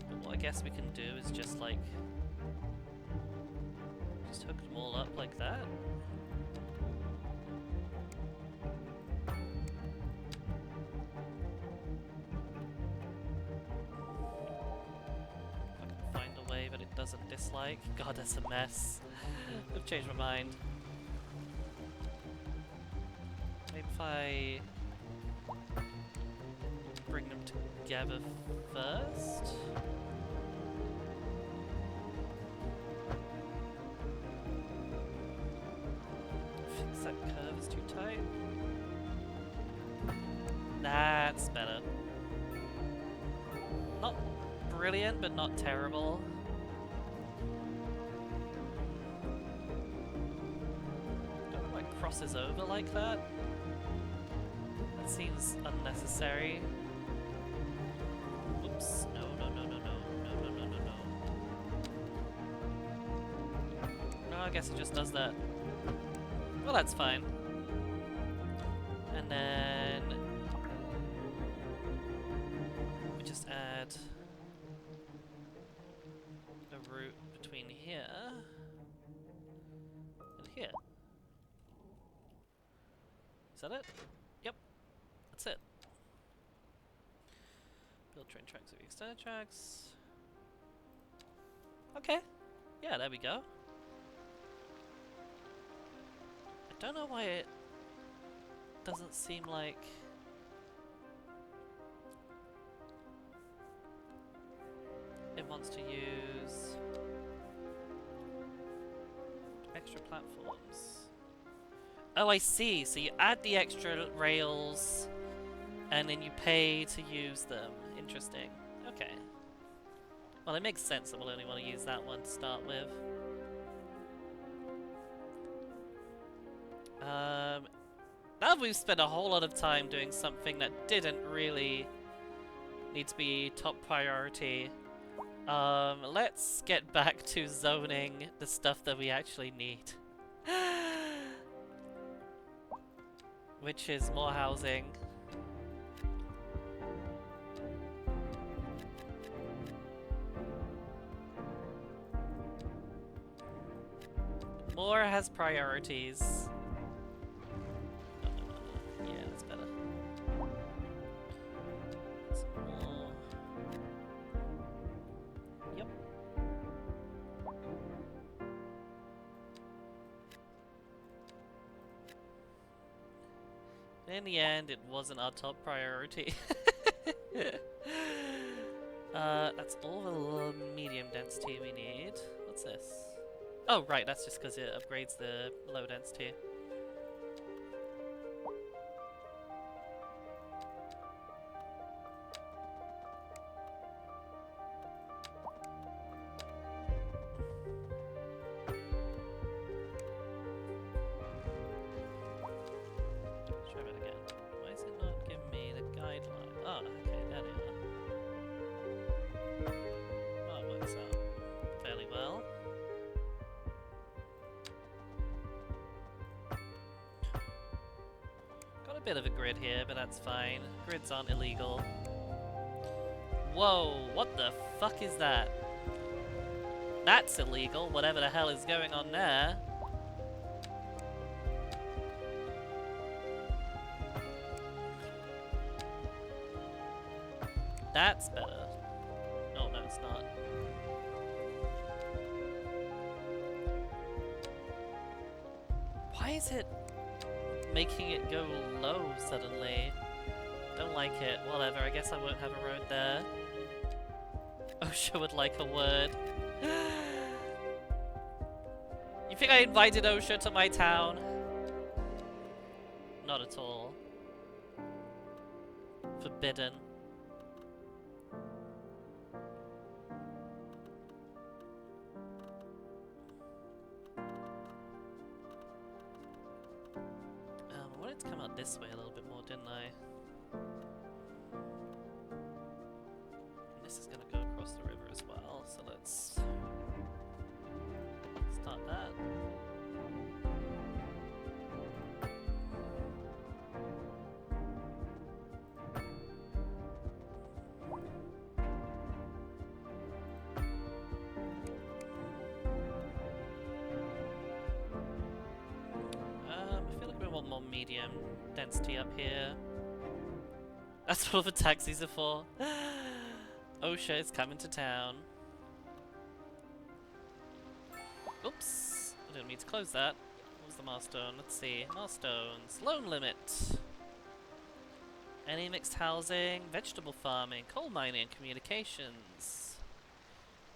But what I guess we can do is just, like... just hook them all up like that. That it doesn't dislike. God, that's a mess. I've changed my mind. Maybe if I bring them together first. Fix that curve is too tight. That's better. Not brilliant, but not terrible. Crosses over like that. That seems unnecessary. Oops. No. No, I guess it just does that. Well, that's fine. And then we just add a route between here and here. Is that it? Yep. That's it. Build train tracks with extended tracks. Okay. Yeah, there we go. I don't know why it doesn't seem like... it wants to use extra platforms. Oh, I see. So you add the extra rails, and then you pay to use them. Interesting. Okay. Well, it makes sense that we'll only want to use that one to start with. Now we've spent a whole lot of time doing something that didn't really need to be top priority. Let's get back to zoning the stuff that we actually need. Which is more housing. Mora has priorities. No. Yeah, that's better. Some more. Yep. In the end, it wasn't our top priority. That's all the medium density we need. What's this? Oh, right, that's just because it upgrades the low density. Try that again. Why is it not giving me the guideline? Oh, okay, there they are. Oh, it works out fairly well. Got a bit of a grid here, but that's fine. Grids aren't illegal. Whoa, what the fuck is that? That's illegal, whatever the hell is going on there. That's better. Oh, no, it's not. is it making it go low suddenly? Don't like it. Whatever, I guess I won't have a road there. OSHA would like a word. You think I invited OSHA to my town? Not at all. Forbidden. I wanted to come out this way a little bit more, didn't I? And this is gonna go across the river as well, so let's start that. I feel like we want more medium density up here. That's what the taxis are for. OSHA is coming to town. Oops, I didn't mean to close that. What was the milestone? Let's see. Milestones. Loan limit. Any mixed housing, vegetable farming, coal mining, and communications.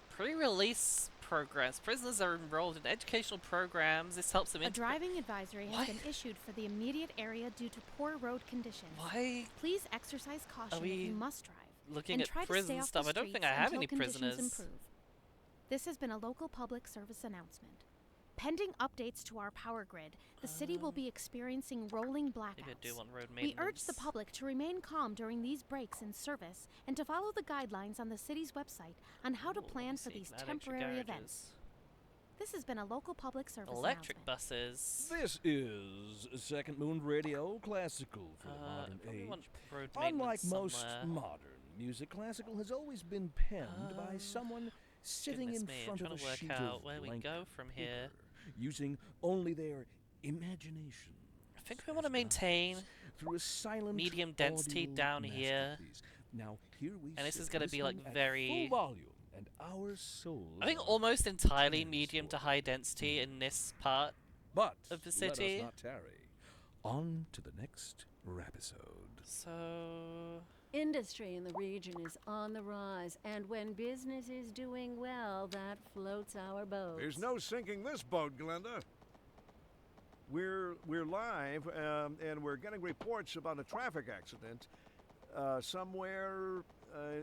Pre-release programs. Prisoners are enrolled in educational programs. This helps them A driving advisory has been issued for the immediate area due to poor road conditions. Why Please exercise caution if you must drive. looking and at try to prison stay off stuff? the I don't think I streets have until any conditions prisoners. improve. This has been a local public service announcement. Pending updates to our power grid, the city will be experiencing rolling blackouts. Maybe I do want road We maintenance. urge the public to remain calm during these breaks in service and to follow the guidelines on the city's website on how to Ooh, let plan me for see, these add extra temporary garages. events. This has been a local public service Electric announcement. buses. This is Second Moon Radio Classical for the modern probably age. want road Unlike maintenance most somewhere. modern music, classical has always been penned by someone sitting Goodness in me, I'm front trying of to a work sheet out of where we blank go from here. paper, using only their imagination. I think we want to as maintain guides through a silent medium density audio down here. masterpiece. Now here we And this sit is gonna be, like, listening at very- full volume, and our souls I think are almost entirely tense medium to for high density in this part. But of the let city. us not tarry. On to the next rapisode. So Industry in the region is on the rise, and when business is doing well, that floats our boat. There's no sinking this boat, Glenda. We're live, and we're getting reports about a traffic accident somewhere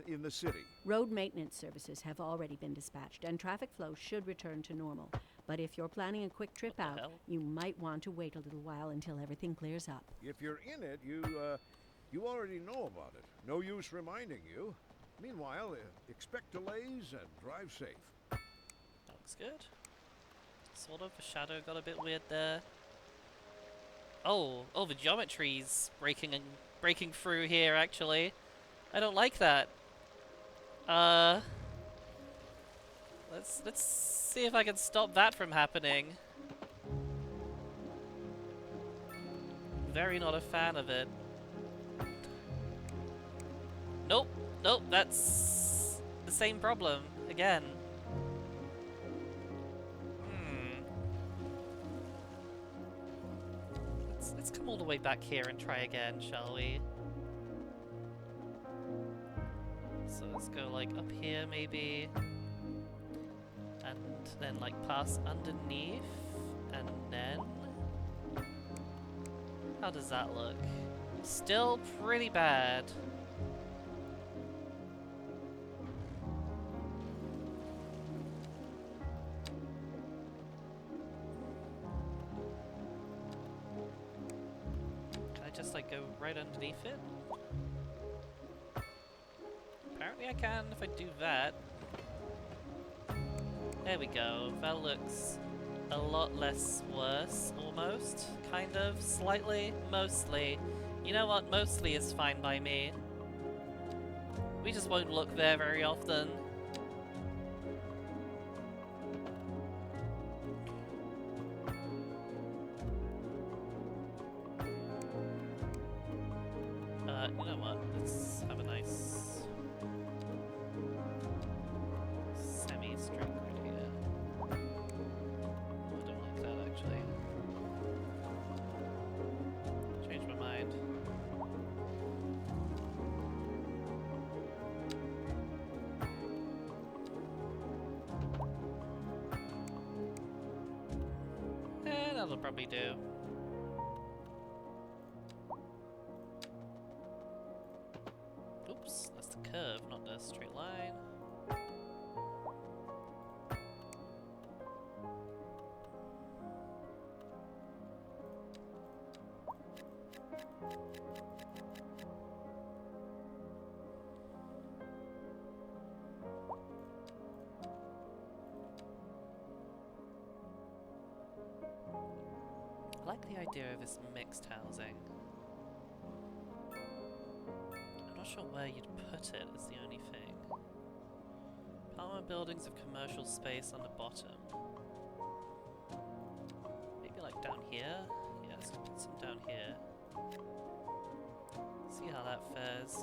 in the city. Road maintenance services have already been dispatched, and traffic flow should return to normal. But if you're planning a quick trip What the out, hell? you might want to wait a little while until everything clears up. If you're in it, you already know about it. No use reminding you. Meanwhile, expect delays and drive safe. that looks good. Sort of. The shadow got a bit weird there. Oh, the geometry's breaking through here. Actually, I don't like that. Let's see if I can stop that from happening. Very not a fan of it. Nope, that's the same problem again. Let's come all the way back here and try again, shall we? So let's go like up here maybe. And then like pass underneath. And then... how does that look? Still pretty bad. Can I just like go right underneath it? Apparently I can if I do that. There we go. That looks a lot less worse, almost. Kind of. Slightly. Mostly. You know what? Mostly is fine by me. We just won't look there very often. You know what? Let's have a nice semi-straight right here. Oh, I don't like that actually. that'll probably do. Oops, that's the curve, not the straight line. I like the idea of this mixed housing. I'm not sure where you'd put it, is the only thing. Apartment buildings of commercial space on the bottom. Maybe like down here? Yeah, let's put some down here. See how that fares.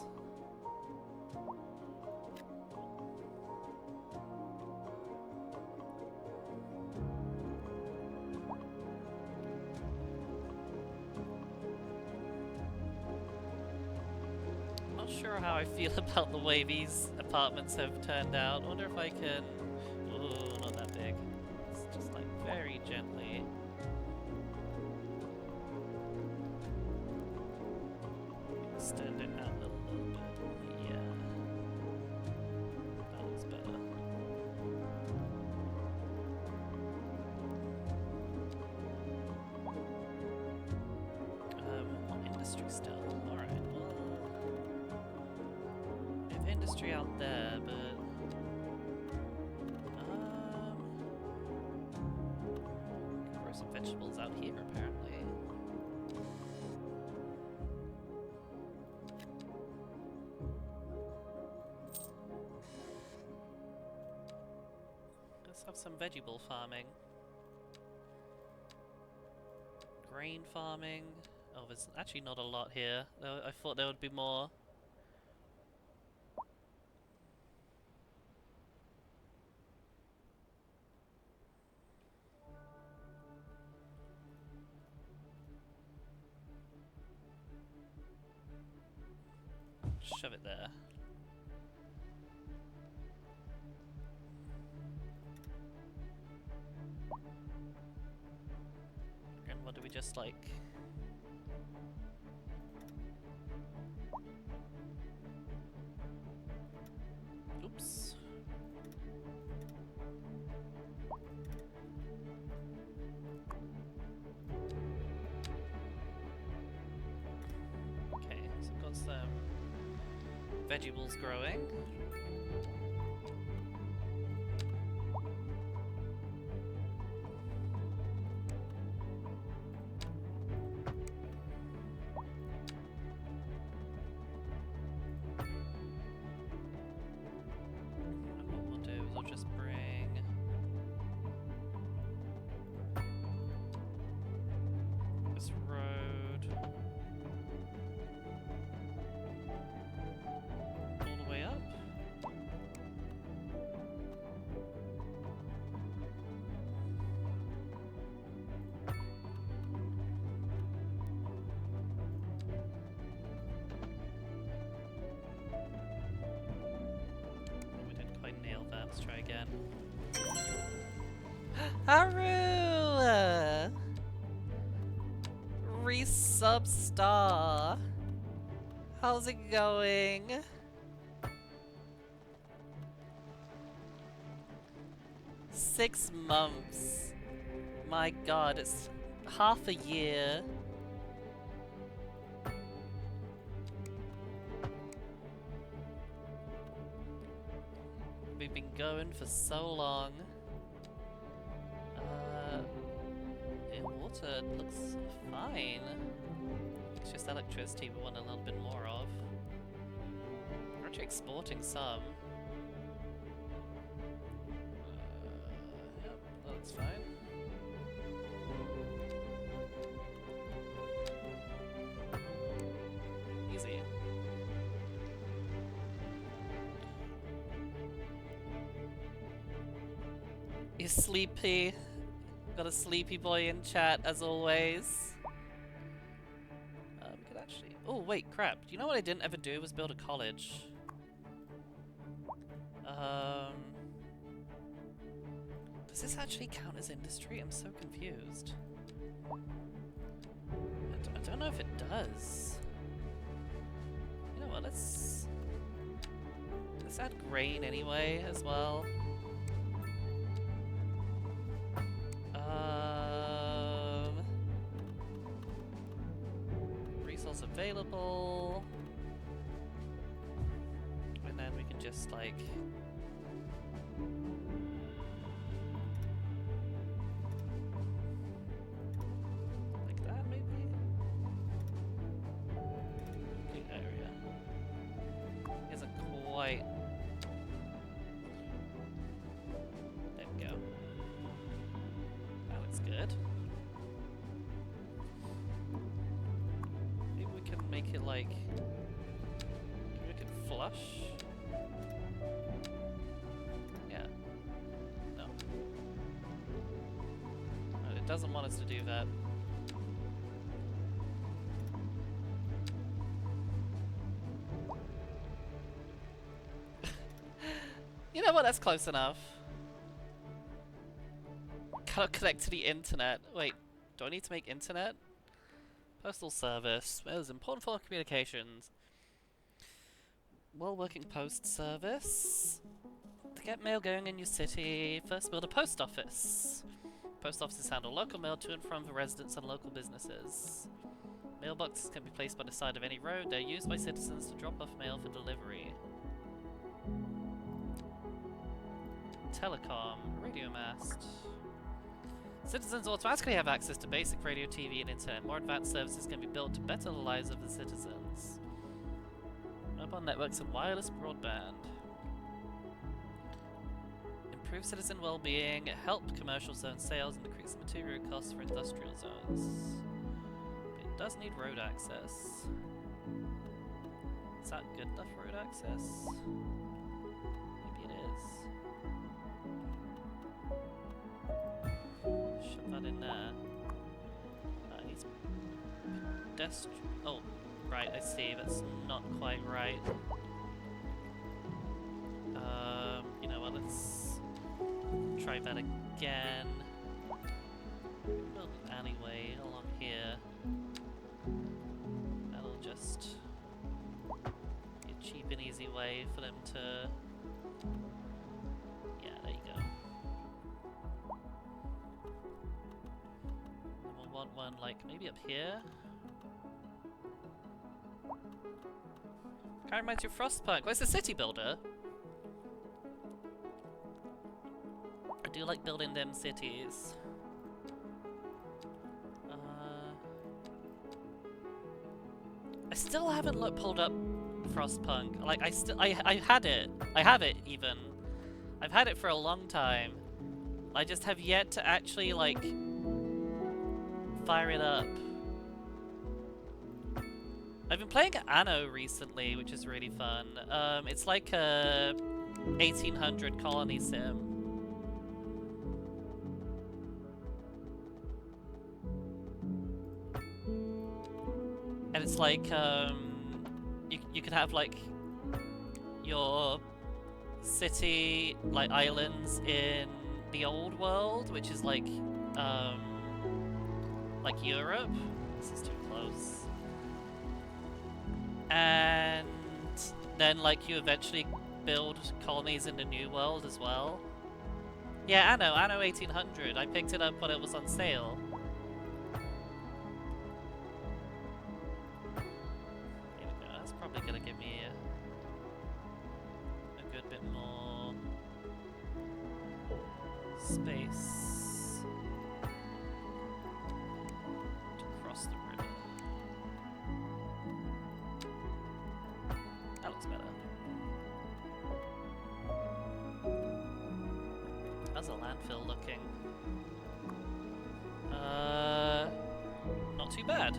Not sure how I feel about the way these apartments have turned out. I wonder if I can... Ooh, not that big. It's just like very gently. Extend it out a little bit. Yeah. That looks better. Not industry still. Alright, well... we have industry out there, but... can grow some vegetables out here, apparently. Let's have some vegetable farming. Grain farming. Oh, there's actually not a lot here. I thought there would be more. Shove it there. And what do we just like? Oops. Okay, so I've got some vegetables growing. And what we'll do is we'll just bring this road all the way up. We didn't quite nail that. Let's try again. Haru! Resubstar. How's it going? Six months. My god, it's half a year. We've been going for so long. Yeah, water looks fine. It's just electricity we want a little bit more of. We're actually exporting some. Yep, that looks fine. Easy. You sleepy? Got a sleepy boy in chat as always. We could actually... Oh wait, crap. You know what I didn't ever do was build a college. Does this actually count as industry? I'm so confused. I don't know if it does. You know what? Let's add grain anyway as well. Resource available, and then we can just like. There we go. That looks good. Maybe we can make it like... Can we make it flush? Yeah. No. No, it doesn't want us to do that. You know what, that's close enough. Cannot connect to the internet. Wait, do I need to make internet? Postal service. Well, it's important for communications. Well-working post service. To get mail going in your city, first build a post office. Post offices handle local mail to and from the residents and local businesses. Mailboxes can be placed by the side of any road. They're used by citizens to drop off mail for delivery. Telecom, radio mast. Citizens automatically have access to basic radio, TV, and internet. More advanced services can be built to better the lives of the citizens. Mobile networks and wireless broadband. Improve citizen well-being, help commercial zone sales, and decrease material costs for industrial zones. But it does need road access. Is that good enough road access? Maybe it is. Shove that in there. It needs pedestrian. Oh, right, I see. That's not quite right. You know what? Let's try that again. Build an alleyway along here. That'll just be a cheap and easy way for them to. Yeah, there you go. And we'll want one like maybe up here. Kind of reminds you of Frostpunk. Where's the city builder? I do like building them cities. I still haven't pulled up Frostpunk. Like I had it. I have it even. I've had it for a long time. I just have yet to actually like fire it up. I've been playing Anno recently, which is really fun. It's like a 1800 colony sim. And it's like, you could have like your city, like islands in the old world, which is like Europe. This is too close. And then like you eventually build colonies in the new world as well. Yeah, Anno 1800. I picked it up when it was on sale. Here we go. That's probably gonna give me a good bit more space to cross the river. That looks better. How's a landfill looking? Not too bad.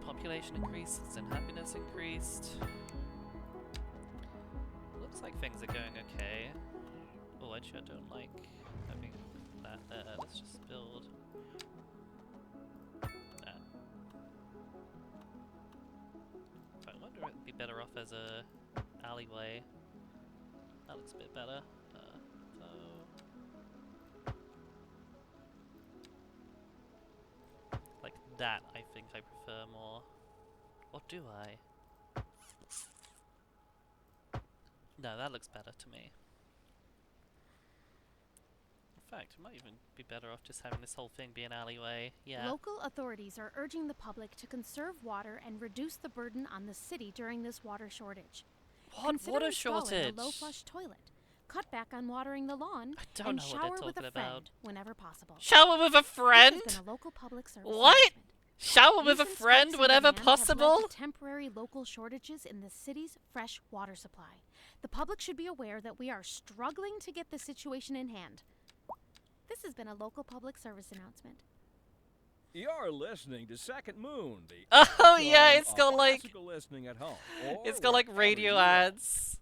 Population increased and happiness increased. Looks like things are going okay. Oh, actually I don't like having that. that there. Let's just build that. I wonder if it'd be better off as a alleyway. That looks a bit better. Like that, I think I prefer more. Or do I? No, that looks better to me. In fact, it might even be better off just having this whole thing be an alleyway. Yeah. Local authorities are urging the public to conserve water and reduce the burden on the city during this water shortage. What Consider water installing shortage? a low flush toilet. Cut back on watering the lawn. I don't and know what shower they're with a talking friend about. whenever possible. Shower with a friend? This has been a local public service What? announcement. Shower with a Recent friend spikes in whenever demand have led to possible? temporary local shortages in the city's fresh water supply. The public should be aware that we are struggling to get the situation in hand. This has been a local public service announcement. You're listening to Second Moon, the Oh yeah, show it's of got like classical listening at home. Or it's got like wherever radio you are. ads.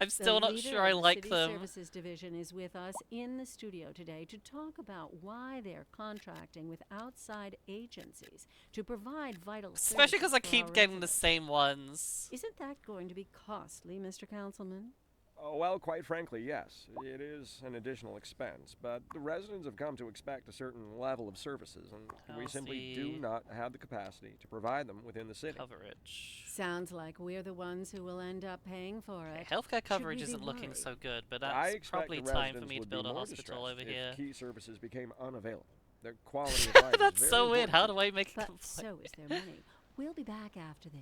I'm still The not leader sure I of the like City them. Services Division is with us in the studio today to talk about why they're contracting with outside agencies to provide vital services. Especially because I for keep our getting the residents. same ones. Isn't that going to be costly, Mr. Councilman? Oh, well, quite frankly, yes. It is an additional expense, but the residents have come to expect a certain level of services, and we How's simply the do not have the capacity to provide them within the city. Coverage. Sounds like we're the ones who will end up paying for it. Healthcare coverage we be isn't looking worried? so good, but I that's expect probably the time for residents me to would be build a more hospital over distressed here. if key services became unavailable. Their quality of life is That's very so weird. important How to do I make a But complaint? so is their money. We'll be back after this.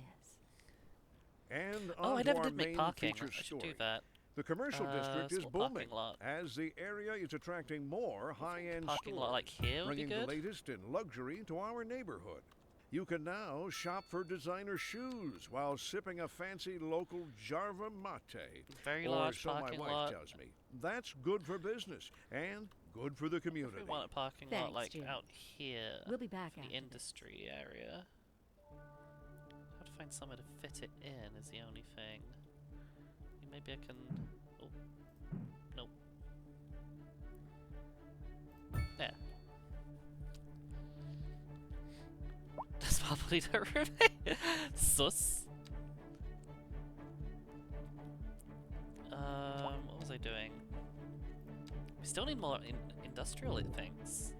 And Oh, I on to never our did make main parking. feature I should story. do that. The commercial district is small booming parking lot. as the area is attracting more high-end Parking stores, lot like here would be bringing the good. latest in luxury to our neighborhood. You can now shop for designer shoes while sipping a fancy local Jarva mate. Very or large so my parking wife lot. tells me. That's good for business and good for the If we community. want a parking lot Thanks, like Jim. out here, We'll be back the after this. industry area. Have to find somewhere to fit it in is the only thing. Maybe I can. Oh, nope. There. That's probably the roommate. Sus. What was I doing? We still need more industrial things.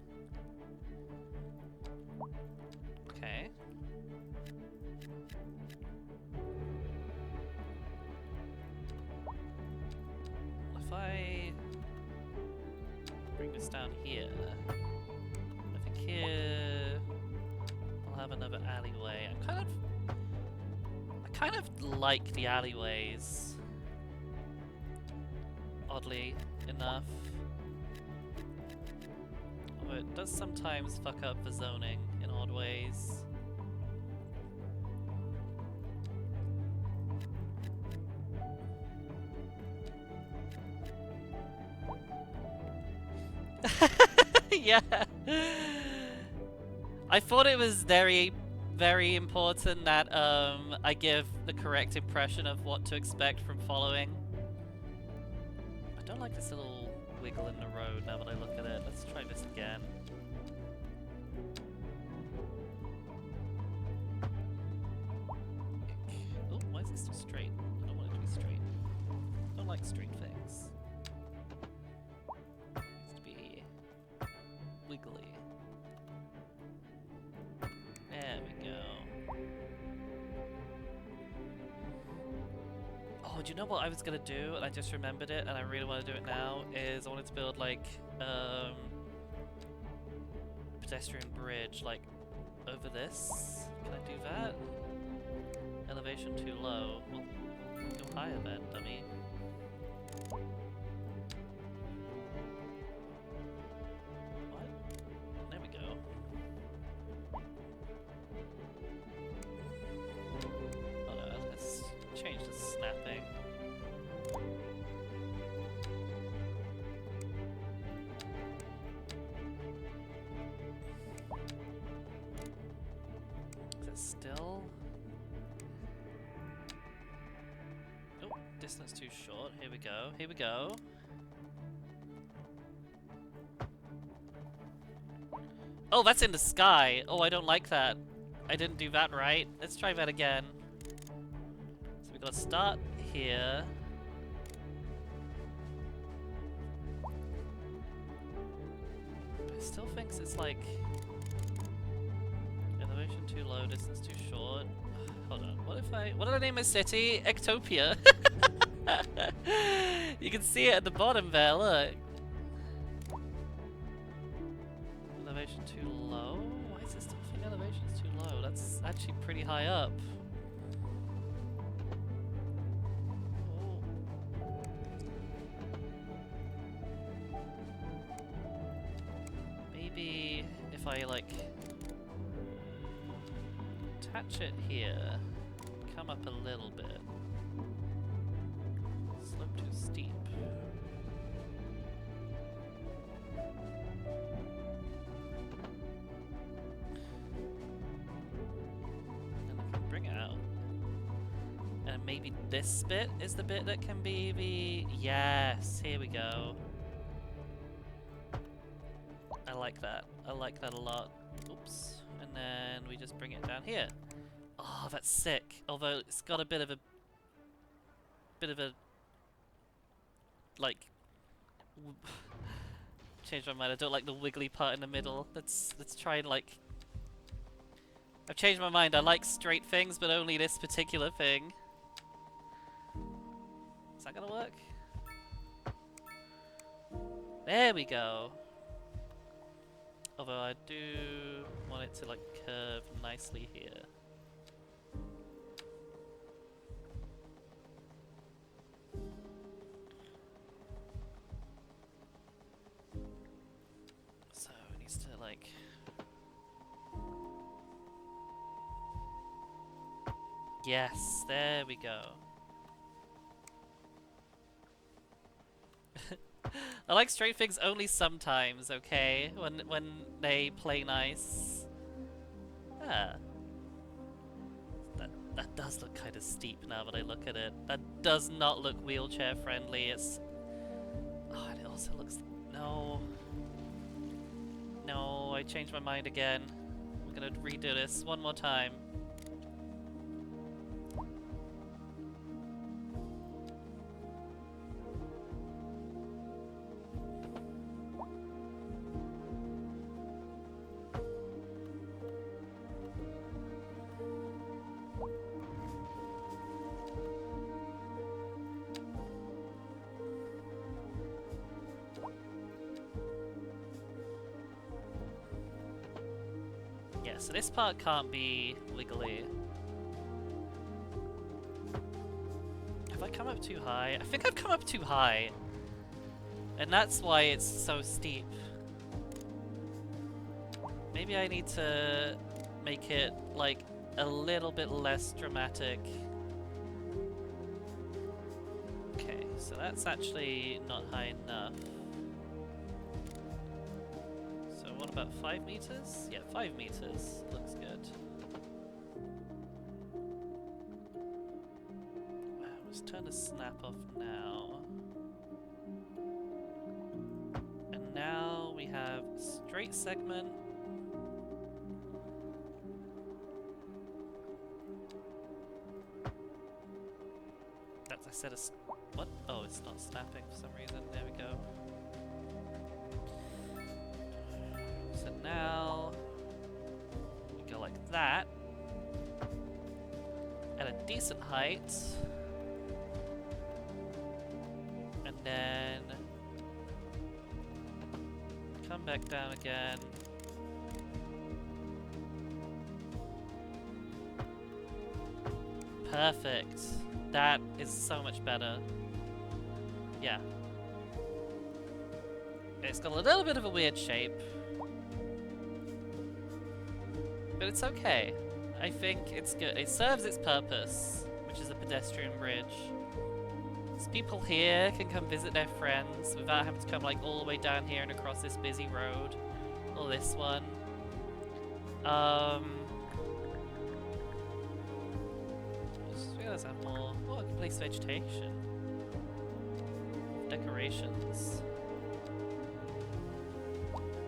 Okay. If I bring this down here, I think here I'll have another alleyway. I kind of like the alleyways, oddly enough. Although it does sometimes fuck up the zoning in odd ways. Yeah. I thought it was very, very important that I give the correct impression of what to expect from following. I don't like this little wiggle in the road now that I look at it. Let's try this again. Oh, why is it still straight? I don't want it to be straight. I don't like straight things. It needs to be wiggly. There we go. Oh, do you know what I was gonna do? And I just remembered it, and I really want to do it now. Is I wanted to build like pedestrian bridge, like over this. Can I do that? Elevation too low. Well, go higher then, dummy. What? There we go. Oh no, let's change the snapping. Is it still? Oh, distance too short. Here we go. Here we go. Oh, that's in the sky. Oh, I don't like that. I didn't do that right. Let's try that again. So we gotta start here. But it still thinks it's like elevation too low, distance too short. Hold on. What did I name my city? Eggtopia. You can see it at the bottom there. Look. Elevation too low? Why is it still think elevation's too low? That's actually pretty high up. Oh. Maybe if I like attach it here, come up a little bit. Slope too steep. Bring it out. And maybe this bit is the bit that can be the... Yes, here we go. I like that. I like that a lot. Oops. And then we just bring it down here. Oh, that's sick. Although it's got a bit of a... like... Change my mind. I don't like the wiggly part in the middle. Let's try and like... I've changed my mind. I like straight things, but only this particular thing. Is that gonna work? There we go. Although I do want it to like curve nicely here. So it needs to like... Yes, there we go. I like straight things only sometimes, okay? When they play nice. Ah. That does look kind of steep now that I look at it. That does not look wheelchair friendly. It's... Oh, and it also looks... No. No, I changed my mind again. We're gonna redo this one more time. So this part can't be wiggly. Have I come up too high? I think I've come up too high. And that's why it's so steep. Maybe I need to make it like a little bit less dramatic. Okay, so that's actually not high enough. What about 5 meters? Yeah, 5 meters. Looks good. Wow, let's turn the snap off now. And now we have straight segment. That's, I said a... What? Oh, it's not snapping for some reason. There we go. So now we go like that at a decent height, and then come back down again. Perfect. That is so much better. Yeah. It's got a little bit of a weird shape. But it's okay. I think it's good. It serves its purpose, which is a pedestrian bridge. So people here can come visit their friends without having to come like all the way down here and across this busy road. Or this one. Just realize I have more. Oh, I can place vegetation. Decorations.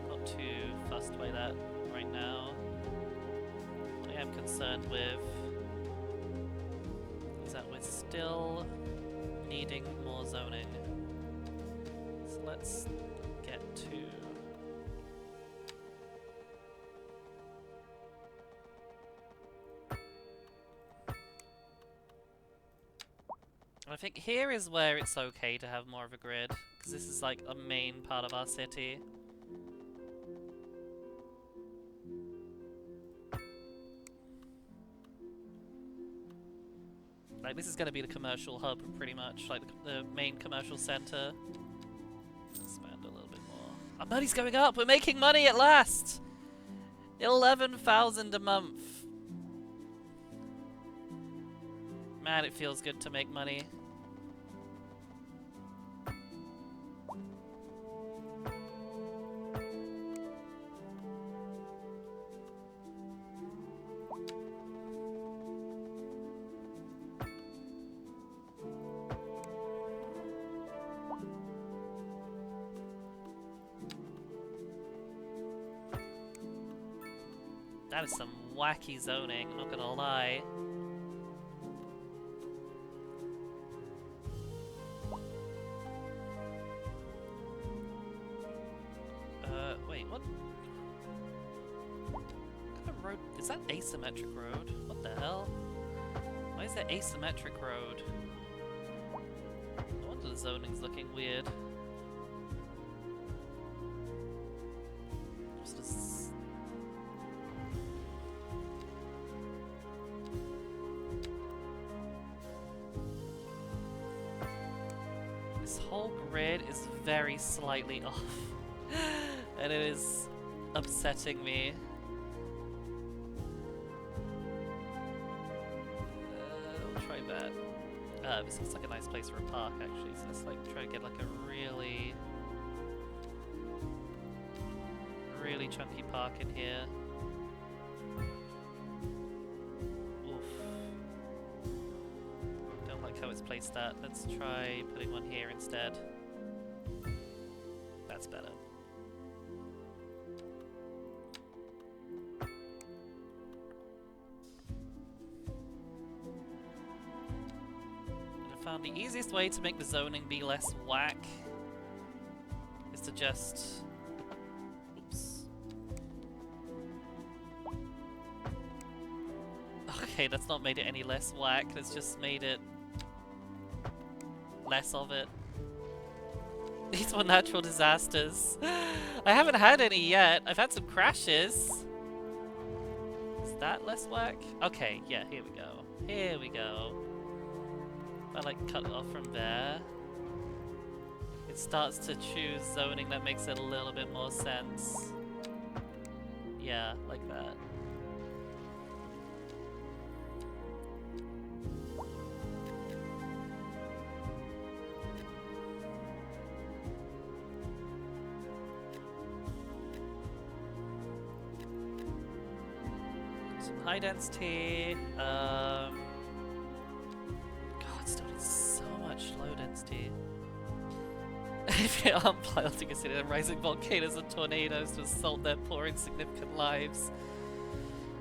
Not too fussed by that. right now. What I am concerned with is that we're still needing more zoning. So let's get to... I think here is where it's okay to have more of a grid, because this is like a main part of our city. Like, this is going to be the commercial hub, pretty much, like the main commercial center. Expand a little bit more. Our money's going up! We're making money at last! 11,000 a month. Man, it feels good to make money. That is some wacky zoning, I'm not gonna lie. Wait, what? What kind of road? Is that asymmetric road? What the hell? Why is there asymmetric road? No wonder the zoning's looking weird. Just as... This whole grid is very slightly off. And it is upsetting me. We'll try that. This looks like a nice place for a park, actually. So let's like try to get like a really chunky park in here. Oof. Don't like how it's placed at. Let's try putting one here instead. That's better. I found the easiest way to make the zoning be less whack is to just... Oops. Okay, that's not made it any less whack, that's just made it less of it. These were natural disasters. I haven't had any yet. I've had some crashes. Is that less whack? Okay, yeah, here we go. Here we go. If I like cut it off from there, it starts to choose zoning that makes it a little bit more sense. Yeah, like that. Some high density. God, still needs so much low density. If you aren't piloting a city, rising volcanoes and tornadoes to assault their poor insignificant lives.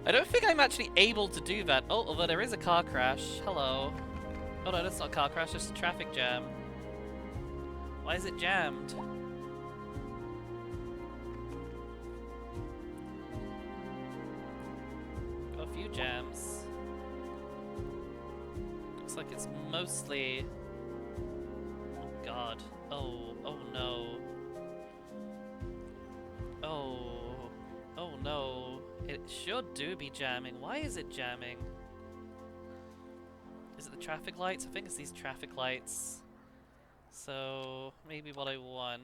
I don't think I'm actually able to do that. Oh, although there is a car crash. Hello. Oh no, that's not a car crash, just a traffic jam. Why is it jammed? Got a few jams. Looks like it's mostly... Oh god. Oh no. Oh no. It should be jamming. Why is it jamming? Is it the traffic lights? I think it's these traffic lights. So maybe what I want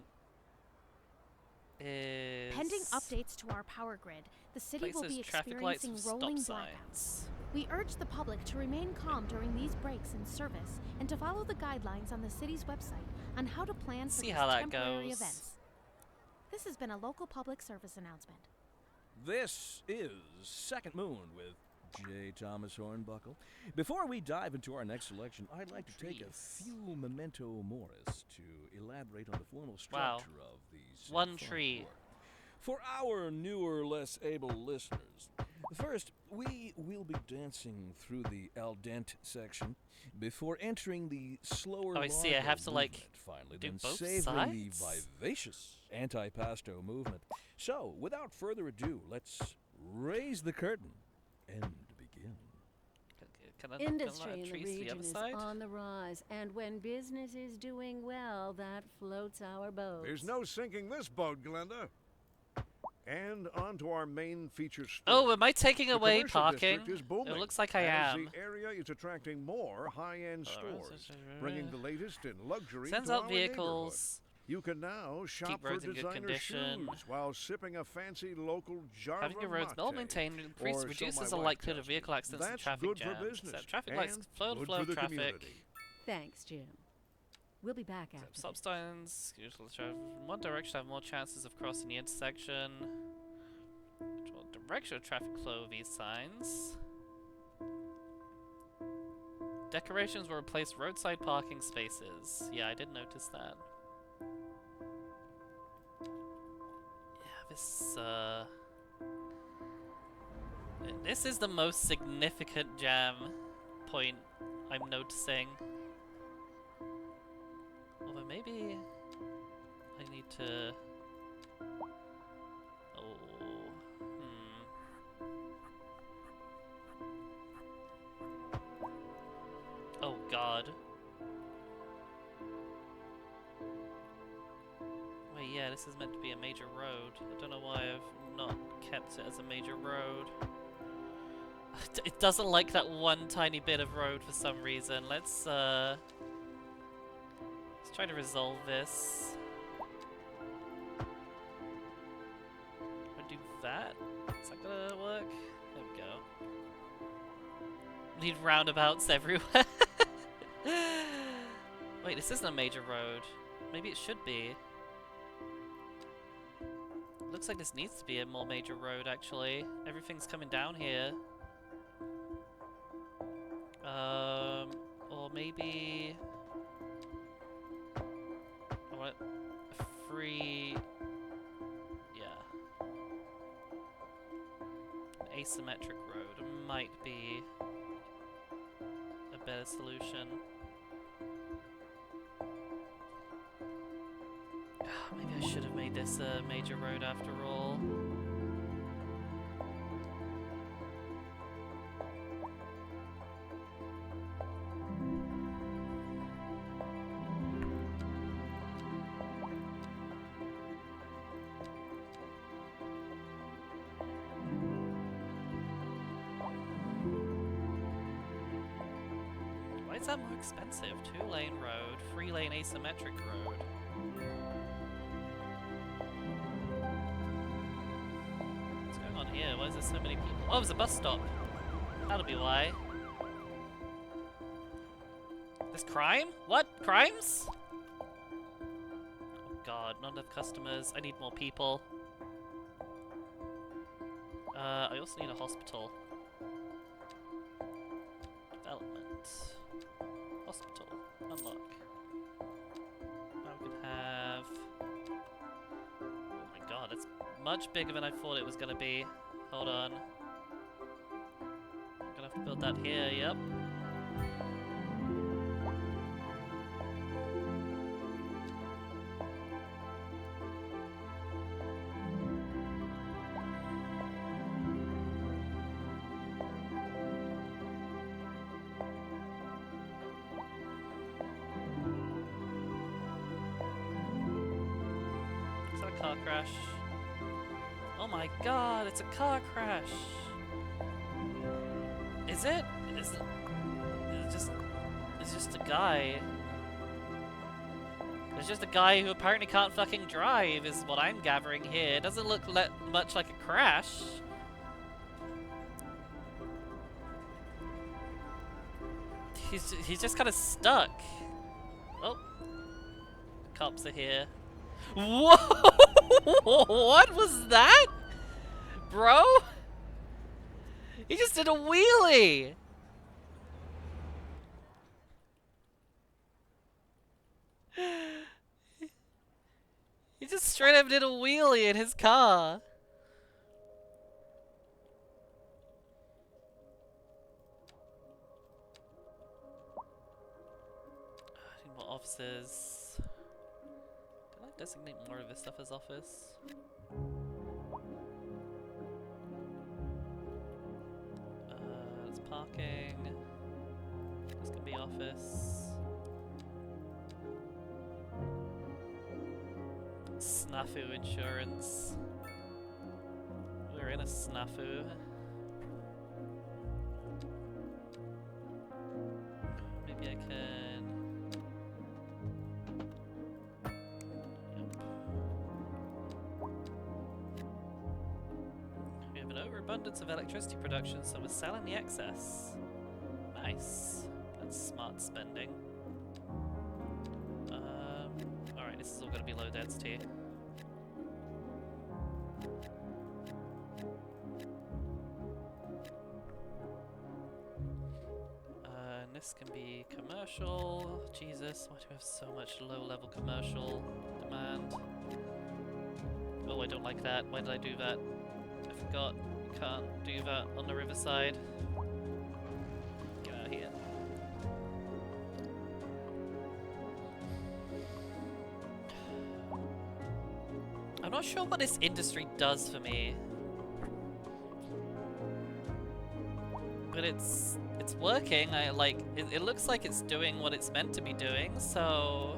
is... Pending updates to our power grid, the city will be traffic lights experiencing with rolling stop blackouts. signs. We urge the public to remain calm during these breaks in service and to follow the guidelines on the city's website on how to plan for See these how that temporary goes. events. This has been a local public service announcement. This is Second Moon with J. Thomas Hornbuckle. Before we dive into our next selection, I'd like to take a few memento moris to elaborate on the formal structure of the One Farm tree. Board. For our newer, less able listeners, first, we will be dancing through the al dente section before entering the slower Oh, I see, I have to, like, movement, finally, do then both savoring the sides? vivacious anti-pasto movement. So, without further ado, let's raise the curtain and begin. Can I Industry let in a the trees to the region other is side? on the rise, and when business is doing well, that floats our boat. There's no sinking this boat, Glenda. And on to our main feature story. Oh, am I taking The away commercial parking? district is booming, It looks like I as am. the area is attracting more high-end stores, bringing the latest in luxury Sends to out our vehicles. You can now shop for roads in good designer condition. shoes while sipping a fancy local Java Having your roads well mate. maintained Or so reduces my the wife likelihood of tells me. vehicle accidents and That's traffic good jams. for business Traffic lights and flow good flow for the traffic. community. Thanks, Jim. We'll be back after Stop this. signs. Usually travel in one direction have more chances of crossing the intersection. Control direction of traffic flow of these signs. Decorations will replace roadside parking spaces. Yeah, I did notice that. Yeah, this is the most significant jam point I'm noticing. Although maybe I need to... Oh god. Wait, yeah, this is meant to be a major road. I don't know why I've not kept it as a major road. It doesn't like that one tiny bit of road for some reason. Let's try to resolve this. I'll do that. Is that gonna work? There we go. Need roundabouts everywhere. Wait, this isn't a major road. Maybe it should be. Looks like this needs to be a more major road, actually. Everything's coming down here. Or maybe... I want a free... Yeah. An asymmetric road might be a better solution. Maybe I should have made this a major road after all. Why is that more expensive? 2-lane road, 3-lane asymmetric road. What's going on here? Why is there so many people? Oh, there's a bus stop. That'll be why. There's crime? What? Crimes? Oh god, not enough customers. I need more people. I also need a hospital. Development. Hospital. Unlock. Now we can have... Oh my god, it's much bigger than I thought it was gonna be. Hold on. I'm gonna have to build that here, yep. Is that a car crash? Oh my god, it's a car crash! Is it? Is it? It's just a guy. It's just a guy who apparently can't fucking drive, is what I'm gathering here. It doesn't look much like a crash. He's just kind of stuck. Oh. The cops are here. Whoa! What was that? Bro? He just did a wheelie! He just straight up did a wheelie in his car. I need more offices. Can I designate more of this stuff as office? It's parking. This can be office. Snafu insurance. We're in a snafu. Maybe I can. Yep. We have an overabundance of electricity production, so we're selling the excess. Nice. That's smart spending. Alright, this is all going to be low density. And this can be commercial. Jesus, why do we have so much low-level commercial demand? Oh, I don't like that. Why did I do that? I forgot. You can't do that on the riverside. Get out of here. I'm not sure what this industry does for me. But it's working. It looks like it's doing what it's meant to be doing, so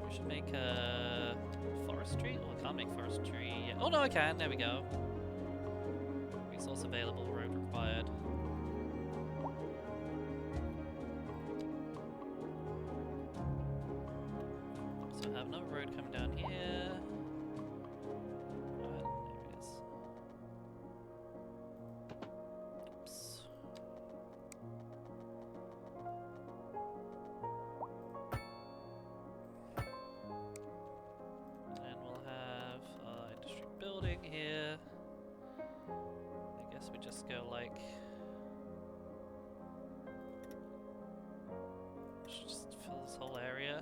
we should make a forestry? Oh, I can't make forestry yet. Oh no, I can. There we go. Resource available, road required. So I have no road coming down here. There it is. Oops. And then we'll have industry building here. I guess we just go like. Just fill this whole area.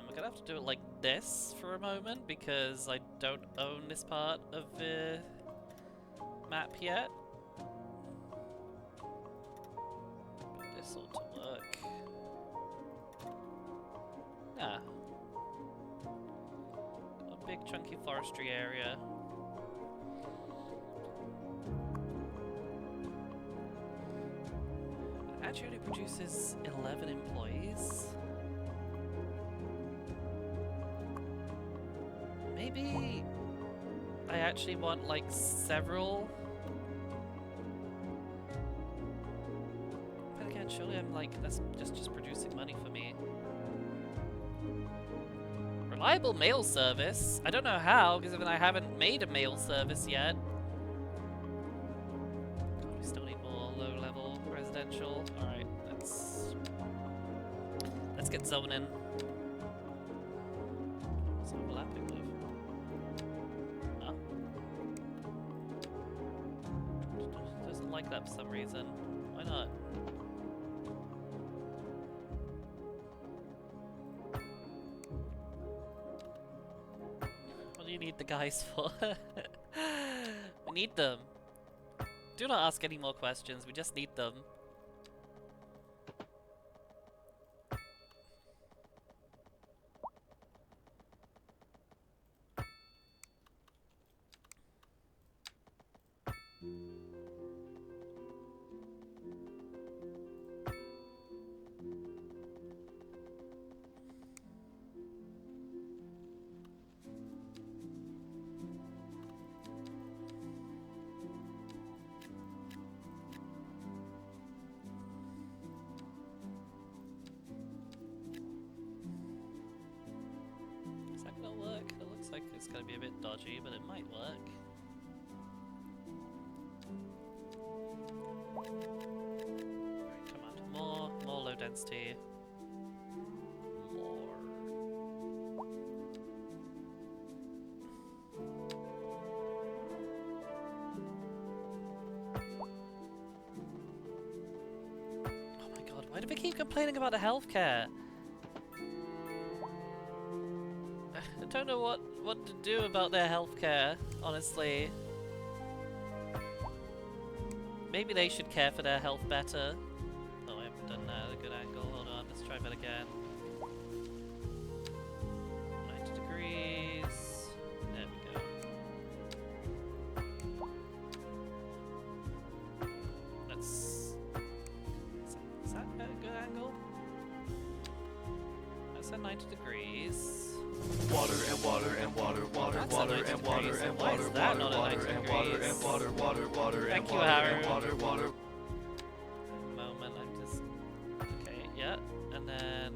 We're gonna have to do it like this for a moment because I don't own this part of the map yet. But this ought to work. Yeah. A big chunky forestry area. It actually only produces 11 employees. Maybe I actually want like several. But again, surely I'm like, that's just producing money for me. Reliable mail service? I don't know how, because I haven't made a mail service yet. God, we still need more low-level residential. Alright, let's get zoning. What's overlapping with? Huh? Doesn't like that for some reason. Why not? What do you need the guys for? We need them. Do not ask any more questions, we just need them. Is that gonna work? It looks like it's gonna be a bit dodgy, but it might work. Right, come on. More low density. More. They keep complaining about the healthcare. I don't know what to do about their healthcare, honestly. Maybe they should care for their health better. Oh, I haven't done that at a good angle. Hold on, let's try that again. 90 degrees. There we go. Is that a good angle? That's at 90 degrees. Water and water and water, water, That's water a 90 and water degrees. and Why water, is that water, not a water 90 and water degrees? and water, water, water and Thank you, water and Haru. water, water. Moment, I'm just... Okay, yeah, and then...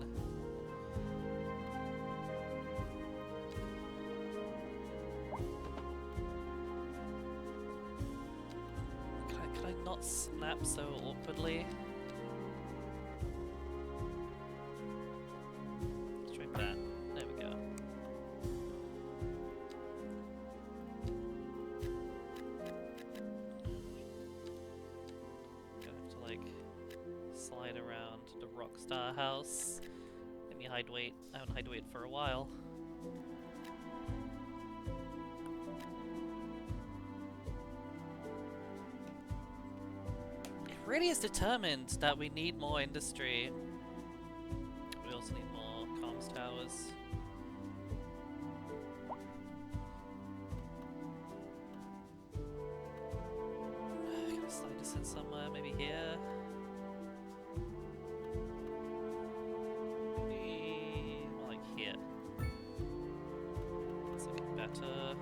Can I not snap so awkwardly? Let's try that. There we go. Gonna have to like slide around the Rockstar house. Let me hide weight. I haven't hide weight for a while. It really is determined that we need more industry. We also need more comms towers. Can I slide this in somewhere? Maybe here? Maybe more like here. That's looking better.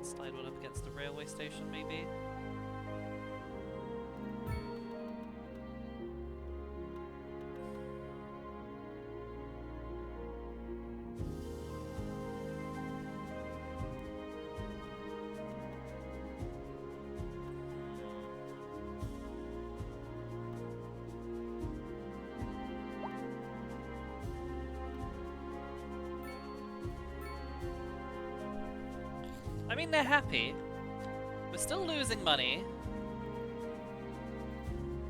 Slide one up against the railway station, maybe? I mean, they're happy. We're still losing money.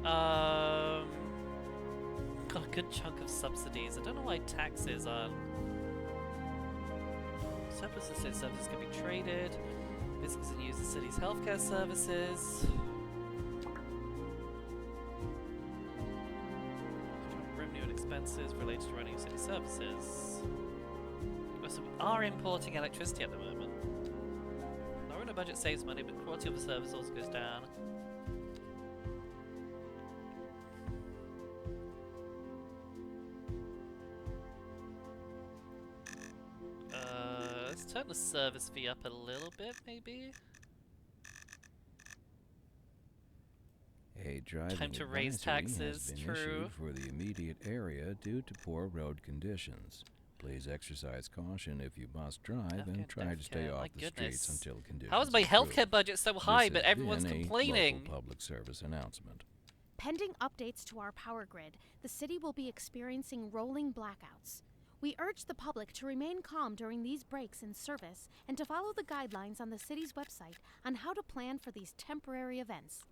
Got a good chunk of subsidies. I don't know why taxes aren't. Surplus estate services can be traded. Businesses can use the city's healthcare services. Revenue and expenses related to running city services. So we are importing electricity at the moment. Lowering the budget saves money, but quality of the service also goes down. Let's turn the service fee up a little bit, maybe? A driving Time to raise advisory has taxes, been true. issued for the immediate area due to poor road conditions. Please exercise caution if you must drive and try to stay off the streets until conditions How is my improve. healthcare budget so high, This but has everyone's been a complaining? local public service announcement. Pending updates to our power grid, the city will be experiencing rolling blackouts. We urge the public to remain calm during these breaks in service and to follow the guidelines on the city's website on how to plan for these temporary events.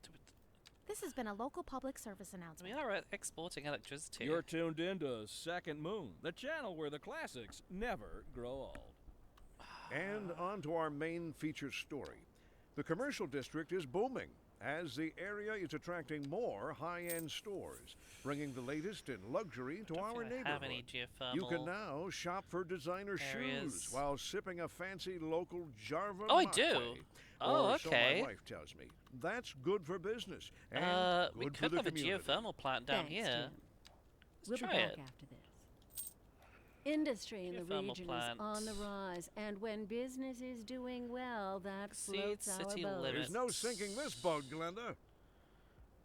This has been a local public service We announcement. are exporting electricity. You're tuned in to Second Moon, the channel where the classics never grow old. And on to our main feature story. The commercial district is booming as the area is attracting more high-end stores, bringing the latest in luxury to our neighborhood. Have any geothermal You can now shop for designer areas. shoes while sipping a fancy local Jarva Oh, I mate. do. Oh, Or so okay. my wife tells me. That's good for business and We good for could the have a community. geothermal plant down Thanks, here. Jim. Let's We'll be try back it. after this. Industry in the Geothermal region plant. is on the rise, and when business is doing well, that Exceeds floats our city boat. limits. There's no sinking this boat, Glenda.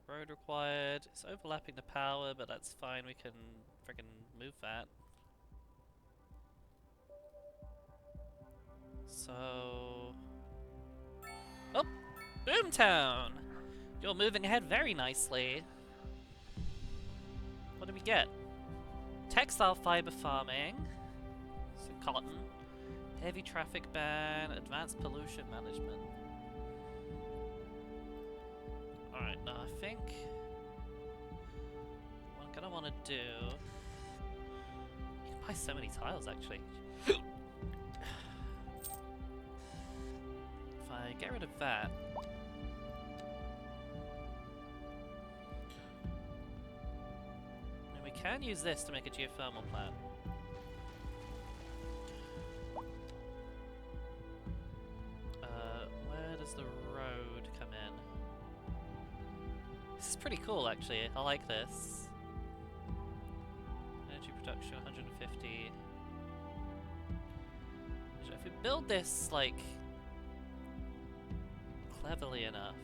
Road required. It's overlapping the power, but that's fine. We can freaking move that. So... Oh! Boomtown! You're moving ahead very nicely. What do we get? Textile fiber farming. So cotton. Heavy traffic ban. Advanced pollution management. Alright, now I think... want to do... You can buy so many tiles, actually. If I get rid of that... And we can use this to make a geothermal plant. Where does the road come in? This is pretty cool, actually. I like this. Energy production 150. If we build this, like, cleverly enough.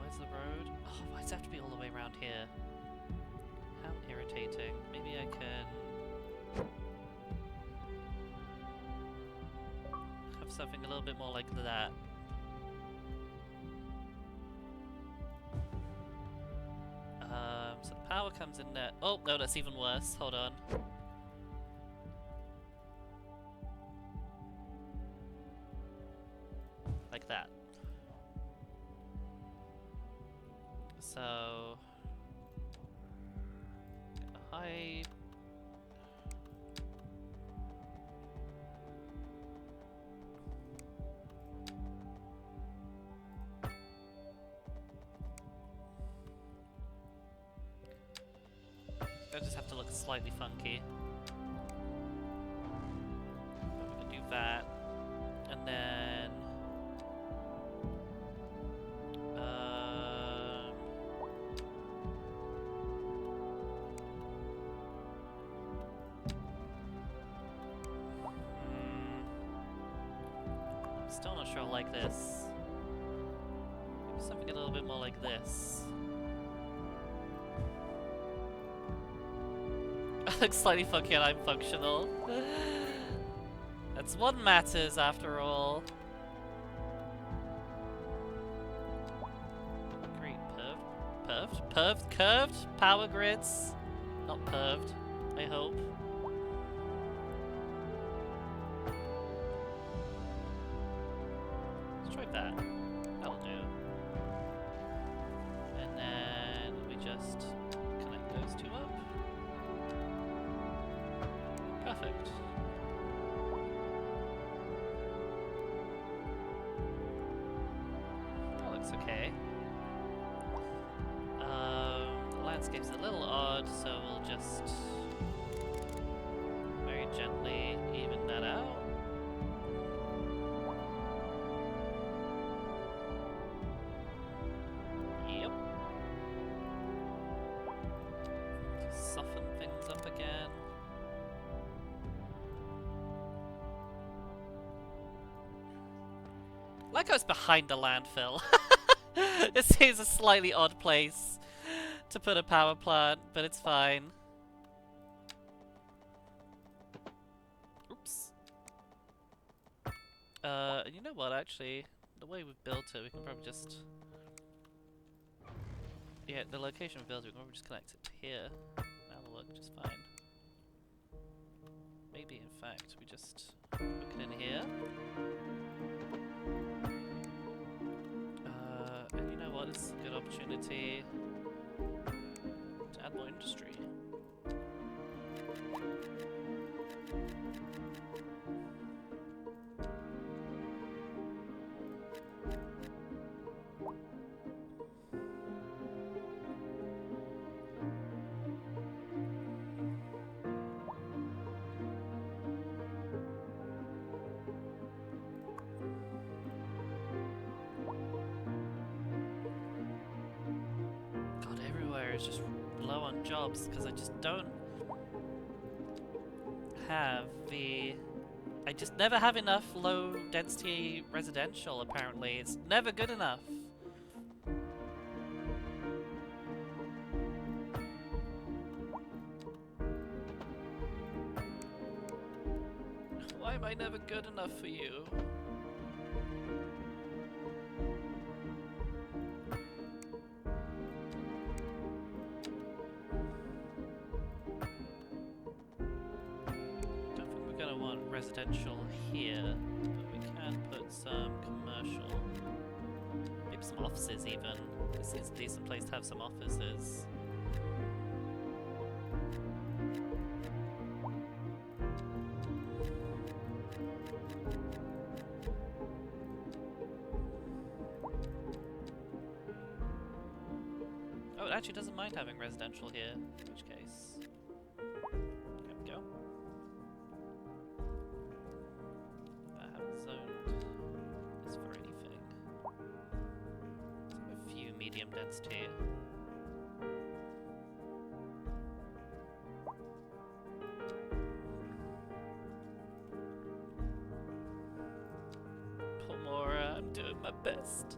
Where's the road? Oh, why does it have to be all the way around here? How irritating. Maybe I can have something a little bit more like that. So the power comes in there. Oh, no, that's even worse. Hold on. Like that. So... high... I just have to look slightly funky. But we can do that. And then... I'm still not sure I like this. Maybe something a little bit more like this. Looks slightly funky and I'm functional. That's what matters after all. Great, curved power grids. Not perved, I hope. Let's try that. That'll do. And then we just connect those two up. Perfect. That looks okay. The landscape's a little odd, so we'll just very gently even that out. Yep. Soften things up again. Like I was behind the landfill. It seems a slightly odd place to put a power plant, but it's fine. Oops. And you know what, actually? The way we've built it, we can probably just... Yeah, the location we built it, we can probably just connect it to here. That'll work just fine. Maybe, in fact, we just hook it in here. And you know what, it's a good opportunity to add more industry. Is just low on jobs because I just don't have the... I just never have enough low density residential, apparently. It's never good enough. Why am I never good enough for you? Residential here, but we can put some commercial. Maybe Maybe some offices even. This seems a decent place to have some offices. Oh, it actually doesn't mind having residential here, in which case... There we go. I haven't zoned this for anything. So a few medium density. Poor Mora, I'm doing my best.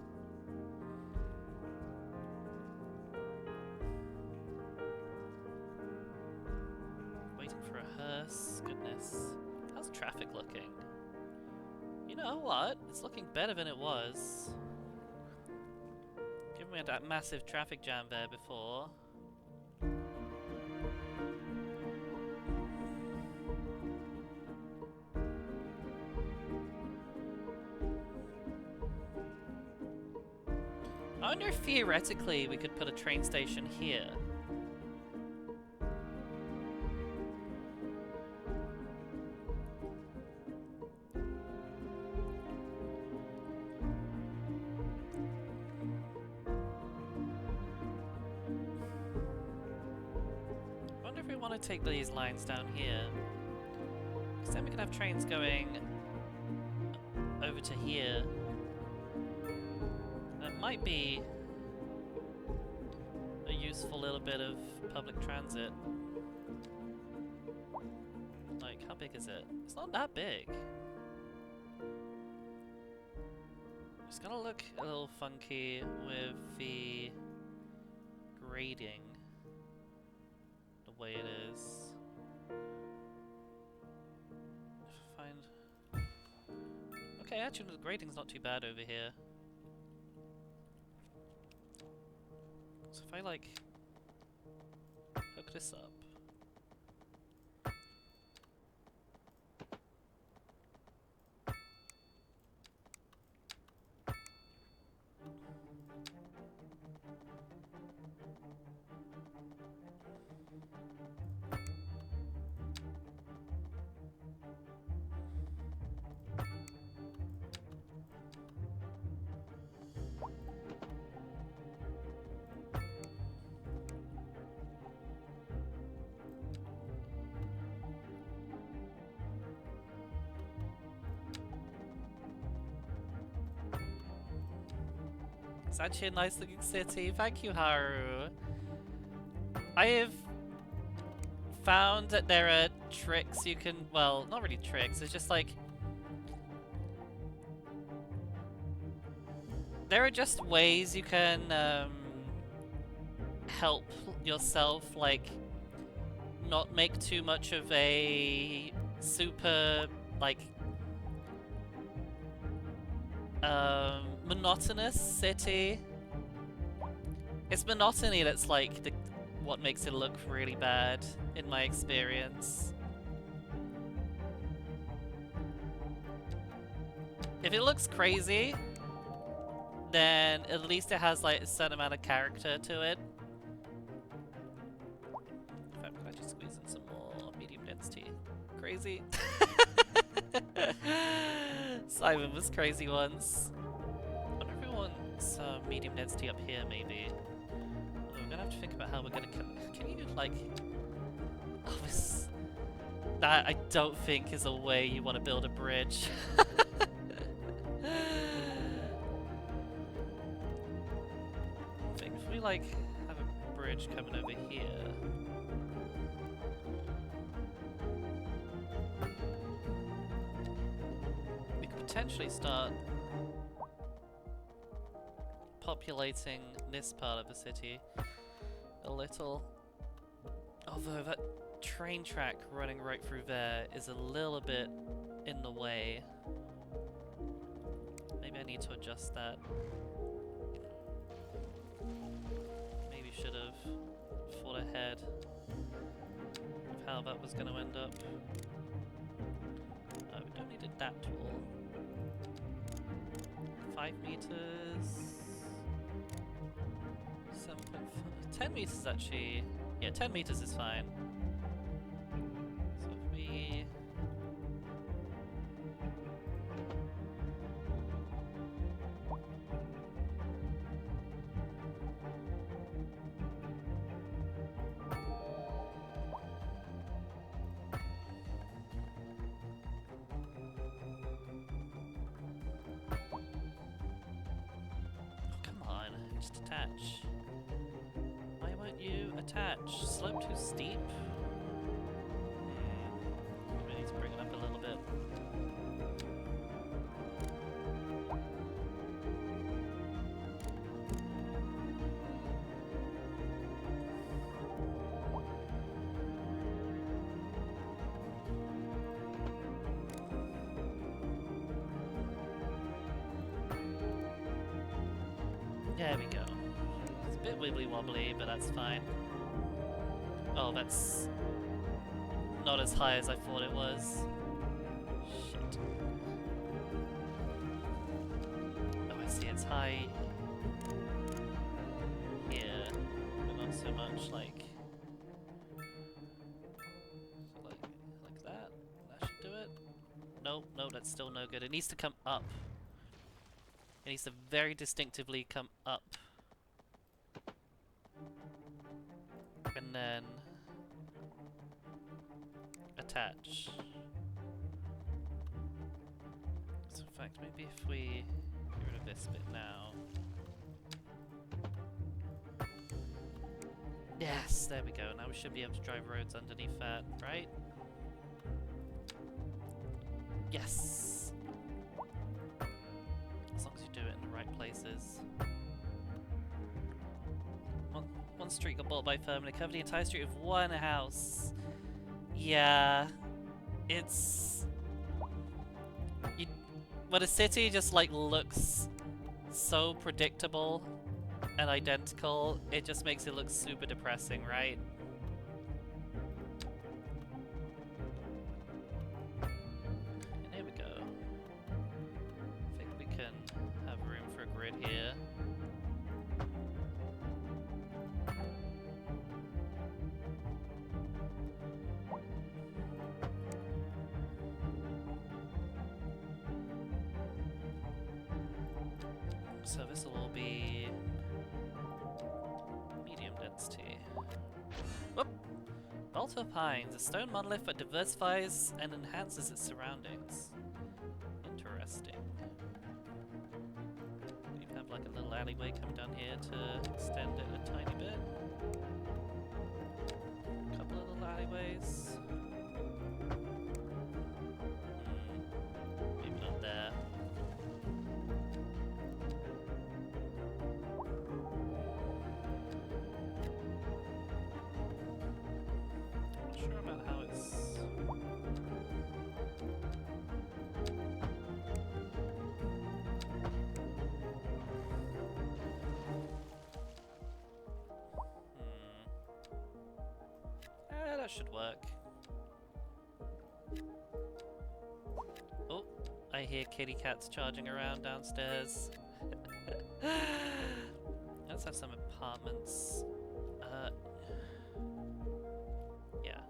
Goodness. How's traffic looking? You know what? It's looking better than it was. Given we had that massive traffic jam there before. I wonder if theoretically we could put a train station here. Take these lines down here, because then we can have trains going over to here. That might be a useful little bit of public transit. Like, how big is it? It's not that big. It's gonna look a little funky with the grading. Way it is. Find. Okay, actually the grading's not too bad over here. So if I like hook this up. It's actually a nice looking city. Thank you, Haru. I have found that there are tricks you can, well, not really tricks, it's just like, there are just ways you can help yourself, like, not make too much of a super, like, monotonous city. It's monotony that's like what makes it look really bad, in my experience. If it looks crazy, then at least it has like a certain amount of character to it. In fact, can I just squeeze in some more medium density? Crazy. Simon was crazy once. I wonder if we want some medium density up here, maybe. Although we're gonna have to think about how we're gonna. Can you like? Oh, this. That I don't think is a way you want to build a bridge. I think if we like have a bridge coming over here. Potentially start populating this part of the city a little. Although that train track running right through there is a little bit in the way. Maybe I need to adjust that. Maybe should have thought ahead of how that was going to end up. Oh, we don't need that tool. 5 meters. 10 meters is actually... Yeah, 10 meters is fine. So if we... Come on, just attach. Why won't you attach? Slope too steep? We need to bring it up a little bit. There we go. It's a bit wibbly wobbly, but that's fine. Oh, that's not as high as I thought it was. Shit. Oh, I see, it's high here, but not so much like that. That should do it. Nope, no, that's still no good. It needs to come up. It needs to very distinctively come up. And then attach. So in fact, maybe if we get rid of this bit now. Yes, there we go. Now we should be able to drive roads underneath that, right? Yes! As long as you do it in the right places. One street got bought by a firm and it covered the entire street with one house. Yeah, it's... when a city just like looks so predictable and identical, it just makes it look super depressing, right? And here we go. I think we can have room for a grid here. So this will all be medium density. Whoop! Balto Pines, a stone monolith that diversifies and enhances its surroundings. Interesting. You have like a little alleyway coming down here to extend it a tiny bit. A couple of little alleyways. Maybe not there. Sure about how it's... that should work. Oh, I hear kitty cats charging around downstairs. Let's have some apartments. Yeah.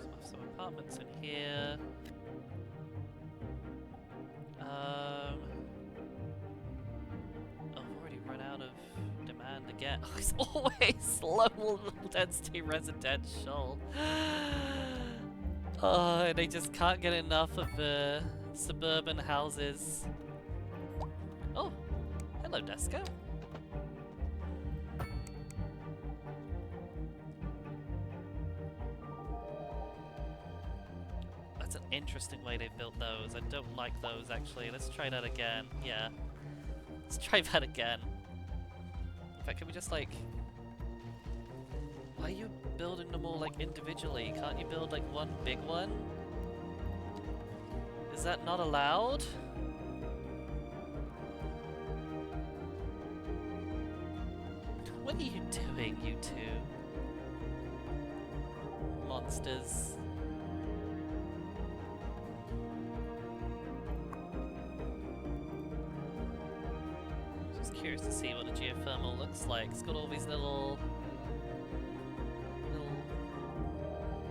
So have some apartments in here. Oh, I've already run out of demand again. Oh, it's always low density residential. Oh, they just can't get enough of the suburban houses. Oh, hello, Desco. That's an interesting way they built those. I don't like those, actually. Let's try that again. Yeah. Let's try that again. In fact, can we just, like... Why are you building them all, like, individually? Can't you build, like, one big one? Is that not allowed? What are you doing, you two? Monsters. curious to see what a geothermal looks like. It's got all these little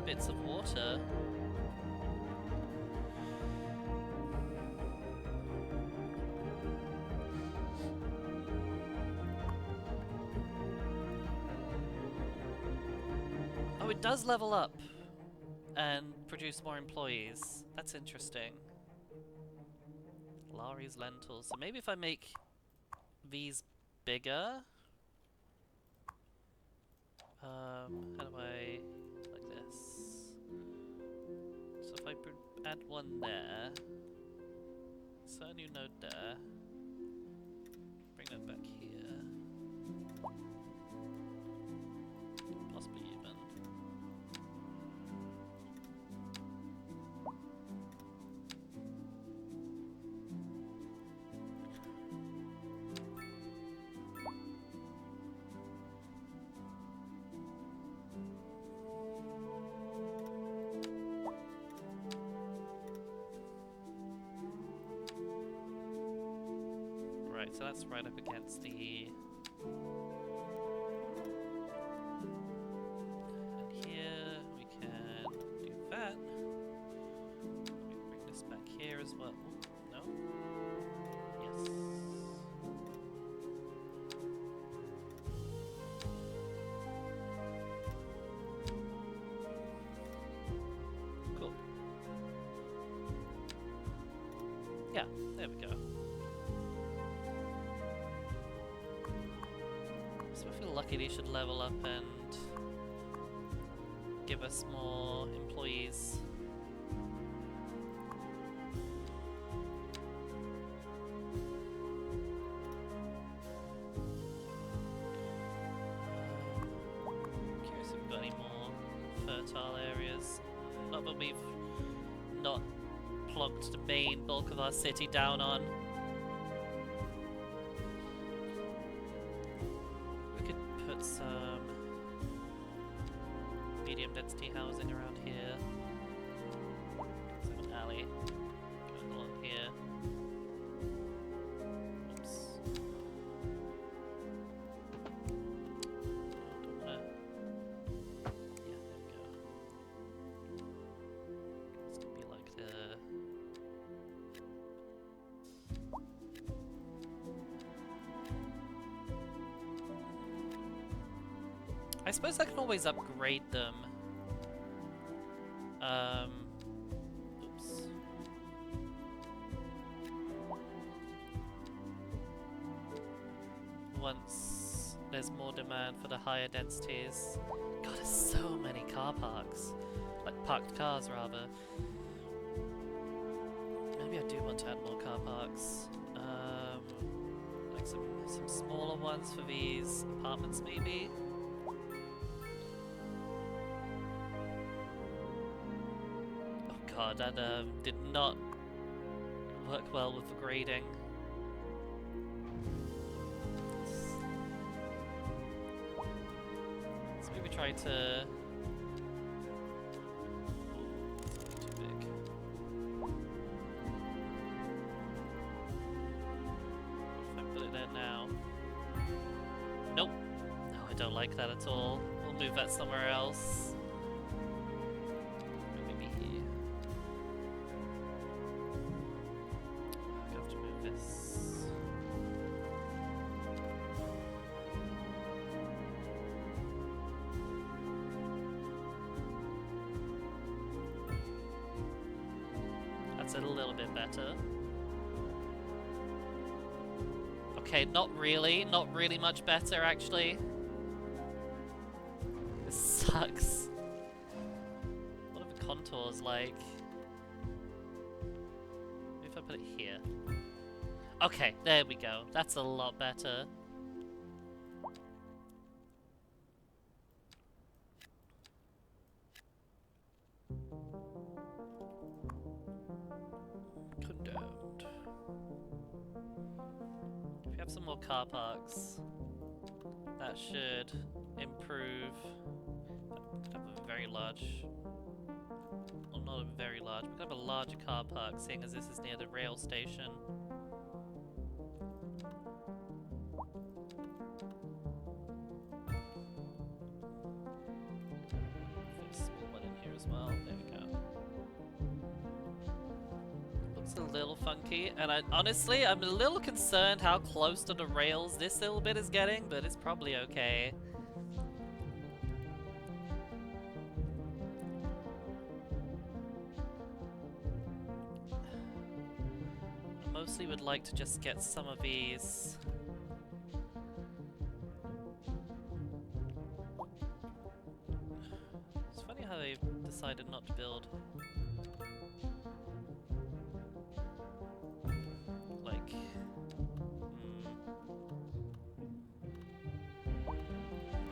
bits of water. Oh, it does level up and produce more employees. That's interesting. Lari's lentils. So maybe if I make these bigger. How do I, like this? So if I add one there, insert a new node there, bring that back here, possibly even. Right, so that's right up against the... And here we can do that. Let me bring this back here as well. No? Yes. Cool. Yeah, there we go. So I feel lucky they should level up and give us more employees. Curious if we've got any more fertile areas. Not that we've not plonked the main bulk of our city down on. Some medium density housing around here. Some alley going along here. Oops. Yeah, there we go. It's gonna be like the... I suppose I can always upgrade them. Oops. Once there's more demand for the higher densities. God, there's so many car parks. Like parked cars, rather. Maybe I do want to add more car parks. Like some smaller ones for these apartments, maybe. God, that did not work well with the grading. So maybe try to... Too big. If I put it there now... Nope. No, I don't like that at all. We'll move that somewhere else. That's a little bit better. Okay, not really much better actually. This sucks. What are the contours like? Maybe if I put it here. Okay, there we go. That's a lot better. Condemned. If we have some more car parks, that should improve. We could have a very large, well, not a very large, we could have a larger car park, seeing as this is near the rail station. It's a little funky, and honestly, I'm a little concerned how close to the rails this little bit is getting, but it's probably okay. I mostly would like to just get some of these. It's funny how they decided not to build. Like,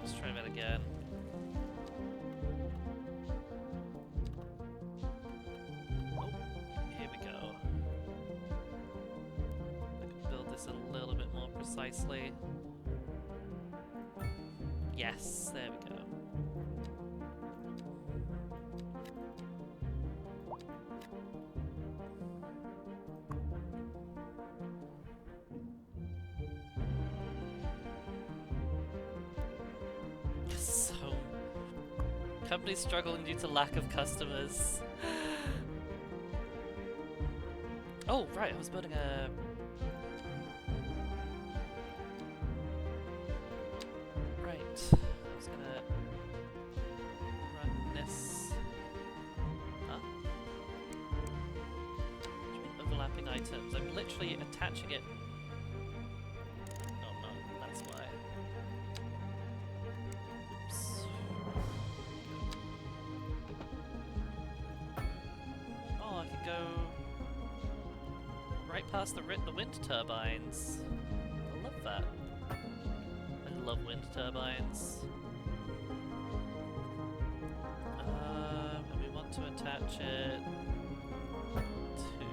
let's try that again. Oh, here we go. I can build this a little bit more precisely. Yes, there we go. So, companies struggling due to lack of customers. Oh, right, I was building a... Right, I was gonna run this... Huh? What do you mean overlapping items? I'm literally attaching it... No, I'm not, that's why. Oops. Oh, I could go... right past the wind turbines. I love that. I love wind turbines. And we want to attach it to...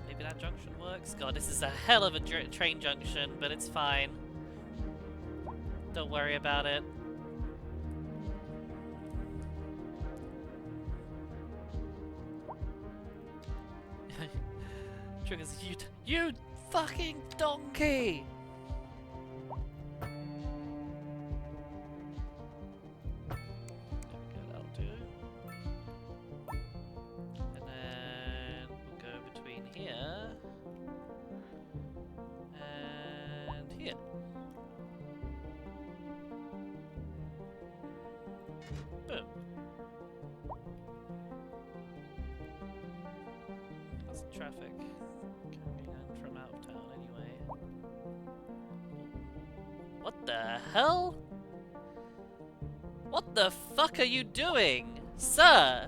Maybe that junction works? God, this is a hell of a train junction, but it's fine. Don't worry about it. Triggers, you fucking donkey! There we go, that'll do. And then we'll go between here and here. Boom. That's the traffic coming in from out of town anyway. What the hell? What the fuck are you doing? Sir!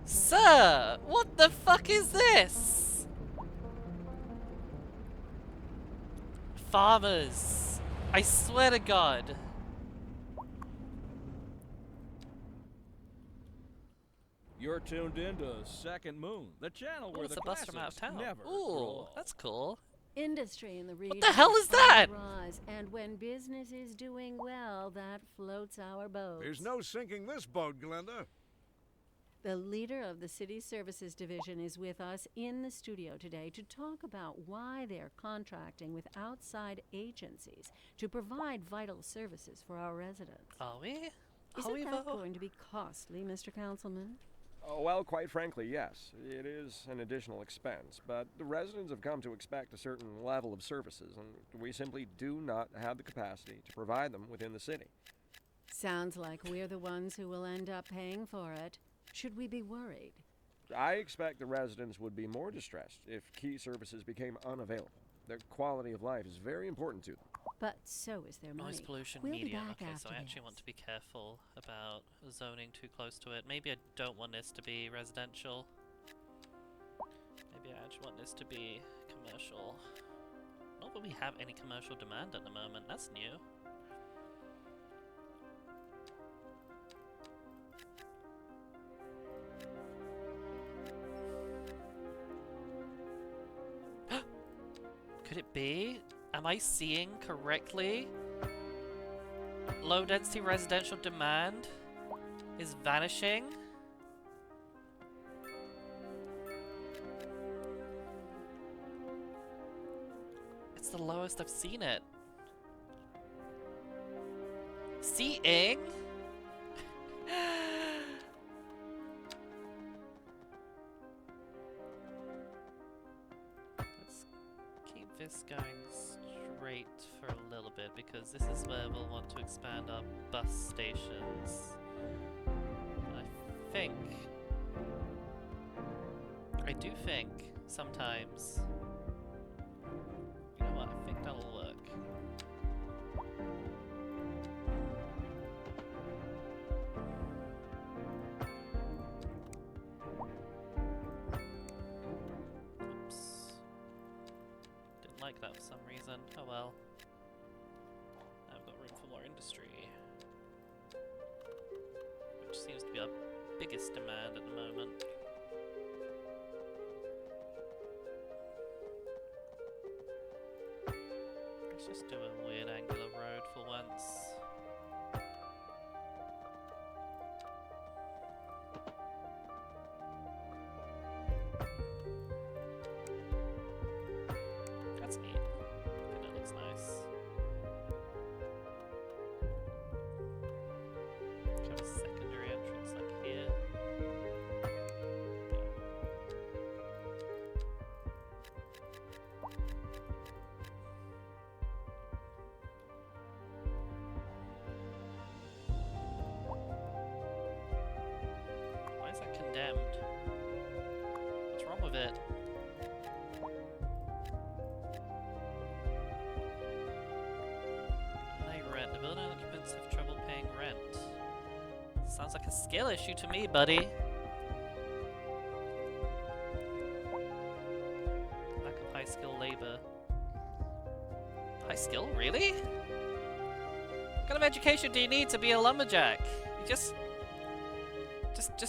Sir! What the fuck is this? Farmers! I swear to God. You're tuned into Second Moon, the channel where It's the a bus from out of classics town. never Ooh, grow that's cool. Industry in the region. the hell is that? Rise, and when business is doing well, that floats our boat. There's no sinking this boat, Glenda. The leader of the City Services Division is with us in the studio today to talk about why they're contracting with outside agencies to provide vital services for our residents. Are we? Isn't that going to be costly, Mr. Councilman? Oh, well, quite frankly, yes. It is an additional expense, but the residents have come to expect a certain level of services, and we simply do not have the capacity to provide them within the city. Sounds like we're the ones who will end up paying for it. Should we be worried? I expect the residents would be more distressed if key services became unavailable. Their quality of life is very important to them. But so is their money. Noise pollution We'll be medium. back Okay, so after I actually this. want to be careful about zoning too close to it. Maybe I don't want this to be residential. Maybe I actually want this to be commercial. Not that we have any commercial demand at the moment. That's new. Could it be? Am I seeing correctly? low density residential demand is vanishing. It's the lowest I've seen it. Seeing? Let's keep this going straight for a little bit because this is where we'll want to expand our bus stations. I do think sometimes. You know what? I think that'll work. Oops. Didn't like that for some reason. Oh well. I've got room for more industry. Which seems to be our biggest demand at the moment. Let's just do a weird angular road for once. That's neat. I think that looks nice. Have a secondary entrance like here. Why is that condemned? What's wrong with it? High rent. The building occupants have trouble paying rent. Sounds like a skill issue to me, buddy. Lack of high skill labor. High skill? Really? What kind of education do you need to be a lumberjack? You just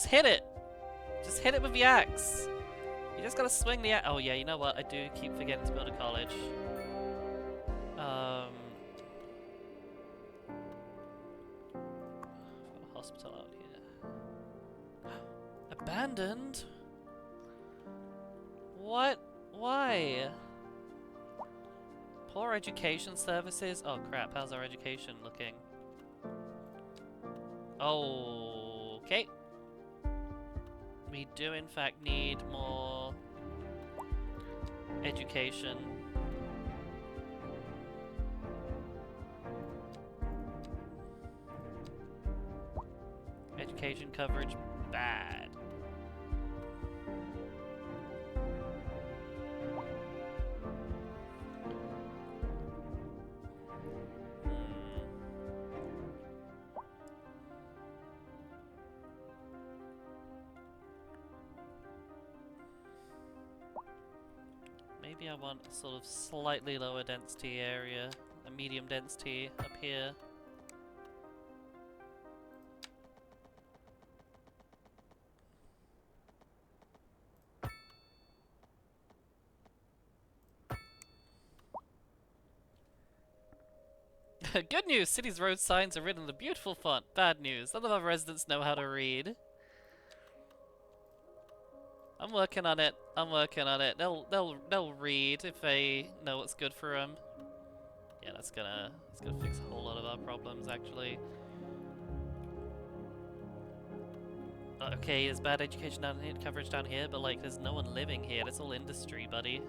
hit it. Just hit it with the axe. You just gotta swing the axe. Oh yeah, you know what? I do keep forgetting to build a college. Hospital out here. Abandoned? What? Why? Poor education services? Oh crap, how's our education looking? Okay. We do in fact need more education. Education coverage, bad. Maybe I want a sort of slightly lower density area, a medium density up here. Good news! City's road signs are written in a beautiful font. Bad news. None of our residents know how to read. I'm working on it. I'm working on it. They'll read if they know what's good for them. Yeah, that's gonna fix a whole lot of our problems actually. Okay, there's bad education down here, coverage down here, but like there's no one living here. It's all industry, buddy.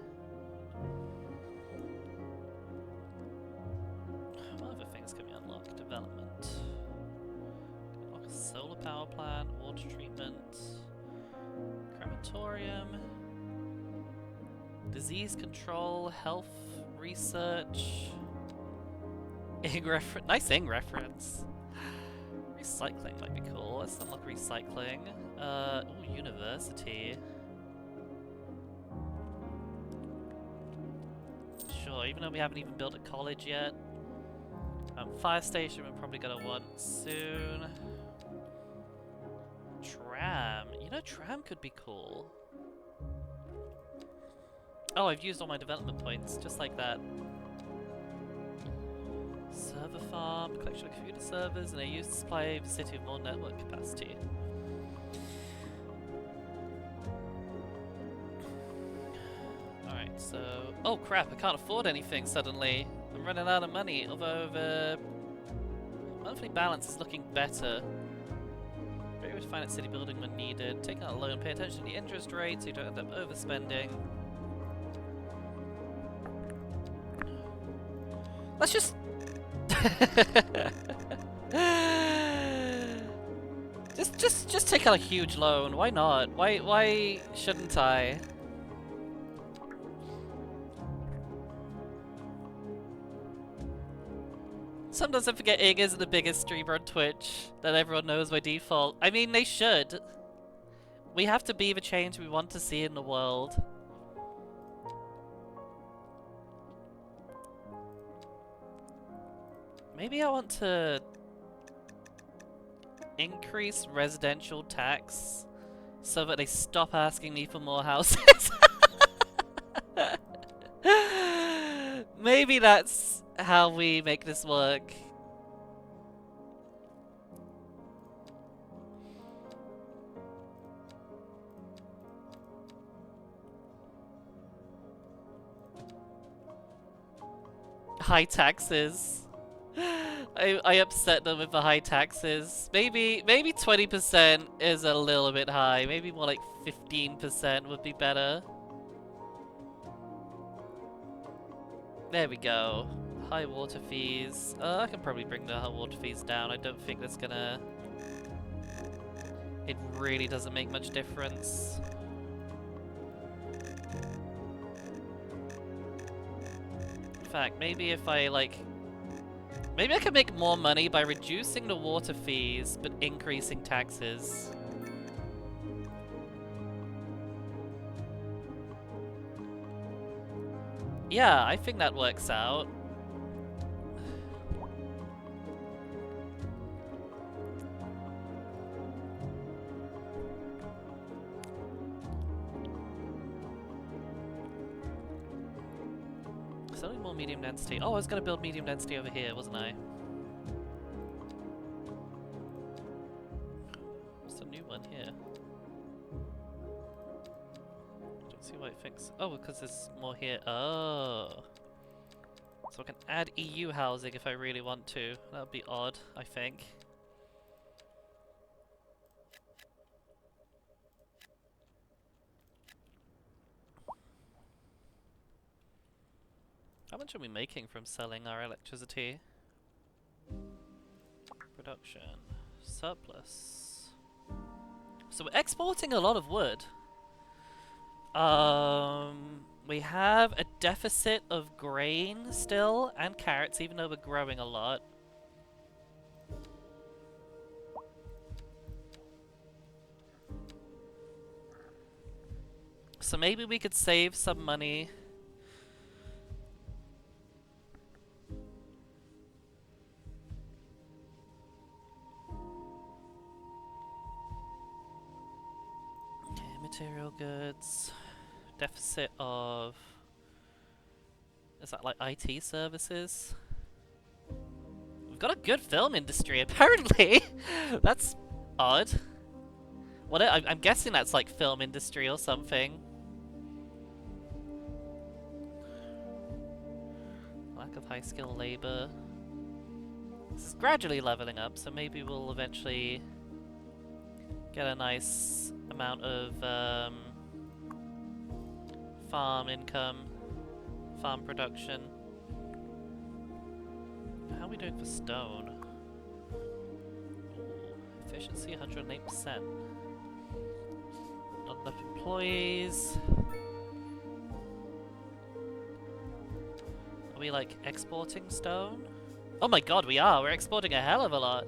What other things can we unlock? Development. Unlock a solar power plant, water treatment. Crematorium, disease control, health research, nice ing reference. Recycling might be cool. Let's unlock recycling. Ooh, university. Sure, even though we haven't even built a college yet. Fire station we're probably gonna want soon. Tram. You know, tram could be cool. Oh, I've used all my development points, just like that. Server farm, collection of computer servers, and a used supply of the city with more network capacity. Alright, so... Oh crap, I can't afford anything suddenly. I'm running out of money, although the monthly balance is looking better. Very much finance city building when needed. Taking out a loan, pay attention to the interest rate so you don't end up overspending. Let's just... just take out a huge loan. Why not? Why shouldn't I? Sometimes I forget Ig is the biggest streamer on Twitch that everyone knows by default. I mean, they should. We have to be the change we want to see in the world. Maybe I want to increase residential tax so that they stop asking me for more houses. Maybe that's how we make this work. High taxes. I upset them with the high taxes. Maybe 20% is a little bit high. Maybe more like 15% would be better. There we go. High water fees. I can probably bring the high water fees down. I don't think that's gonna... It really doesn't make much difference. In fact, maybe if I like... Maybe I can make more money by reducing the water fees, but increasing taxes. Yeah, I think that works out. Selling more medium density. Oh, I was gonna build medium density over here, wasn't I? What's the new one here? Don't see why it thinks. Oh, because there's more here. Oh. So I can add EU housing if I really want to. That would be odd, I think. How much are we making from selling our electricity? Production. Surplus. So we're exporting a lot of wood. We have a deficit of grain still, and carrots, even though we're growing a lot. So maybe we could save some money. Material goods, deficit of, is that like IT services? We've got a good film industry apparently. That's odd. What I'm guessing that's like film industry or something. Lack of high skill labor. This is gradually leveling up, so maybe we'll eventually get a nice amount of farm income, farm production. How are we doing for stone? Ooh, efficiency 108%. Not enough employees. Are we like exporting stone? Oh my god, we are! We're exporting a hell of a lot!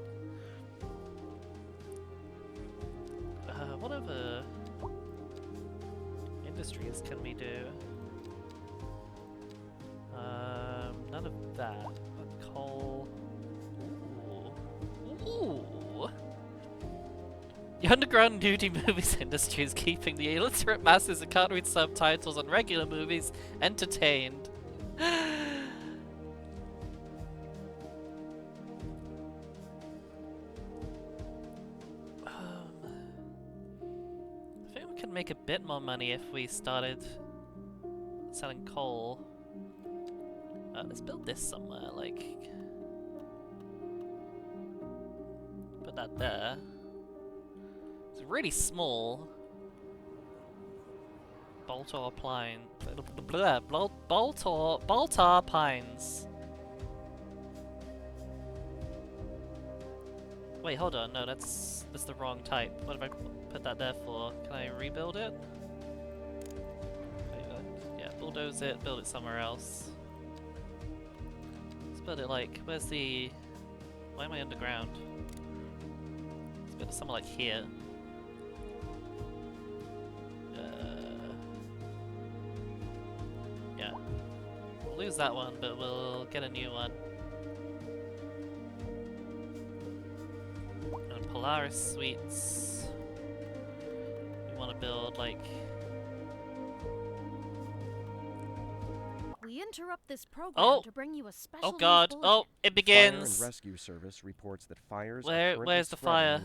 What other industries can we do? None of that. But coal. Ooh. Ooh. The underground nudie movies industry is keeping the illiterate masses who can't read subtitles on regular movies entertained. could make a bit more money if we started selling coal. Let's build this somewhere, like... Put that there. It's really small. Baltar pine... Baltar pines. Wait, hold on. No, that's the wrong type. What have I put that there for? Can I rebuild it? Yeah, bulldoze it, build it somewhere else. Let's build it like, where's the... Why am I underground? Let's build it somewhere like here. Yeah. We'll lose that one, but we'll get a new one. And Polaris Suites. We want to build like... We interrupt this program to bring you a special Oh god! news Oh, it Fire begins! and Rescue Service reports that fires Where's the fire?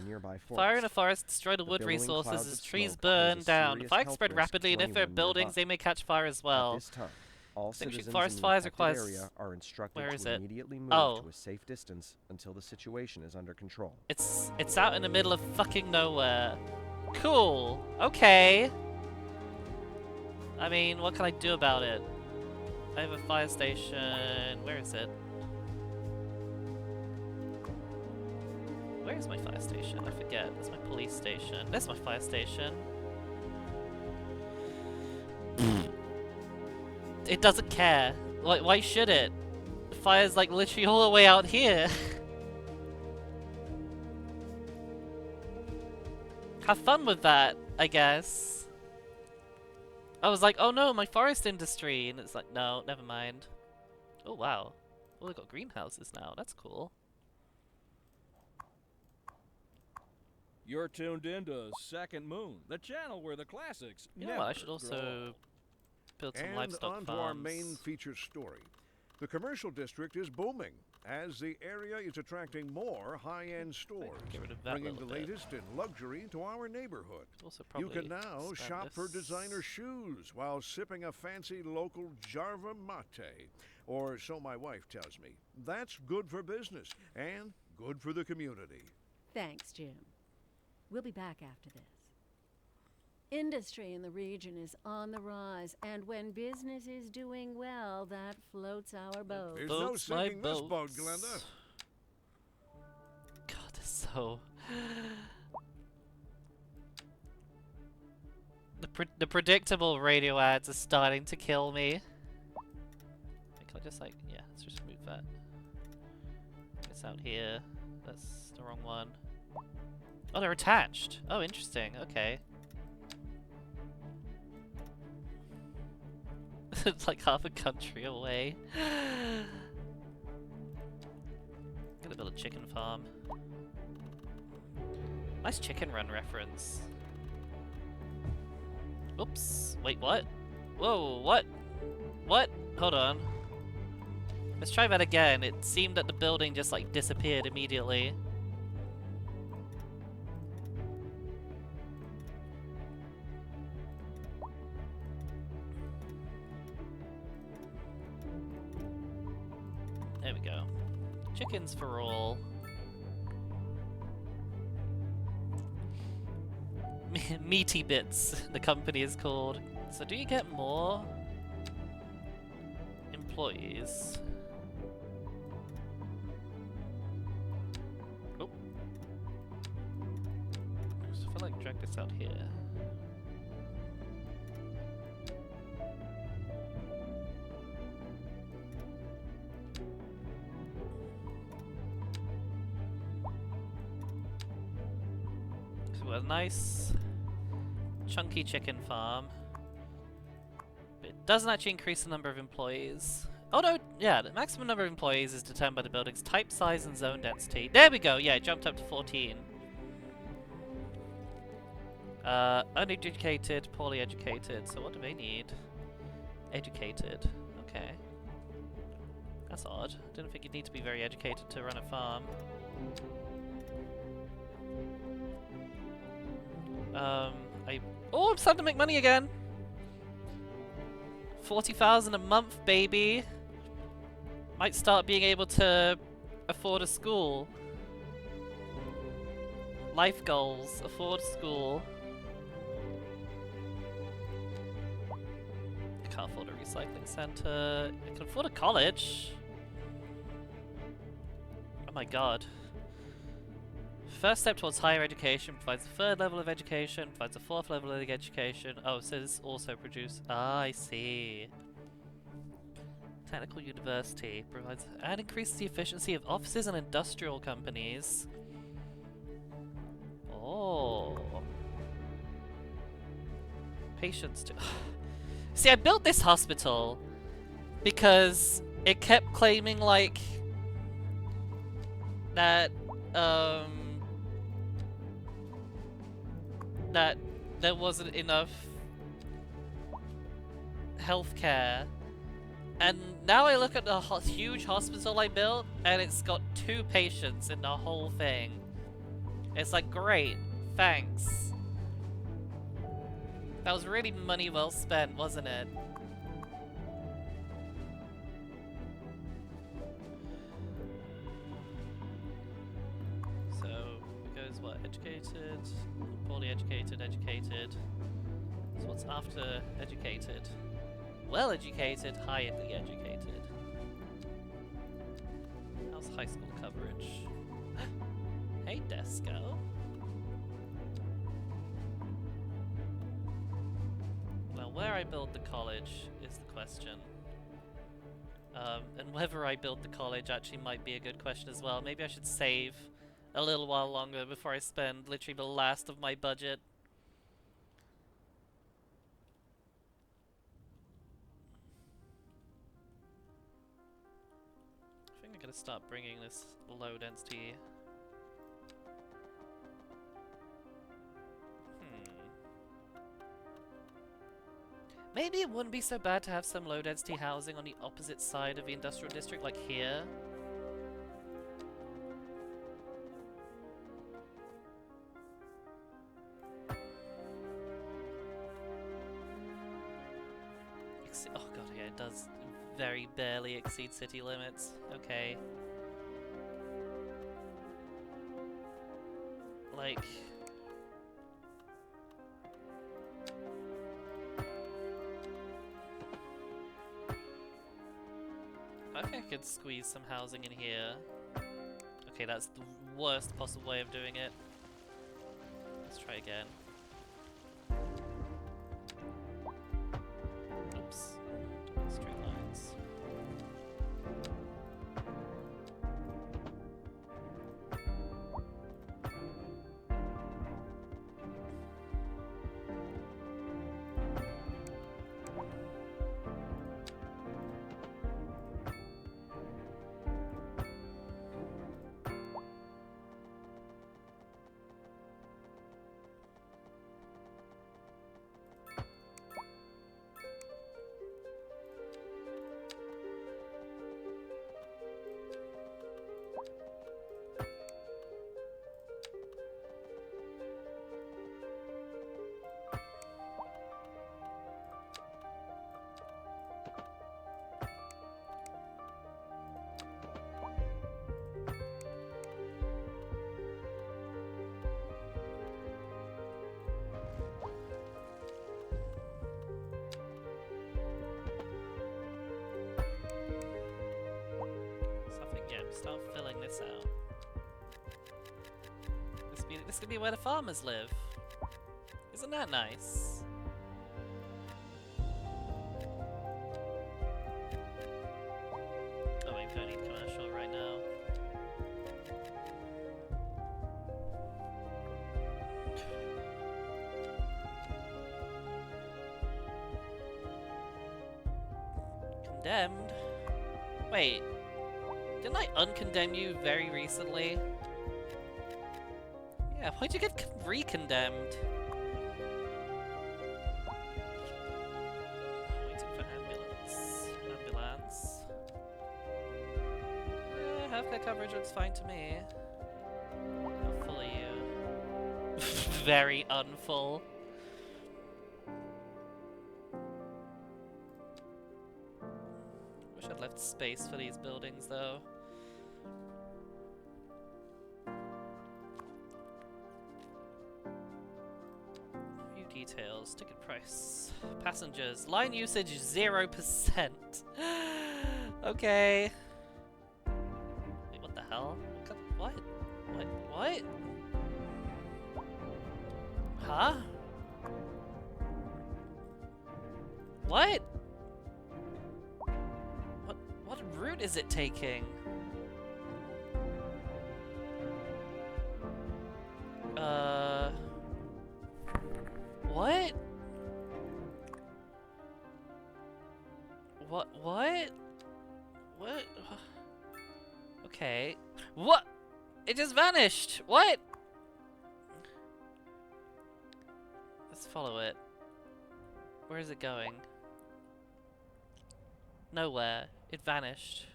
Fire in a forest destroy the wood billowing resources clouds as of trees smoke burn pose a down. serious Fires health spread risk rapidly, and to if they're anyone buildings, nearby. they may catch fire as At well. this time, all Extinguishing citizens forest in the fires affected requires... area are instructed Where is to it? immediately move Oh. to a safe distance until the situation is under control. It's out in the middle of fucking nowhere. Cool. Okay. I mean, what can I do about it? I have a fire station. Where is it? Where is my fire station? I forget. There's my police station. There's my fire station. It doesn't care. Like, why should it? The fire's like literally all the way out here. Have fun with that, I guess. I was like, oh no, my forest industry, and it's like, no, never mind. Oh wow. Oh, they've got greenhouses now. That's cool. You're tuned into Second Moon, the channel where the classics You never know what? I should grow also old. build some And livestock on farms. to our main feature story. The commercial district is booming as the area is attracting more high-end stores, Get rid of that bringing the little bit. latest in luxury to our neighborhood. Also You probably can now expand shop for this. designer shoes while sipping a fancy local Jarva mate, or so my wife tells me. That's good for business and good for the community. Thanks, Jim. We'll be back after this. Industry in the region is on the rise, and when business is doing well, that floats our boat. There's no Boats, my sinking this boat, boats. Glenda. God, this is so... The predictable radio ads are starting to kill me. Can I just like, yeah, let's just move that. It's out here. That's the wrong one. Oh, they're attached. Oh, interesting. Okay. It's like half a country away. Gonna build a chicken farm. Nice Chicken Run reference. Oops. Wait, what? Whoa, what? What? Hold on. Let's try that again. It seemed that the building just like disappeared immediately. There we go. Chickens for all. Meaty Bits, the company is called. So do you get more employees? Oh. So if I like drag this out here. So a nice chunky chicken farm. But it doesn't actually increase the number of employees. Oh no, yeah, the maximum number of employees is determined by the building's type, size, and zone density. There we go, yeah, it jumped up to 14. Uneducated, poorly educated, so what do they need? Educated, okay. That's odd. Didn't think you'd need to be very educated to run a farm. Oh, it's time to make money again. 40,000 a month, baby. Might start being able to afford a school. Life goals. Afford school. I can't afford a recycling center. I can afford a college. Oh my god. First step towards higher education provides a third level of education, provides a fourth level of education. Oh, so this also produce. Ah, I see. Technical university provides and increases the efficiency of offices and industrial companies. Oh. Patients too. See, I built this hospital because it kept claiming like that that there wasn't enough healthcare. And now I look at the huge hospital I built, and it's got 2 patients in the whole thing. It's like, great, thanks. That was really money well spent, wasn't it? So, it goes what? Educated, poorly educated, educated. So what's after educated? Well educated, highly educated. How's high school coverage? Hey, Desco. Well, where I build the college is the question. And whether I build the college actually might be a good question as well. Maybe I should save a little while longer before I spend literally the last of my budget. I think I'm gonna start bringing this low density. Maybe it wouldn't be so bad to have some low density housing on the opposite side of the industrial district, like here. Oh god, yeah, it does very barely exceed city limits. Okay. Like... I think I could squeeze some housing in here. Okay, that's the worst possible way of doing it. Let's try again. Oops. Straight lines. Start filling this out. This could be where the farmers live. Isn't that nice? Oh wait, we don't need commercial right now. Condemned? Wait. Didn't I uncondemn you very recently? Yeah, why'd you get re-condemned? Waiting for ambulance. Ambulance. Healthcare coverage looks fine to me. How full are you? Very unfull. space for these buildings, though. Few details. Ticket price. Passengers. Line usage 0%. Okay. Wait, what the hell? What? What? Huh? What? What route is it taking? What? What? What? Okay. What? It just vanished! What? Let's follow it. Where is it going? Nowhere. It vanished.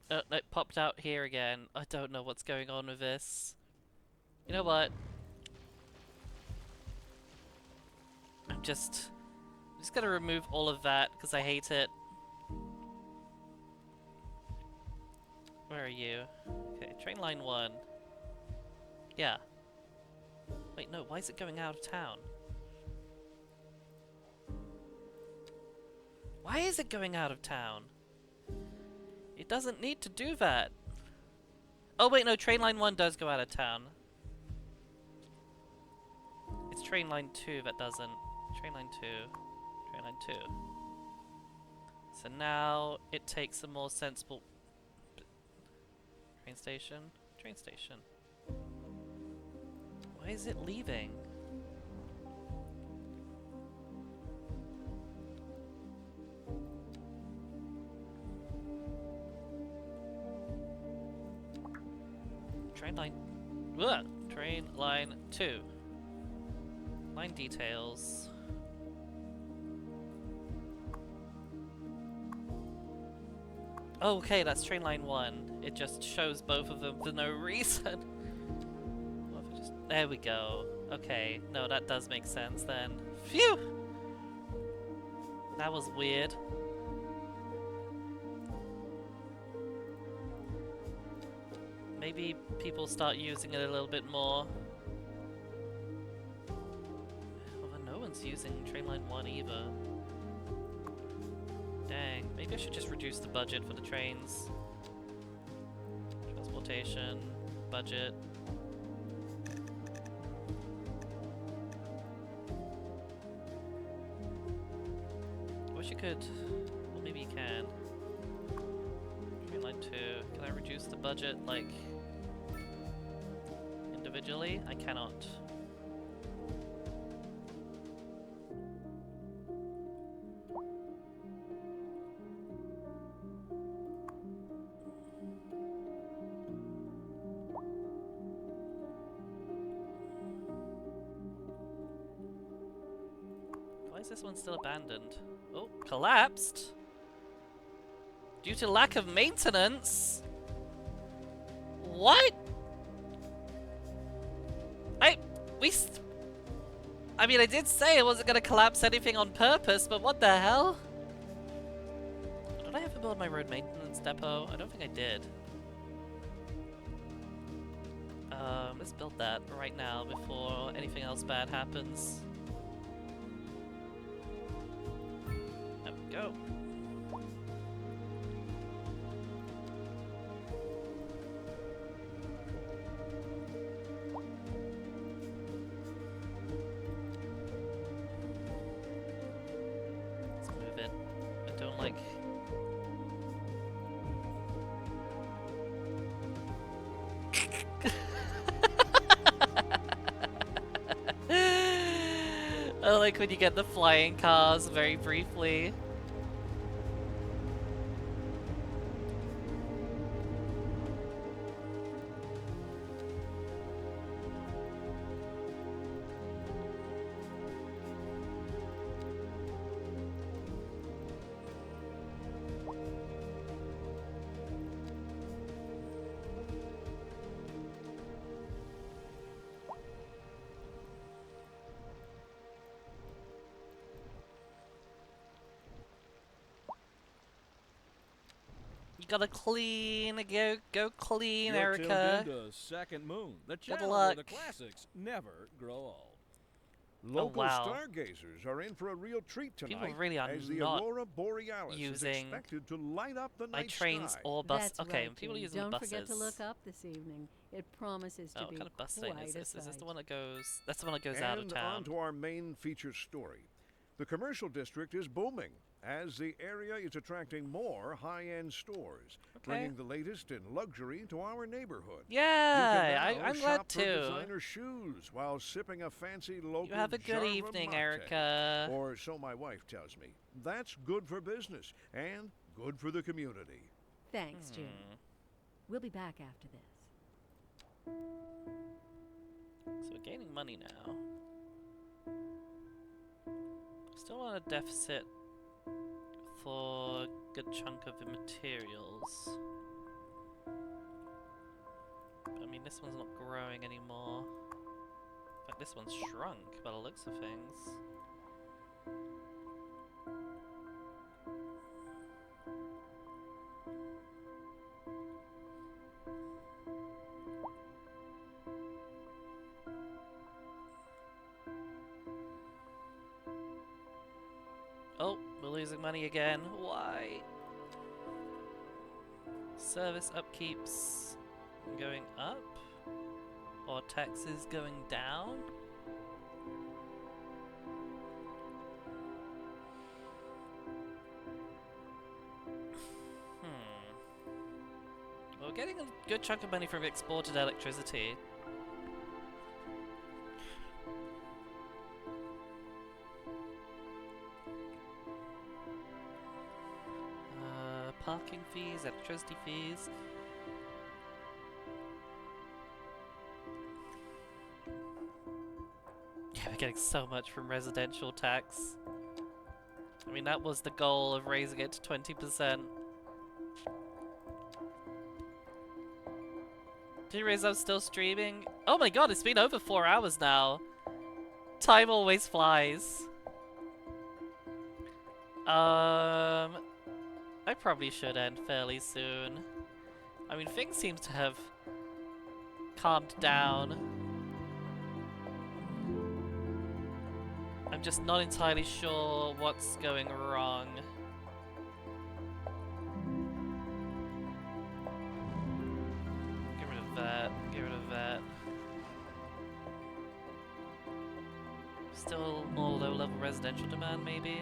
It popped out here again. I don't know what's going on with this. You know what? I'm just gonna remove all of that because I hate it. Where are you? Okay, train line 1. Yeah. Wait, no, why is it going out of town? Why is it going out of town? It doesn't need to do that. Oh wait, no, train line 1 does go out of town. It's train line 2 that doesn't. Train line 2. Train line 2. So now it takes a more sensible... Train station? Train station. Why is it leaving? Train line... Ugh! Train line 2. Line details. Oh, okay, that's train line 1. It just shows both of them for no reason. What if I just... There we go. Okay, no, that does make sense then. Phew! That was weird. Maybe people start using it a little bit more. Although no one's using train line 1 either. Dang, maybe I should just reduce the budget for the trains. Transportation, budget. I wish you could... Well, maybe you can. Train line 2. Can I reduce the budget, like... individually? I cannot. Why is this one still abandoned? Oh, collapsed? Due to lack of maintenance? What? I mean, I did say I wasn't gonna collapse anything on purpose, but what the hell? Did I ever build my road maintenance depot? I don't think I did. Let's build that right now before anything else bad happens. There we go. Let's move it. I don't like... I like when you get the flying cars very briefly. You gotta clean, go clean, You're tuned Erica. into Second Moon, the Good channel where the luck. classics never grow old. Local wow. stargazers are in for a real treat tonight People really are as the not aurora borealis is using expected to light up the by night trains sky. or bus. That's Okay, right, people are Jim. using Don't the buses. forget to look up this evening. It promises to Oh, be what kind of bus quite train is a this? Is this the sight. one that goes? That's the one that goes out of And town. on to our main feature story. The commercial district is booming as the area is attracting more high-end stores, bringing the latest in luxury to our neighborhood. Yeah, you can now I'm shop glad for too. designer shoes while sipping a fancy local You have a good Jarva evening, mate. Erica. Or so my wife tells me. That's good for business and good for the community. Thanks, Jim. We'll be back after this. So we're gaining money now. Still on a deficit for a good chunk of the materials. But, I mean, this one's not growing anymore. In fact, this one's shrunk by the looks of things. Oh, we're losing money again. Why? Service upkeeps going up? Or taxes going down? Well, we're getting a good chunk of money from exported electricity. Parking fees, electricity fees. Yeah, we're getting so much from residential tax. I mean, that was the goal of raising it to 20%. Did you realize I was still streaming? Oh my god, it's been over 4 hours now. Time always flies. I probably should end fairly soon. I mean, things seem to have calmed down. I'm just not entirely sure what's going wrong. Get rid of that, get rid of that. Still more low-level residential demand, maybe?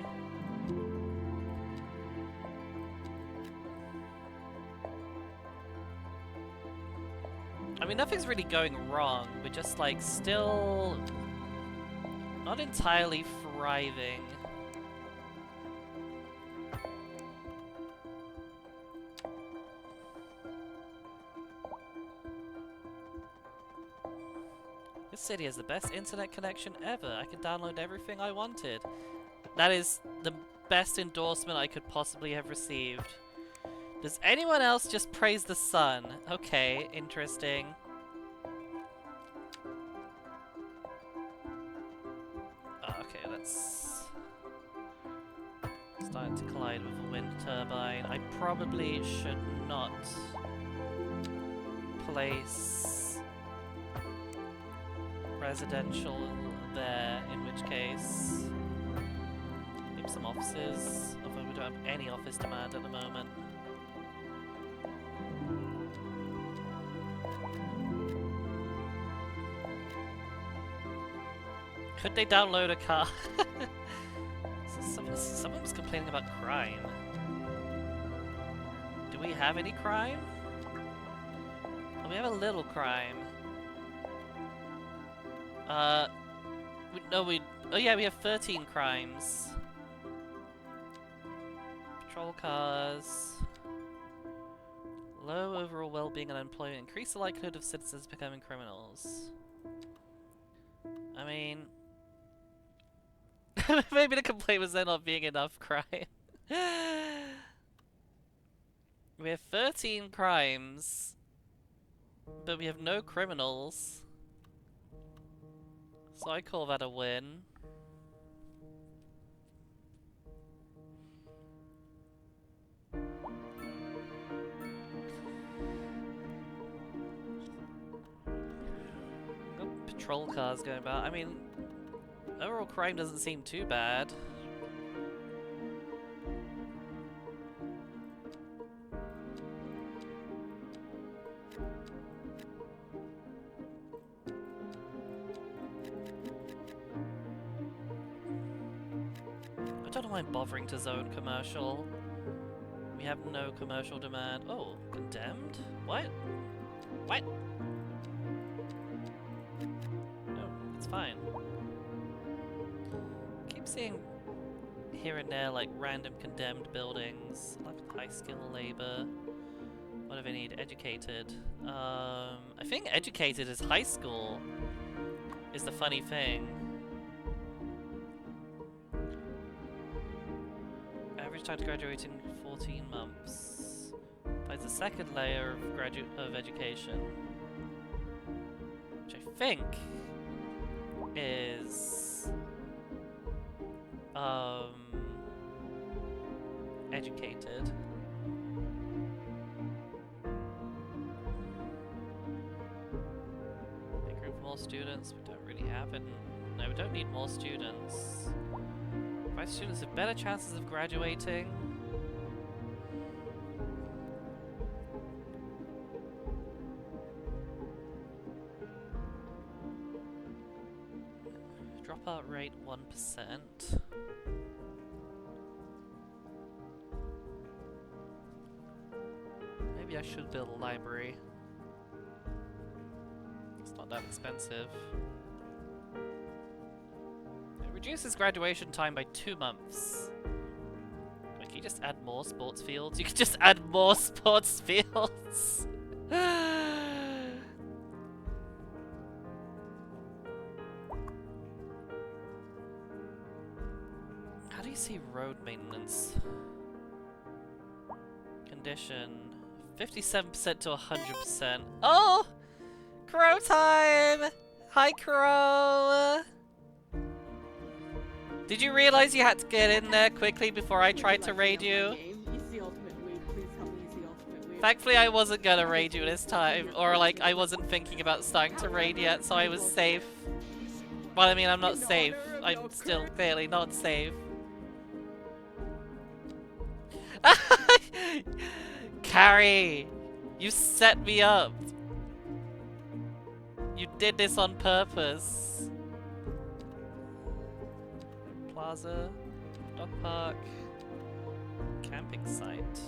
I mean, nothing's really going wrong. We're just, like, still not entirely thriving. This city has the best internet connection ever. I can download everything I wanted. That is the best endorsement I could possibly have received. Does anyone else just praise the sun? Okay, interesting. Oh, okay, that's starting to collide with a wind turbine. I probably should not place residential there, in which case maybe some offices, although we don't have any office demand at the moment. Could they download a car? Someone's complaining about crime. Do we have any crime? Oh, we have a little crime. Oh yeah, we have 13 crimes. Patrol cars. Low overall well-being and unemployment. Increase the likelihood of citizens becoming criminals. I mean... maybe the complaint was there not being enough crime. We have 13 crimes, but we have no criminals. So I call that a win. patrol cars going about. I mean, overall crime doesn't seem too bad. I don't know why I'm bothering to zone commercial. We have no commercial demand. Oh, condemned? What? What? No, it's fine. Keep seeing here and there like random condemned buildings, like high skill labor. What do they need? Educated. I think educated is high school. Is the funny thing. Average time to graduate in 14 months. Provides the second layer of education, which I think is educated. Make room for more students. We don't really have it. No, we don't need more students. Provide students with better chances of graduating. Dropout rate 1%. Maybe I should build a library. It's not that expensive. It reduces graduation time by 2 months. Like, can you just add more sports fields? You can just add more sports fields! How do you see road maintenance? Condition 57% to 100%. Oh! Crow time! Hi, Crow! Did you realize you had to get in there quickly before I tried to raid you? Thankfully I wasn't gonna raid you this time, or like I wasn't thinking about starting to raid yet, so I was safe. Well, I mean, I'm not safe. I'm still clearly not safe. Carrie! You set me up! You did this on purpose. Plaza, dog park, camping site.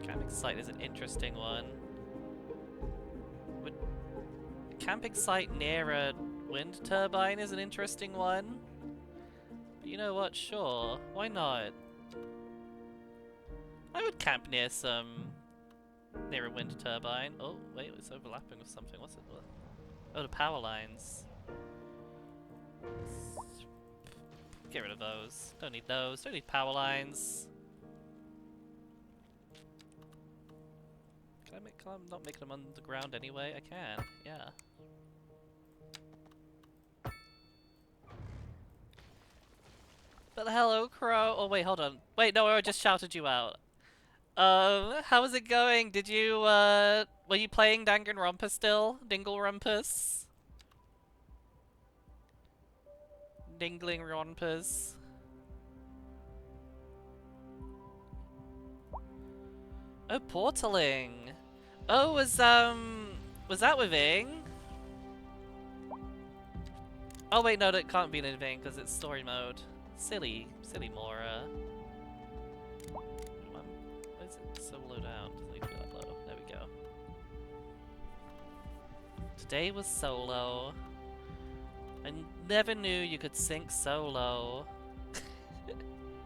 Camping site is an interesting one. Would camping site near a wind turbine is an interesting one. But you know what? Sure, why not? I would camp near near a wind turbine. Oh wait, it's overlapping with something. What's it? Oh, the power lines. Get rid of those. Don't need those. Don't need power lines. Can I not make them underground anyway? I can. Yeah. But hello, Crow. Oh wait, hold on. Wait, no, I just shouted you out. How is it going? Did you, were you playing Danganronpa still? Dinglerumpus? Dingling Rompas. Oh, portaling. Oh, was that with Ing? Oh wait, no, that can't be in Ing because it's story mode. Silly Mora. Come on. Why is it so low down? Doesn't need to be that low. There we go. Today was solo. I never knew you could sink solo. Can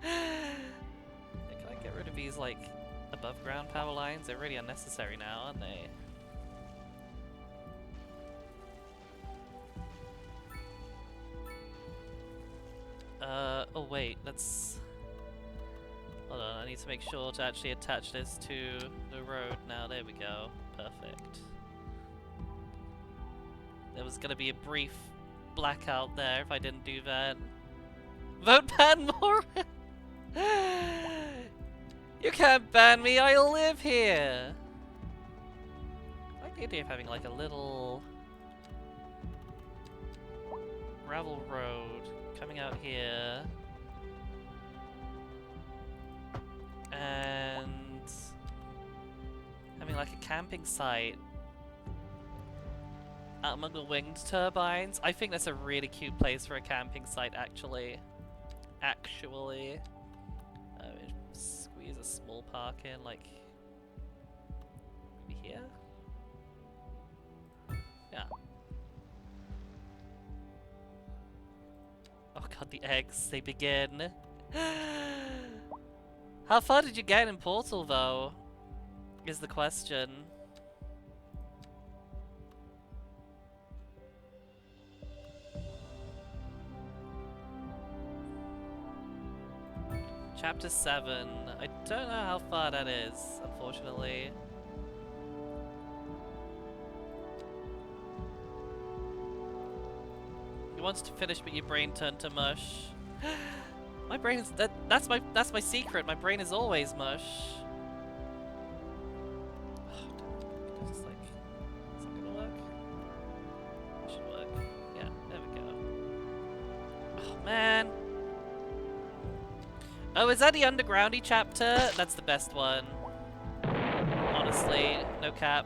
I get rid of these, like, above ground power lines? They're really unnecessary now, aren't they? Oh wait, let's... Hold on, I need to make sure to actually attach this to the road now. There we go. Perfect. There was gonna be a brief blackout there if I didn't do that. Vote ban Mora! You can't ban me, I live here! I The idea of having like a little gravel road coming out here and having like a camping site out among the wind turbines. I think that's a really cute place for a camping site, actually. Squeeze a small park in, like maybe here? Yeah. Oh god, the eggs, they begin. How far did you get in Portal, though? Is the question. Chapter 7. I don't know how far that is, unfortunately. You wanted to finish, but your brain turned to mush. My brain is that's my secret. My brain is always mush. Oh, just like, is that gonna work? It should work. Yeah, there we go. Oh man. Oh, is that the undergroundy chapter? That's the best one. Honestly, no cap.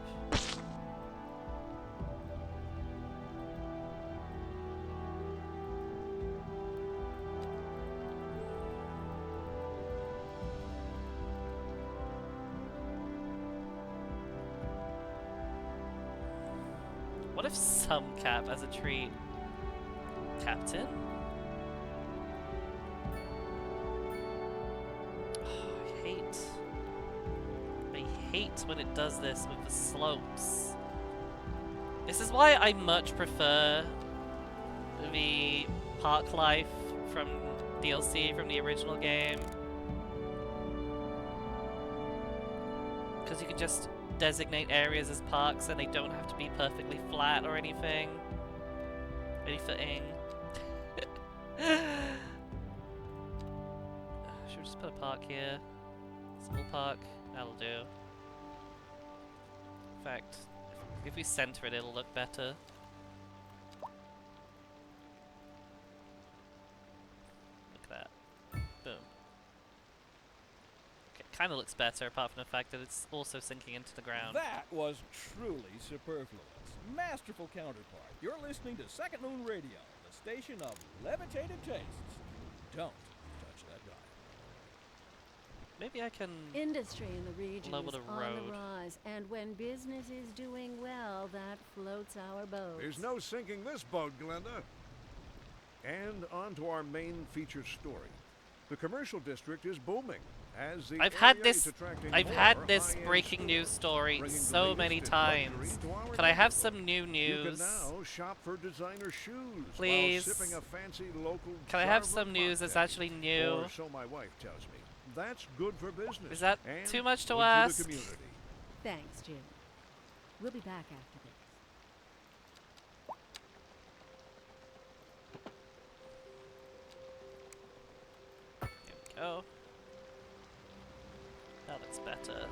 What if some cap as a treat? Captain? I hate when it does this with the slopes. This is why I much prefer the park life from DLC from the original game. Because you can just designate areas as parks and they don't have to be perfectly flat or anything. Anything. Should we just put a park here? Small park? That'll do. In fact, if we center it, it'll look better. Look at that. Boom. Okay, kinda looks better, apart from the fact that it's also sinking into the ground. That was truly superfluous. Masterful counterpart. You're listening to Second Moon Radio, the station of levitated tastes. Don't touch that guy. Maybe I can... Industry in the region level is the on road. the rise, and when business is doing well, that floats our boat. There's no sinking this boat, Glenda. And on to our main feature story. The commercial district is booming as the I've had area this is attracting I've more had this high-end breaking news stores, story bringing the so latest many in times. luxury to our Can I have neighborhood. some new You news? can now shop for designer shoes Please. while sipping a fancy local Can I have Jarva some news that's mocktail. actually new? Or so my wife tells me. That's good for business. Is that and too much to good for ask? the community. Thanks, Jim. We'll be back after this. Here we go. That looks better.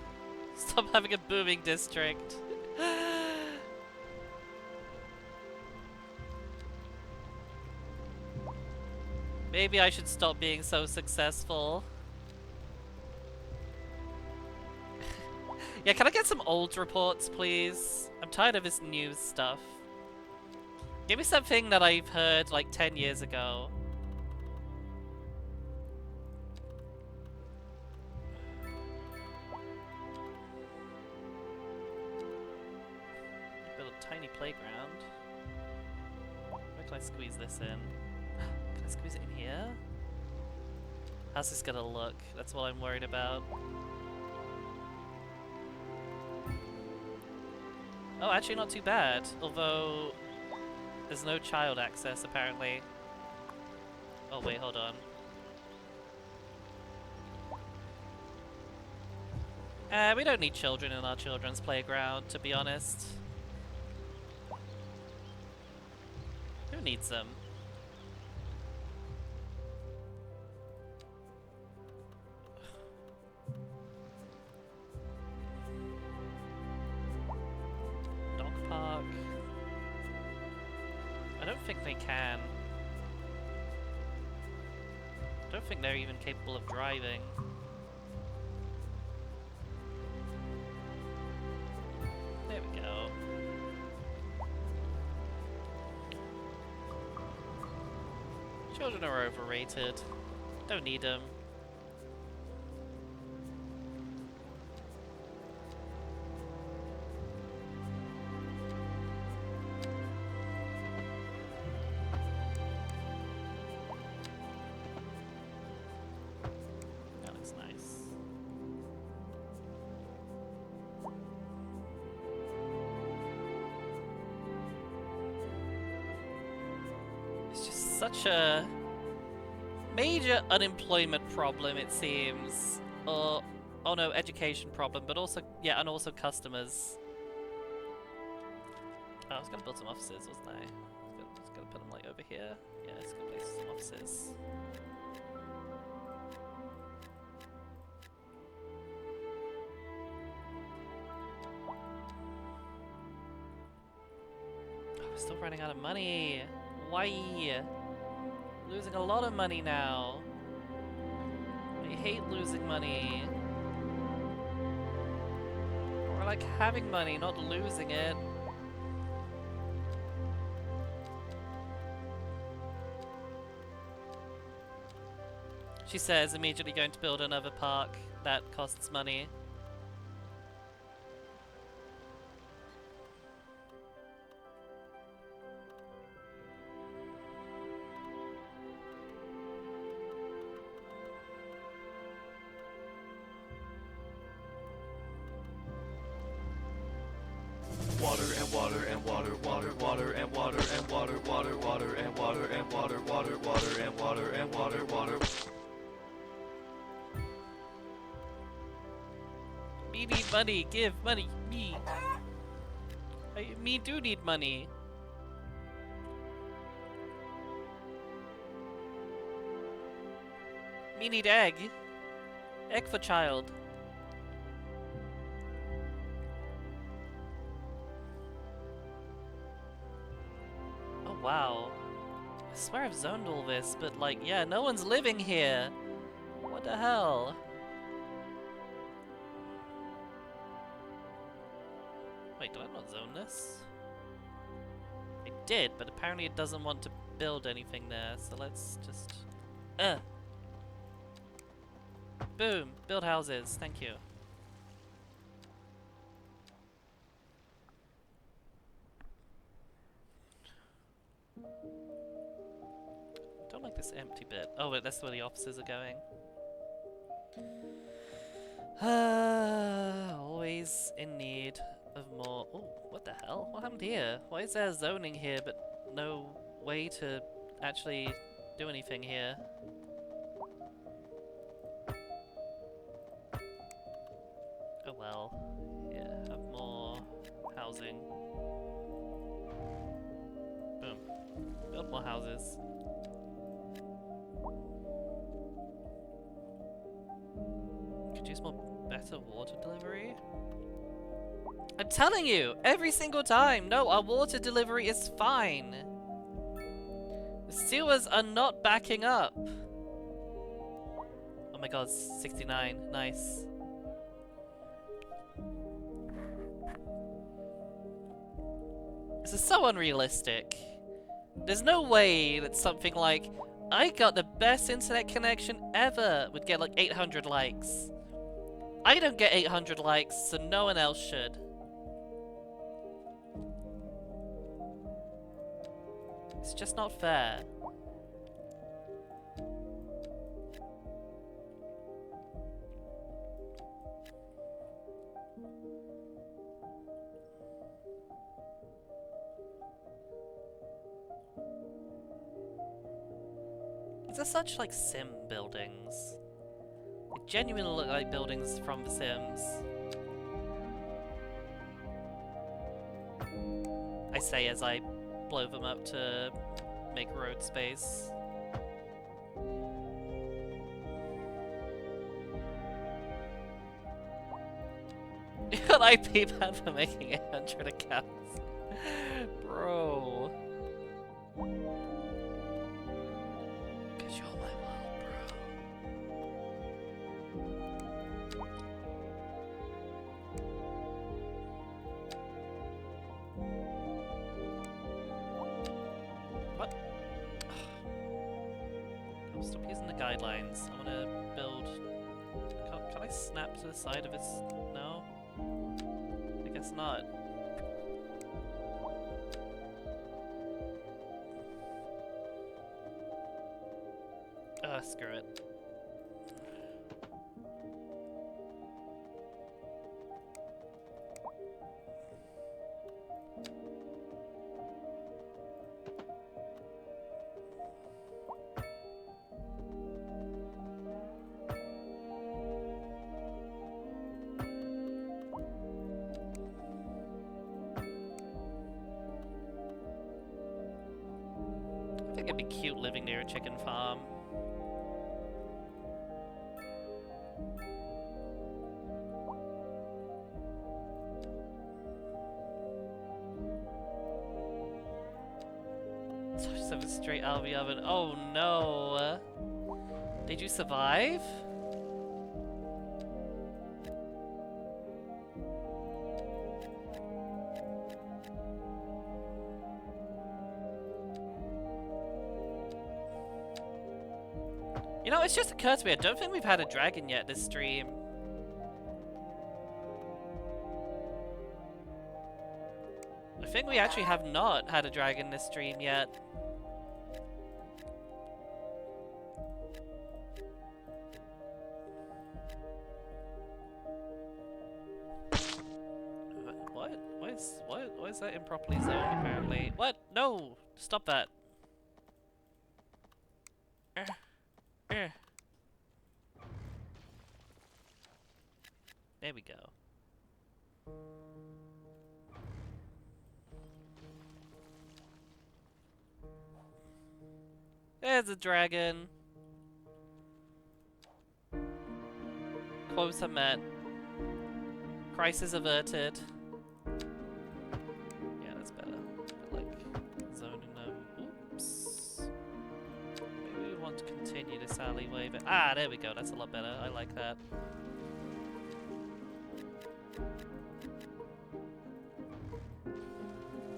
Stop having a booming district. Maybe I should stop being so successful. Yeah, can I get some old reports, please? I'm tired of this news stuff. Give me something that I've heard like 10 years ago. Build a tiny playground. Where can I squeeze this in? Can I squeeze it in here? How's this gonna look? That's what I'm worried about. Oh, actually not too bad. Although, there's no child access apparently. Oh wait, hold on. We don't need children in our children's playground, to be honest. Who needs them? don't think they can. I don't think they're even capable of driving. There we go. Children are overrated. Don't need them. That looks nice. It's just such a major unemployment problem, it seems. Or, oh no, education problem, but also, yeah, and also customers. Oh, I was gonna build some offices, wasn't I? I was gonna put them like over here. Yeah, it's gonna place some offices. Oh, we're still running out of money. Why? Losing a lot of money now. I hate losing money. Or like having money, not losing it. She says, immediately going to build another park that costs money. Water and water and water, water, water and water and water, water, water and water and water, water, water and water and water, water. Me need money, give money, me. Me do need money. Me need egg. Egg for child. Oh wow. I swear I've zoned all this, but like, yeah, no one's living here. What the hell? Wait, did I not zone this? I did, but apparently it doesn't want to build anything there, so let's just... Boom! Build houses, thank you. Don't like this empty bit. Oh wait, that's where the offices are going. Always in need of more. Oh, what the hell? What happened here? Why is there zoning here but no way to actually do anything here? Oh well. Yeah, have more housing. Boom. Build more houses. Could use more better water delivery. I'm telling you, every single time. No, our water delivery is fine. The sewers are not backing up. Oh my god, 69. Nice. This is so unrealistic. There's no way that something like, I got the best internet connection ever would get like 800 likes. I don't get 800 likes, so no one else should. It's just not fair. These are such like sim buildings. They genuinely look like buildings from The Sims. I say as I blow them up to make road space. You got IP ban for making 800 accounts. Bro. 'Cause you're my world, bro. What? I'll stop using the guidelines. I want to build... Can I snap to the side of its... No? I guess not. Screw it. I think it'd be cute living near a chicken farm. Have a straight out of the oven. Oh no! Did you survive? You know, it's just occurred to me, I don't think we've had a dragon yet this stream. I think we actually have not had a dragon this stream yet. Why is that improperly zoned apparently? What? No! Stop that. There we go. There's a dragon. Close met. Crisis averted. Yeah, that's better. Like, zoning them. Oops. Maybe we want to continue this alleyway, but there we go. That's a lot better. I like that.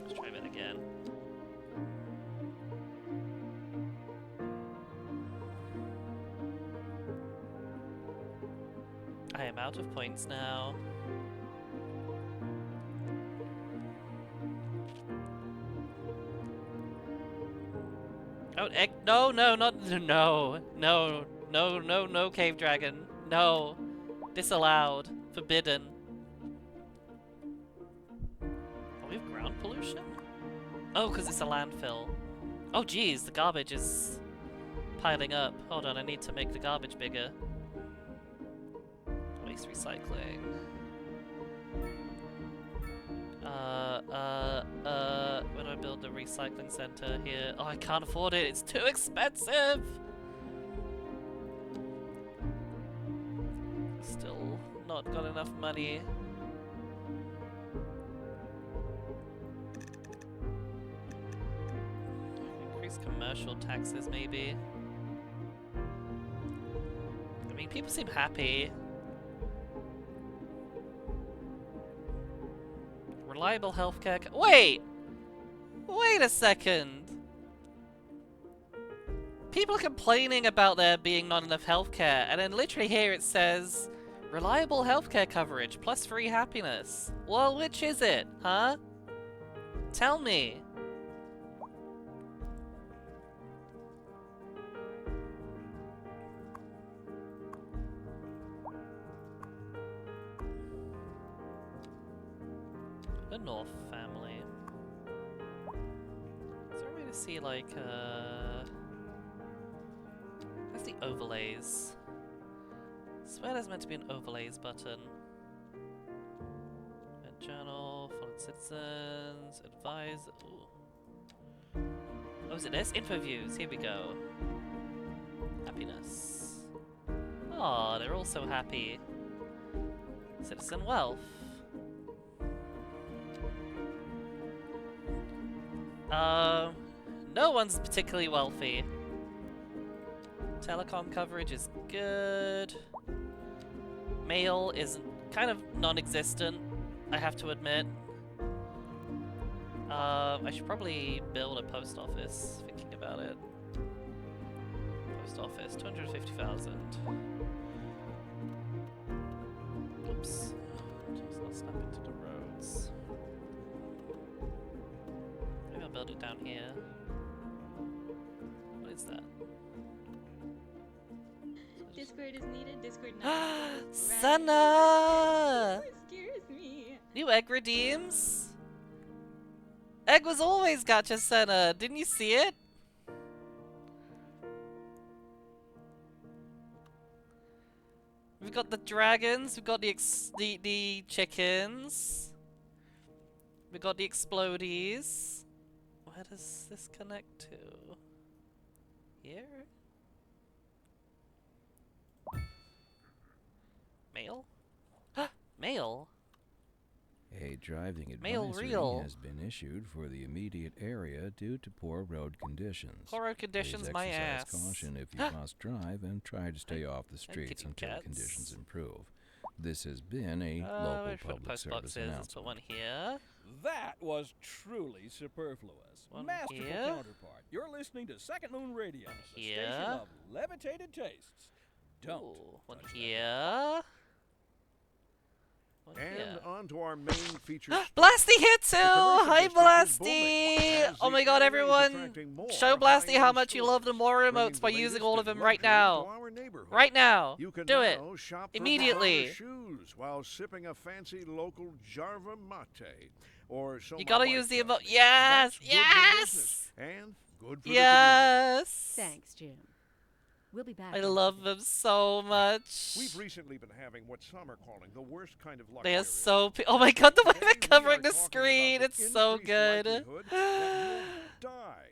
Let's try that again. I am out of points now. Oh, no, cave dragon. No. Disallowed. Forbidden. Oh, we have ground pollution? Oh, because it's a landfill. Oh, geez, the garbage is piling up. Hold on, I need to make the garbage bigger. Waste recycling. Where do I build the recycling center here? Oh, I can't afford it. It's too expensive. Still not got enough money. Increase commercial taxes, maybe. I mean, people seem happy. Reliable healthcare. Wait! Wait a second! People are complaining about there being not enough healthcare, and then literally here it says reliable healthcare coverage plus free happiness. Well, which is it, huh? Tell me. The North family. Is there a way to see, like, where's the overlays? I swear there's meant to be an overlays button. Event journal, followed citizens, advise. Ooh. Oh, is it this? Info views. Here we go. Happiness. Oh, they're all so happy. Citizen wealth. No one's particularly wealthy. Telecom coverage is good. Mail is kind of non-existent, I have to admit. I should probably build a post office, thinking about it. Post office, 250,000. Oops. Just not snap into the roads. Maybe I'll build it down here. What is that? Discord is needed. Discord not. Senna! Scares me. New egg redeems? Egg was always gotcha, Senna. Didn't you see it? We've got the dragons. We've got the chickens. We've got the explodies. Where does this connect to? Here? Mail? Mail? A driving Mail advisory reel. has been issued for the immediate area due to poor road conditions. Poor road conditions, Please my exercise ass. caution if you must drive and try to stay off the streets kitty until cats. conditions improve. This has been a Where local should the public post service box is? Let's announcement. put one here. That was truly superfluous. One Masterful here. counterpart. You're listening to Second Moon Radio, the here. station of levitated tastes. Don't. Ooh, one touch that. here. One And here. on to our main feature. Blasty here too! commercial Hi district is booming Blasty! as Oh the my god, area is everyone! attracting more Show Blasty how high-end much you love the stores, Mora bringing emotes by the using latest all of in them right luxury now. to our neighborhood. Right now! You can Do it! now shop for Immediately. designer shoes while sipping a fancy local Jarva mate. Or so You my gotta wife use the tells emote. me. Yes! That's good for business Yes! and good for the Yes! Thanks, Jim. We'll be back. I after love this. them so much. We've recently been having what some are calling the worst kind of luck. They are area. so. Oh my god, the way And they're we covering are the talking screen! about the It's so increased good. likelihood that you'll die.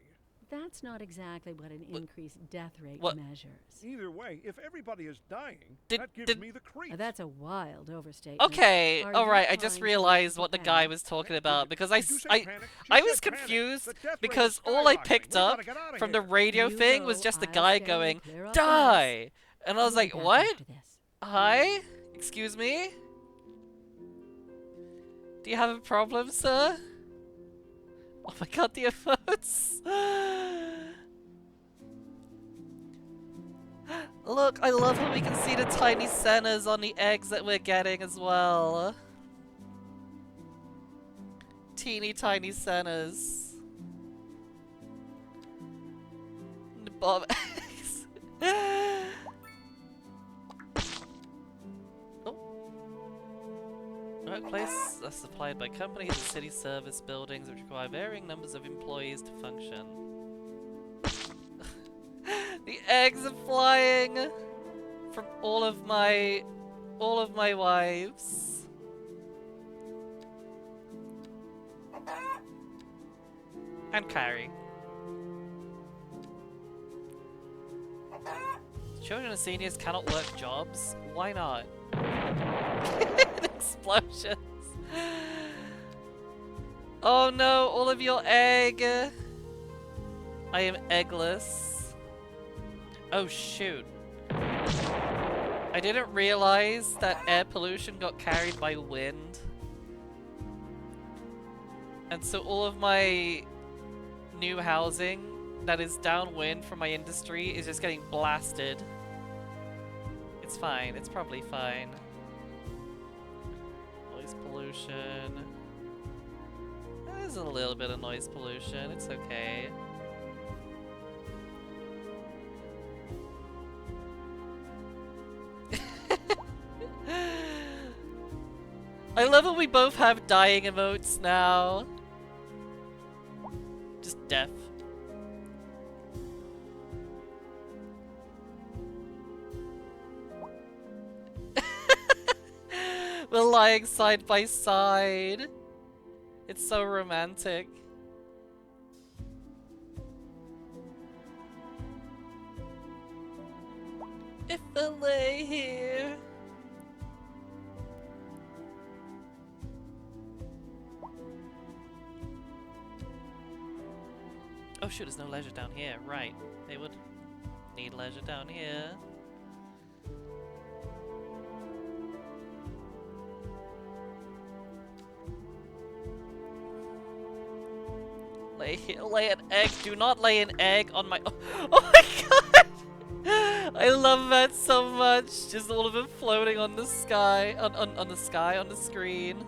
That's not exactly what an increased death rate what- measures. Either way, if everybody is dying, Did- that gives did- me the creeps. That's a wild overstatement. Okay, Are you alright, I trying just to realized make what the a guy panic? was talking Did about you- because did you say panic? She I was said panic. confused The death rate because is all I skyrocketing. picked We up gotta get outta from the here. radio You thing was go, just the I'll guy stay and going, clear up the die! And I was We'll be like, back what? after this. Hi? Excuse me? Do you have a problem, sir? Oh my god, the emotes! Look, I love how we can see the tiny centers on the eggs that we're getting as well. Teeny tiny centers. The bomb eggs. Workplace are supplied by companies and city service buildings which require varying numbers of employees to function. The eggs are flying from all of my wives. And Carrie. Children and seniors cannot work jobs. Why not? Explosions. Oh no, all of your egg. I am eggless. Oh shoot. I didn't realize that air pollution got carried by wind. And so all of my new housing that is downwind from my industry is just getting blasted. It's fine, it's probably fine. Noise pollution. There's a little bit of noise pollution, it's okay. I love how we both have dying emotes now. Just death. We're lying side by side. It's so romantic. If I lay here. Oh Oh shoot, there's no leisure down here. Right. They would need leisure down here. Lay an egg. Do not lay an egg on my. Oh my god! I love that so much. Just all of it floating on the sky, on the sky, on the screen.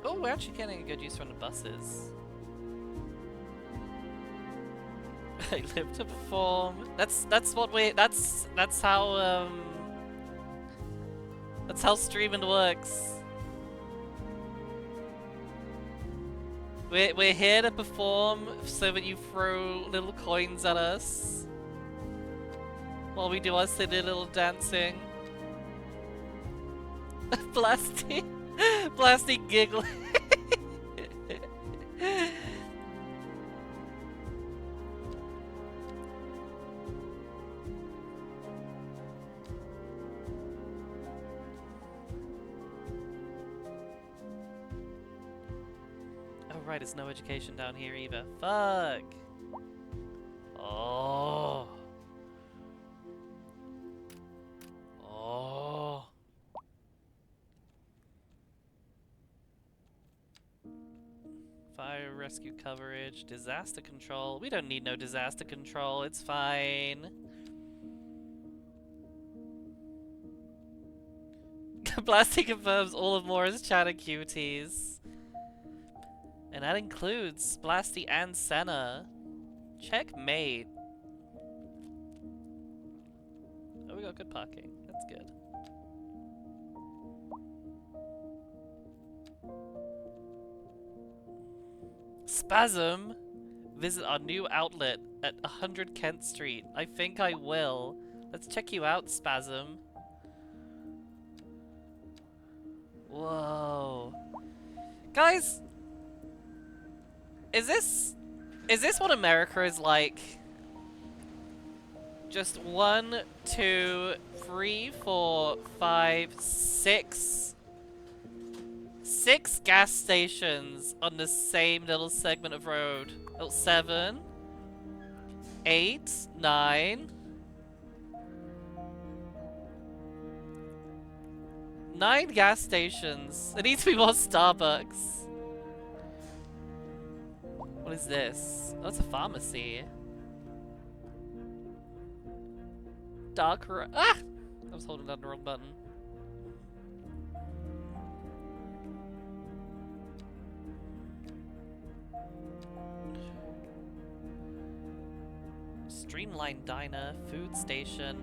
Oh, we're actually getting a good use from the buses. I live to perform. That's how streaming works. We're here to perform so that you throw little coins at us while we do our silly little dancing. Blasty giggling. Right, there's no education down here either. Fuck! Oh! Oh! Fire rescue coverage, disaster control. We don't need no disaster control, it's fine. Blasty confirms all of Mora's chatter cuties. And that includes Blasty and Senna. Checkmate. Oh, we got good parking. That's good. Spasm! Visit our new outlet at 100 Kent Street. I think I will. Let's check you out, Spasm. Whoa. Guys! Is this what America is like? Just 1, 2, 3, 4, 5, 6. 6 gas stations on the same little segment of road. Oh, 7, 8, 9. 9 gas stations. There needs to be more Starbucks. What is this? Oh, it's a pharmacy. Ah! I was holding down the wrong button. Streamlined diner, food station.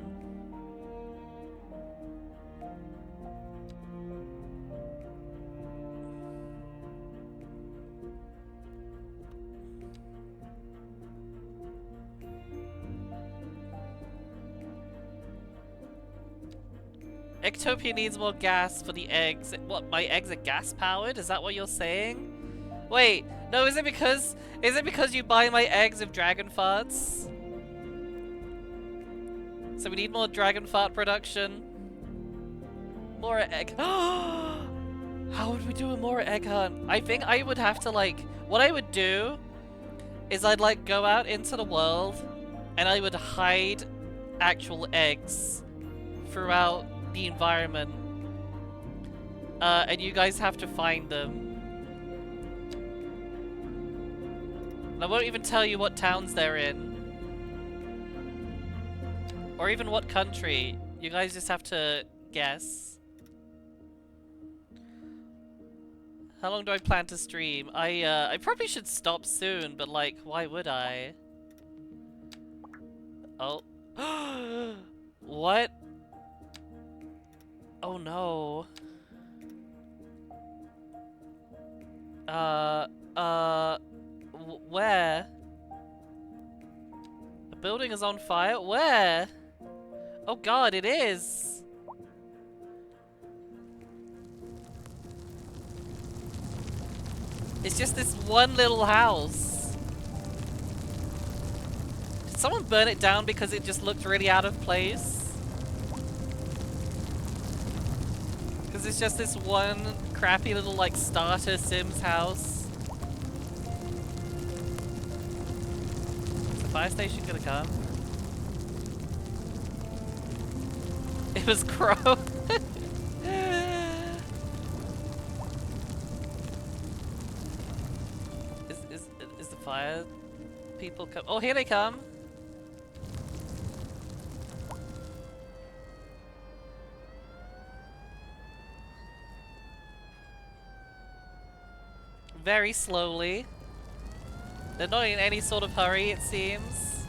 Eggtopia needs more gas for the eggs. What, my eggs are gas powered? Is that what you're saying? Wait, no, is it because you buy my eggs with dragon farts? So we need more dragon fart production. Mora egg. How would we do a Mora egg hunt? I think I would have to what I would do is I'd go out into the world and I would hide actual eggs throughout the environment, and you guys have to find them. And I won't even tell you what towns they're in, or even what country. You guys just have to guess. How long do I plan to stream? I probably should stop soon, but why would I? Oh. What? Oh no. Where? The building is on fire? Where? Oh god, it is! It's just this one little house. Did someone burn it down because it just looked really out of place? Because it's just this one crappy little, like, starter Sims house. Is the fire station gonna come? It was Crow. Is the fire people come? Oh, here they come. Very slowly. They're not in any sort of hurry, it seems.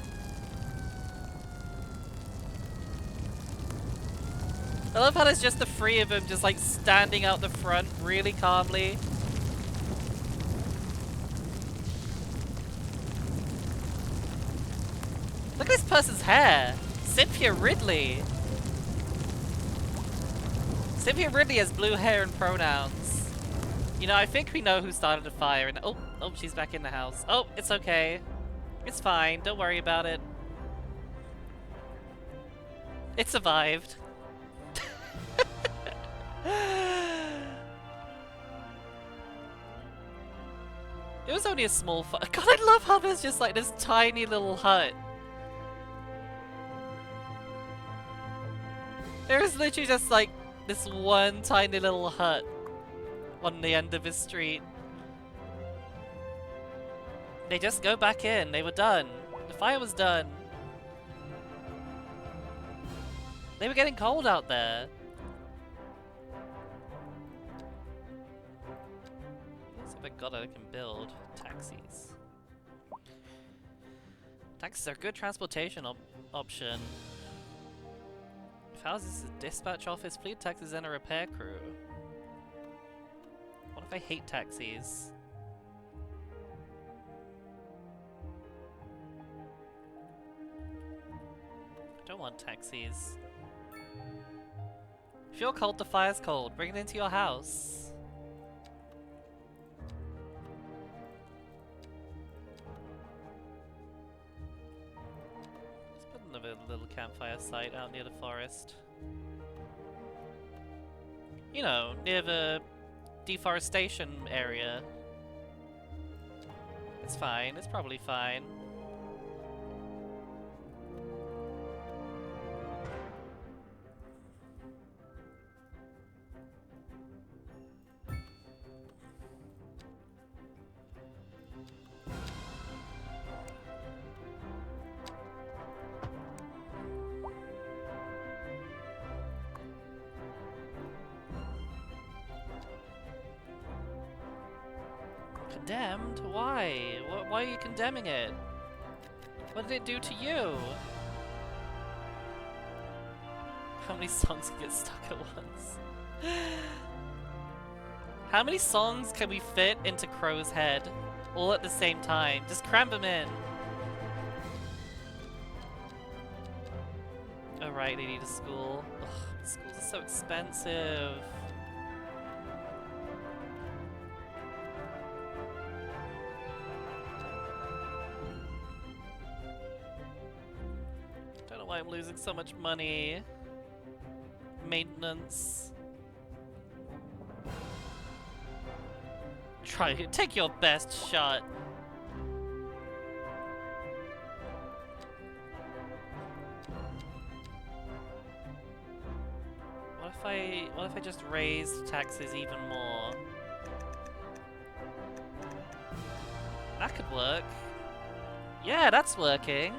I love how there's just the three of them just like standing out the front really calmly. Look at this person's hair! Cynthia Ridley! Cynthia Ridley has blue hair and pronouns. You know, I think we know who started the fire and- oh, she's back in the house. Oh, it's okay. It's fine, don't worry about it. It survived. It was only a small fire. God, I love how there's just like this tiny little hut. There is literally just like this one tiny little hut on the end of his street. They just go back in. They were done. The fire was done. They were getting cold out there. So thank God I can build taxis. Taxis are a good transportation option. If houses is a dispatch office, fleet taxis, and a repair crew. What if I hate taxis? I don't want taxis. If you're cold, the fire's cold. Bring it into your house. Let's put another little campfire site out near the forest. You know, near the deforestation area. It's fine. It's probably fine. Condemned? Why? Why are you condemning it? What did it do to you? How many songs can get stuck at once? How many songs can we fit into Crow's head? All at the same time. Just cram them in. Oh right, they need a school. Ugh, schools are so expensive. Don't know why I'm losing so much money. Maintenance. Try it. Take your best shot. What if I just raised taxes even more? That could work. Yeah, that's working.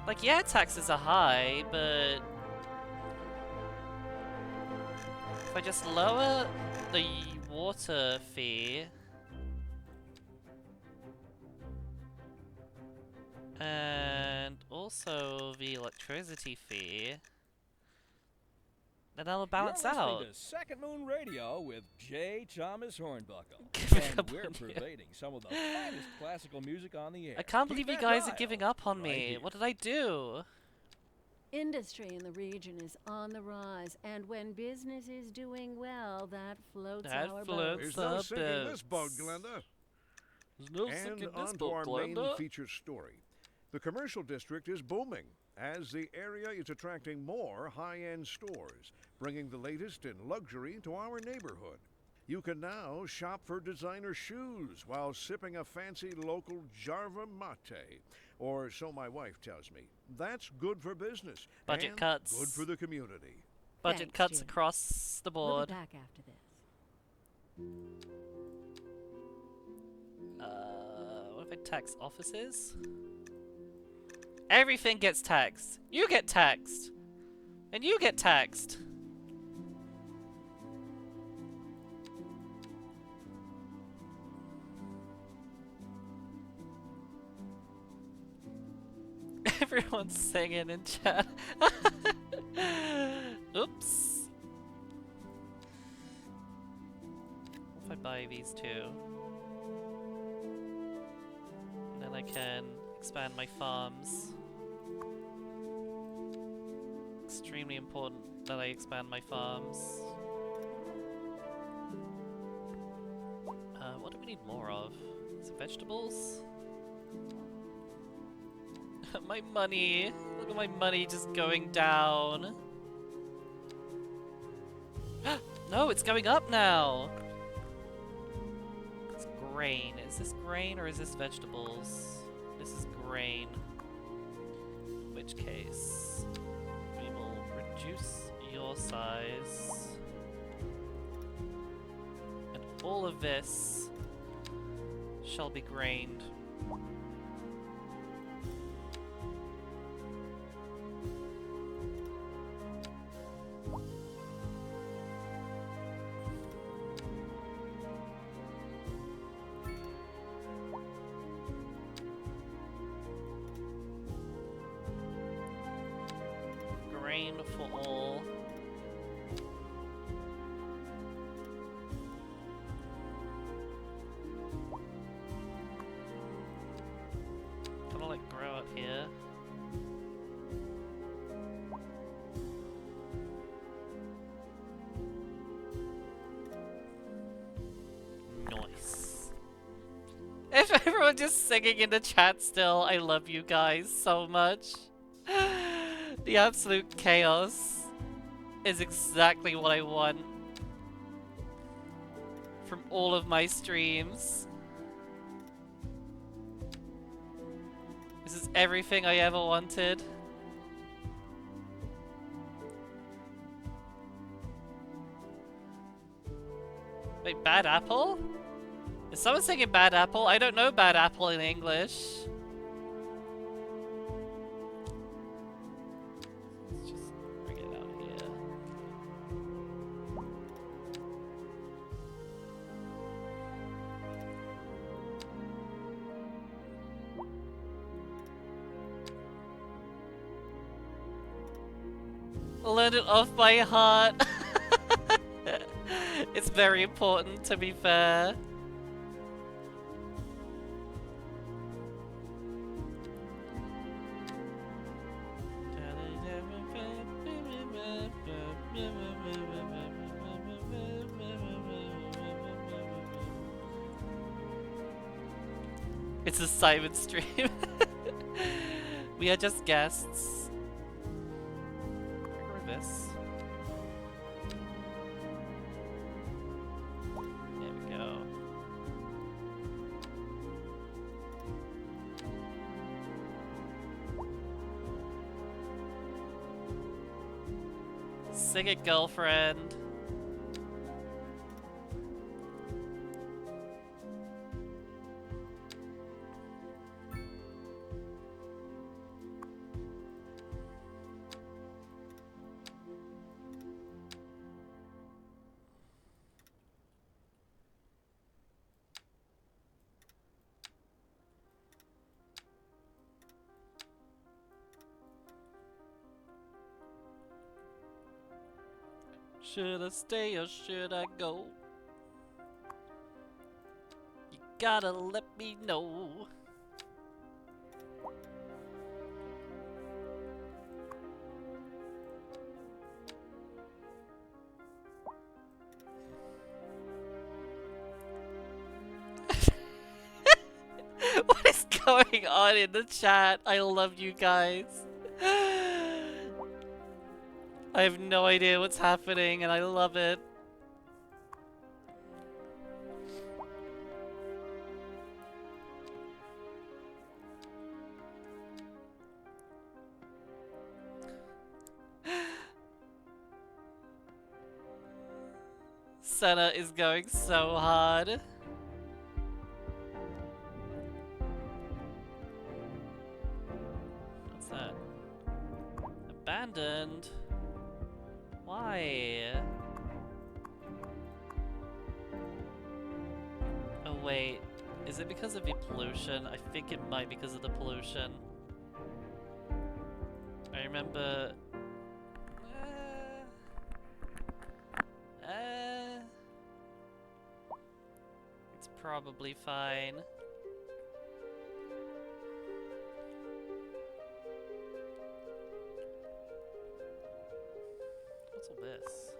Like, yeah, taxes are high, but if I just lower the water fee and also the electricity fee, then that'll balance You're out. listening to Second Moon Radio with J. Thomas Hornbuckle. Giving And up we're on you. pervading some of the finest classical music on the air. I can't Keep believe you that guys are dial giving up on right me. here. What did I do? Industry in the region is on the rise, and when business is doing well, that floats That our floats boats. There's no the sinking this boat, boats. Glenda. There's no And sinking this on to boat, our main Glenda. feature story. The commercial district is booming as the area is attracting more high-end stores, bringing the latest in luxury to our neighborhood. You can now shop for designer shoes while sipping a fancy local Jarva mate, or so my wife tells me. That's good for business Budget and cuts. good for the community. Budget Thanks, cuts Jim. across the We'll board. be back after this. What if I tax offices? Everything gets taxed. You get taxed. And you get taxed. Everyone's singing in chat. Oops. What if I buy these two? And then I can expand my farms. Extremely important that I expand my farms. What do we need more of? Some vegetables? My money! Look at my money just going down. No, it's going up now! It's grain. Is this grain or is this vegetables? This is grain. In which case, we will reduce your size. And all of this shall be grained. Grain for all. Can I like grow out here? Nice. If everyone just singing in the chat still, I love you guys so much. The absolute chaos is exactly what I want from all of my streams. This is everything I ever wanted. Wait, bad apple? Is someone singing bad apple? I don't know bad apple in English. Let's just bring it out here. Learned it off by heart. It's very important, to be fair. It's a Simon stream. We are just guests. Or this. There we go. Sing it, girlfriend. Should I stay or should I go? You gotta let me know. What is going on in the chat? I love you guys. I have no idea what's happening and I love it. Senna is going so hard. What's that? Abandoned? Why? Oh wait, is it because of the pollution? I think it might be because of the pollution. I remember... It's probably fine. What's all this?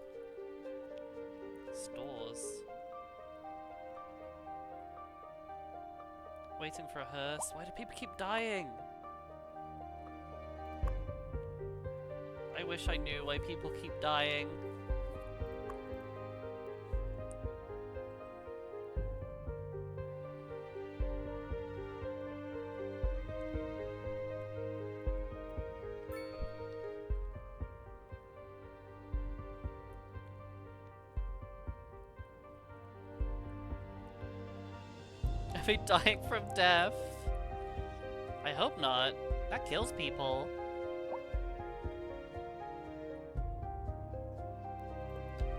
Stores. Waiting for a hearse. Why do people keep dying? I wish I knew why people keep dying. Are they dying from death? I hope not. That kills people.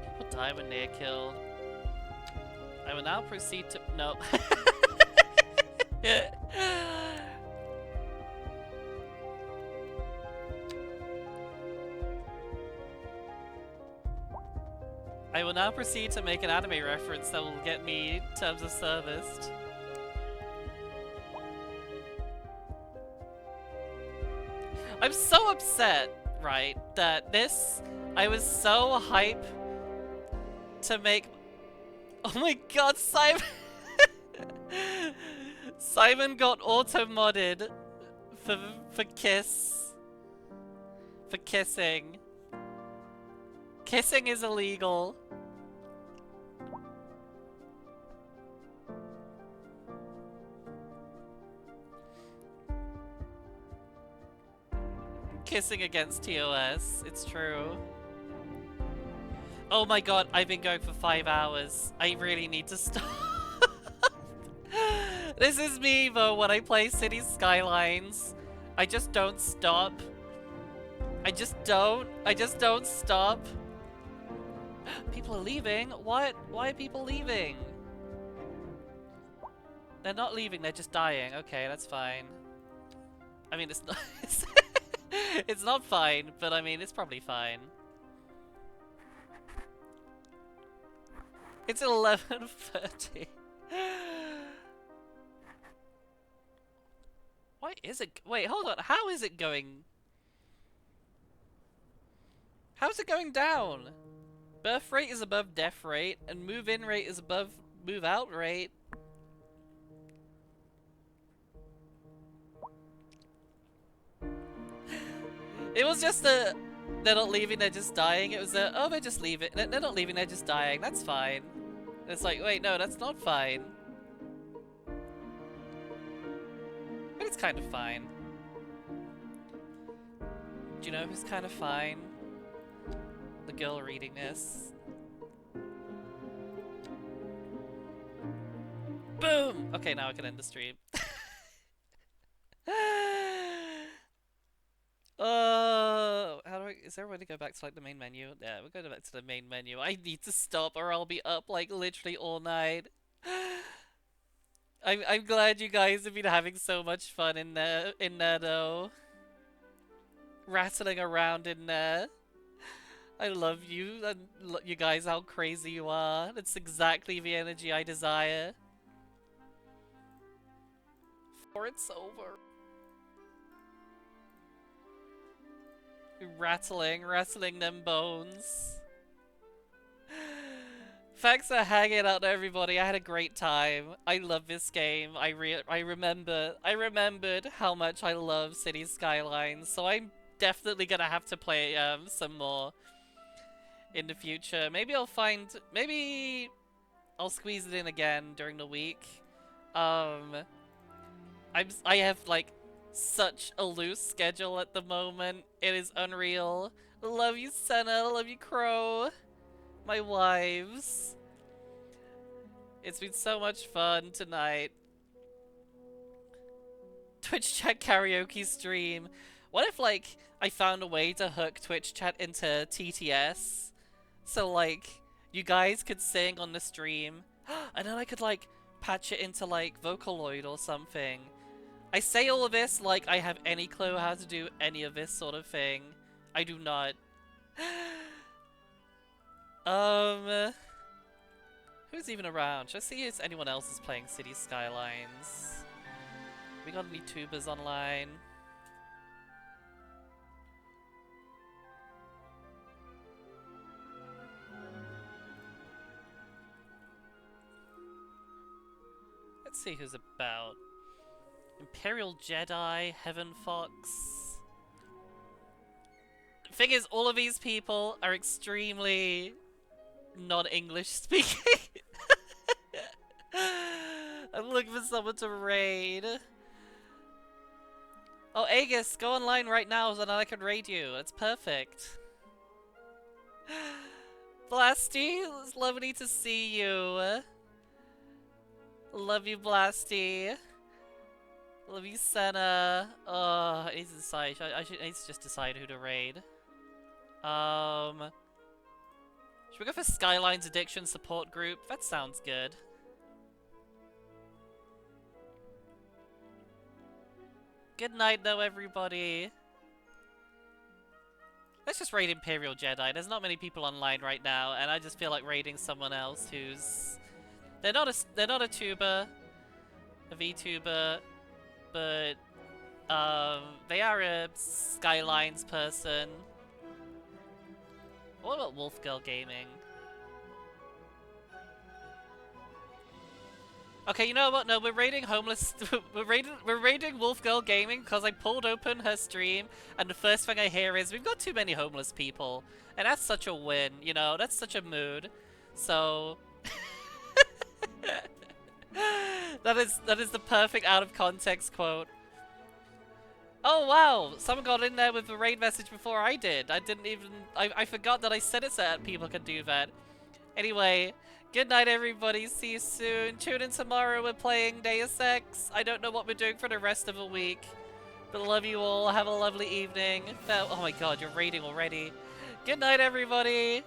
People die when they are killed. I will now proceed to... No. I will now proceed to make an anime reference that will get me terms of service. I'm so upset, right, that this... I was so hype to make... Oh my god, Simon! Simon got auto-modded for kiss. For kissing. Kissing is illegal. Kissing against TOS, it's true. Oh my god, I've been going for 5 hours. I really need to stop. This is me though when I play City Skylines. I just don't stop. I just don't stop. People are leaving? What? Why are people leaving? They're not leaving, they're just dying. Okay, that's fine. I mean, it's not... It's not fine, but I mean, it's probably fine. It's 11:30. Why is it... Wait, hold on. How is it going... How's it going down? Birth rate is above death rate, and move-in rate is above move-out rate. It was just a... They're not leaving, they're just dying. It was a... Oh, they're just leaving. They're not leaving, they're just dying. That's fine. And it's like, wait, no, that's not fine. But it's kind of fine. Do you know who's kind of fine? The girl reading this. Boom! Okay, now I can end the stream. How do I... Is there a way to go back to, like, the main menu? Yeah, we're going back to the main menu. I need to stop or I'll be up, like, literally all night. I'm glad you guys have been having so much fun in there, though. Rattling around in there. I love you, and you guys, how crazy you are. That's exactly the energy I desire. For it's over. Rattling them bones. Thanks for hanging out, everybody. I had a great time. I love this game. I remembered how much I love City Skylines, so I'm definitely gonna have to play some more in the future. Maybe I'll squeeze it in again during the week. I have like such a loose schedule at the moment. It is unreal. Love you, Senna. Love you, Crow. My wives. It's been so much fun tonight. Twitch chat karaoke stream. What if, like, I found a way to hook Twitch chat into TTS? So, like, you guys could sing on the stream, and then I could, like, patch it into, like, Vocaloid or something. I say all of this like I have any clue how to do any of this sort of thing. I do not. Who's even around? Should I see if anyone else is playing City Skylines? We got any tubers online? Let's see who's about. Imperial Jedi, Heaven Fox. The thing is, all of these people are extremely non-English speaking. I'm looking for someone to raid. Oh, Aegis, go online right now so that I can raid you. That's perfect. Blasty, it's lovely to see you. Love you, Blasty. Love you, Senna. Oh, I need to decide. I need to just decide who to raid. Should we go for Skylines Addiction Support Group? That sounds good. Good night, though, everybody. Let's just raid Imperial Jedi. There's not many people online right now, and I just feel like raiding someone else who's... They're not a tuber, a VTuber, but they are a Skylines person. What about Wolf Girl Gaming? Okay, you know what? No, we're raiding homeless. we're raiding Wolf Girl Gaming because I pulled open her stream, and the first thing I hear is we've got too many homeless people, and that's such a win. You know, that's such a mood. So that is the perfect out of context quote. Oh wow! Someone got in there with the raid message before I did. I forgot that I said it so that people could do that. Anyway, good night everybody. See you soon. Tune in tomorrow. We're playing Deus Ex. I don't know what we're doing for the rest of the week, but love you all. Have a lovely evening. Oh my god, you're raiding already. Good night everybody.